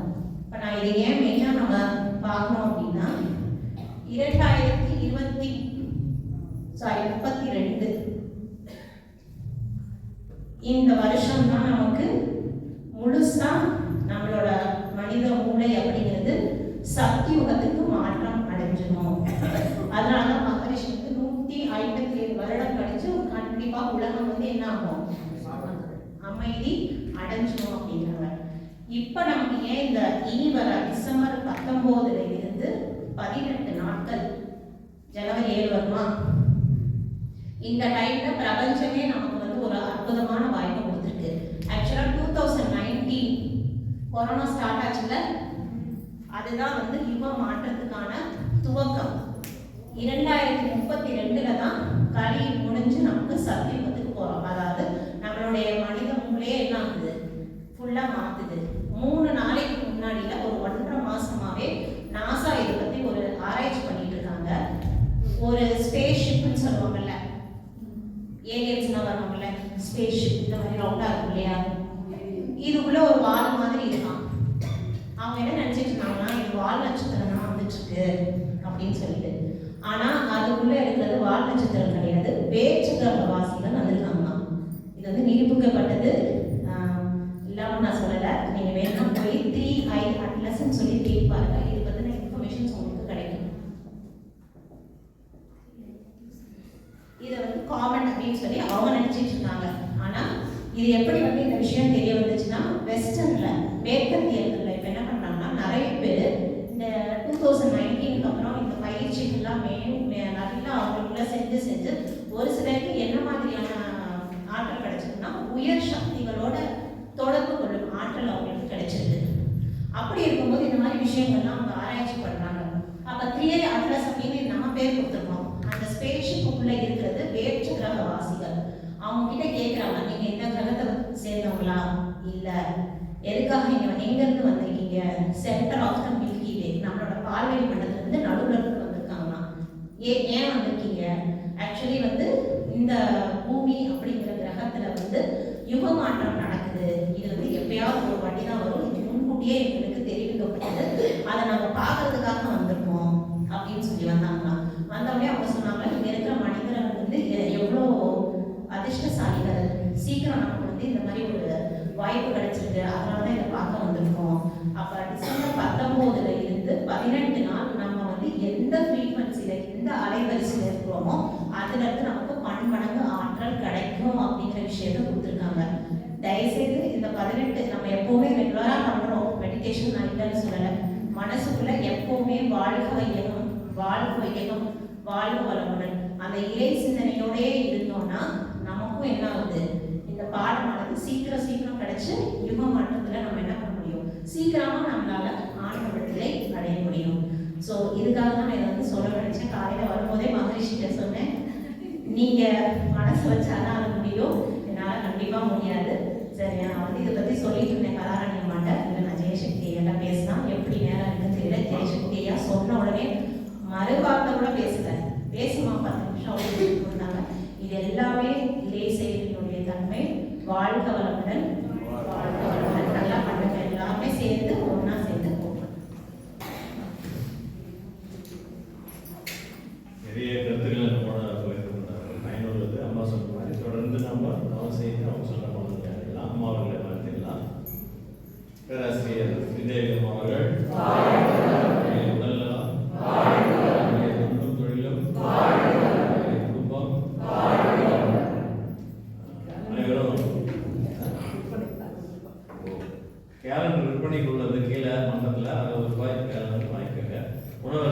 இப்ப நான் இதை ஏன் மெயினா நம்ம பார்க்கணும் அப்படின்னா 2032 இந்த வருஷம் தான் நமக்கு முழுசா நம்மளோட மனித மூளை அப்படிங்கிறது சக்தியுகத்துக்கு மாற்றம் அடைஞ்சிடும். அதனாலதான் மகரிஷிக்கு 157 வருடம் கழிச்சு கண்டிப்பா உலகம் வந்து என்ன ஆகும், அமைதி அடைஞ்சிடும் அப்படிங்கிறாங்க. இப்ப நமக்கு ஏன் இந்த இனி வர டிசம்பர் 19 இருந்து 18 நாட்கள் ஜனவரி 7 வருமா, இந்த டைம்ல பிரபஞ்சமே நமக்கு வந்து ஒரு அற்புதமான வாய்ப்பு கொடுத்துருக்கு. ஆக்சுவலா 2019 கொரோனா ஸ்டார்ட் ஆச்சுல, அதுதான் வந்து யுக மாற்றத்துக்கான துவக்கம். 2032 தான் கலி முடிஞ்சு நமக்கு சத்தியுகத்துக்கு போறோம். அதாவது நம்மளுடைய மனித மூளையே என்ன ஆகுது, ஃபுல்லா மாத்துது. 3 நாளைக்கு முன்னாடியில ஒரு 1.5 மாசமாவே நாசா இதை பத்தி ஒரு ஆராய்ச்சி பண்ணிட்டு இருக்காங்க. ஒரு ஸ்பேஸ் ஷிப்னு சொல்லுவாங்கல்ல, ஏலியன்ஸ்லாம் வருவாங்கல்ல, ஸ்பேஸ் ஷிப் இந்த மாதிரி ரவுண்டா இருக்கும் இல்லையா, இதுக்குள்ள ஒரு வால் மாதிரி இருக்கான். அவங்க என்ன நினைச்சிட்டு இருந்தாங்கன்னா இது வால் நட்சத்திரம் தான் வந்துட்டு இருக்கு அப்படின்னு சொல்லிட்டு. ஆனா அதுக்குள்ள இருக்கிறது வால் நட்சத்திரம் கிடையாது, வேற்றுக்கிரக வாசிகள் வந்திருக்காங்க. இது வந்து நிரூபிக்கப்பட்டது இல்லாம நான் சொல்லலை. நீங்க வேணும்னா போய் 3i அட்லஸ்ன்னு சொல்லி தேடி பாருங்க. இது பத்தின இன்ஃபர்மேஷன்ஸ் உங்களுக்கு கிடைக்கும். இதை வந்து காமன் அப்படின்னு சொல்லி அவங்க நினைச்சிட்டு இருந்தாங்க. ஆனா இது எப்படி வந்து இந்த விஷயம் தெரிய வந்துச்சுன்னா, வெஸ்டர்ன்ல மேற்கத்தியர்கள்ல இப்ப என்ன பண்றாங்கன்னா நிறைய பேர் இந்த 2019 அப்புறம் இந்த பயிற்சிகள்லாம் நல்லா அவங்களுக்குள்ள செஞ்சு ஒரு சிலருக்கு என்ன மாதிரியான ஆற்றல் கிடைச்சதுன்னா உயர் சக்திகளோட தொடர்பு கொள்ளும் ஆற்றல் அவங்களுக்கு கிடைச்சிருக்கு. அப்படி இருக்கும்போது இந்த மாதிரி விஷயங்கள்லாம் அவங்க ஆராய்ச்சி பண்றாங்க. அப்ப 3i அட்லஸ் அப்படின்னு நம்ம பேர் கொடுத்துருக்கோம். அந்த ஸ்பேஸ்ஷிப்புக்குள்ள இருக்கிறது வேற்று கிரக வாசிகள். அவங்க கிட்ட கேட்கறாங்க, நீங்க இந்த கிரகத்தை சேர்ந்தவங்களா, இல்ல எதுக்காக நீங்க எங்க இருந்து வந்திருக்கீங்க, சென்டர் ஆஃப் த மில்கி வே, நம்மளோட பால்வெளி மண்டலத்துல இருந்து நடுவுல இருந்து வந்திருக்காங்கன்னா ஏன் வந்திருக்கீங்க, ஆக்சுவலி வந்து இந்த பூமி அப்படிங்கிற கிரகத்துல வந்து யுக மாற்றம் நடக்குது. இது வந்து எப்பயாவது ஒரு வாட்டி தான் வரும். இது முன்கூட்டியே எங்களுக்கு தெரிவிக்கப்பட்டது. அதை நாங்க பாக்குறதுக்காக வந்திருக்கோம் அப்படின்னு சொல்லி வந்தாங்களாம். வந்தவொடனே அவங்க சொன்னாங்க, இங்க இருக்கிற மனிதர்கள் வந்து எவ்வளோ அதிர்ஷ்டசாலிகள், சீக்கிரம் நமக்கு வந்து இந்த மாதிரி ஒரு வாய்ப்பு கிடைச்சிருக்கு, அதனாலதான் இதை பார்க்க வந்திருக்கோம். அப்ப டிசம்பர் 19 இருந்து 18 நாள் நம்ம வந்து எந்த ஃப்ரீக்வன்சில எந்த அலைவரிசையில இருக்கிறோமோ அதுல இருந்து நமக்கு பன்மடங்கு ஆற்றல் கிடைக்கும் அப்படிங்கிற விஷயத்த கொடுத்துருக்காங்க. தயவுசெய்து இந்த 18 நம்ம எப்பவுமே ரெகுலரா பண்றோம் மெடிடேஷன். நான் இல்லைன்னு சொல்லலை. மனசுக்குள்ள எப்பவுமே வாழ்க வையகம், வாழ்க வையகம், வாழ்க வளமுடன் அந்த இறை சிந்தனையோடே இருந்தோம்னா நமக்கும் என்ன ஆகுது, இந்த பாடமானது சீக்கிரம் கிடைச்சு யுக மாற்றத்துல நம்ம என்ன பண்ண முடியும், சீக்கிரமா நம்மளால ஆன்மீகத்திலே அடைய முடியும். ஸோ இதுக்காக தான் நான் இதை வந்து சொல்ல நினைச்சேன். காலையில வரும்போதே மகரிஷிட்ட சொன்னேன், நீங்க மனசு வச்சாதான் அது முடியும், என்னால கண்டிப்பா முடியாது. சரி, நான் வந்து இதை பத்தி சொல்லிட்டு இருந்தேன் கலாராணி அம்மாட்ட. இல்லை நான் ஜெயசக்தி எல்லாம் பேசினா எப்படி நேரம் இருக்குன்னு தெரியல. ஜெயசக்தி ஐயா சொன்ன உடனே மறுவார்த்தை கூட பேசுமா 10 நிமிஷம் கொடுத்தாங்க. இது எல்லாமே இறை செயலினுடைய தன்மை. வாழ்க வளமுடன், வாழ்க வளமுடன். நல்லா பண்ணுங்க, எல்லாமே சேர்ந்து ஒன்னா சேர்ந்து போகணும். நிறைய கருத்துக்களை நம்ம பயனுள்ளது. அம்மா சொன்ன மாதிரி தொடர்ந்து நம்ம அவசியம் அவங்க சொன்ன எல்லாம் அம்மா அவர்களை பார்த்துக்கலாம். பேராசிரியர் விஜயகம் அவர்கள் உடல்நலம், தொழிலும், குடும்பம், அனைவரும் கேலண்டர் விற்பனைக்கு உள்ளது கீழே மண்டலத்தில் ₹60 கேலண்டர் வாங்கிக்கோங்க. உணவு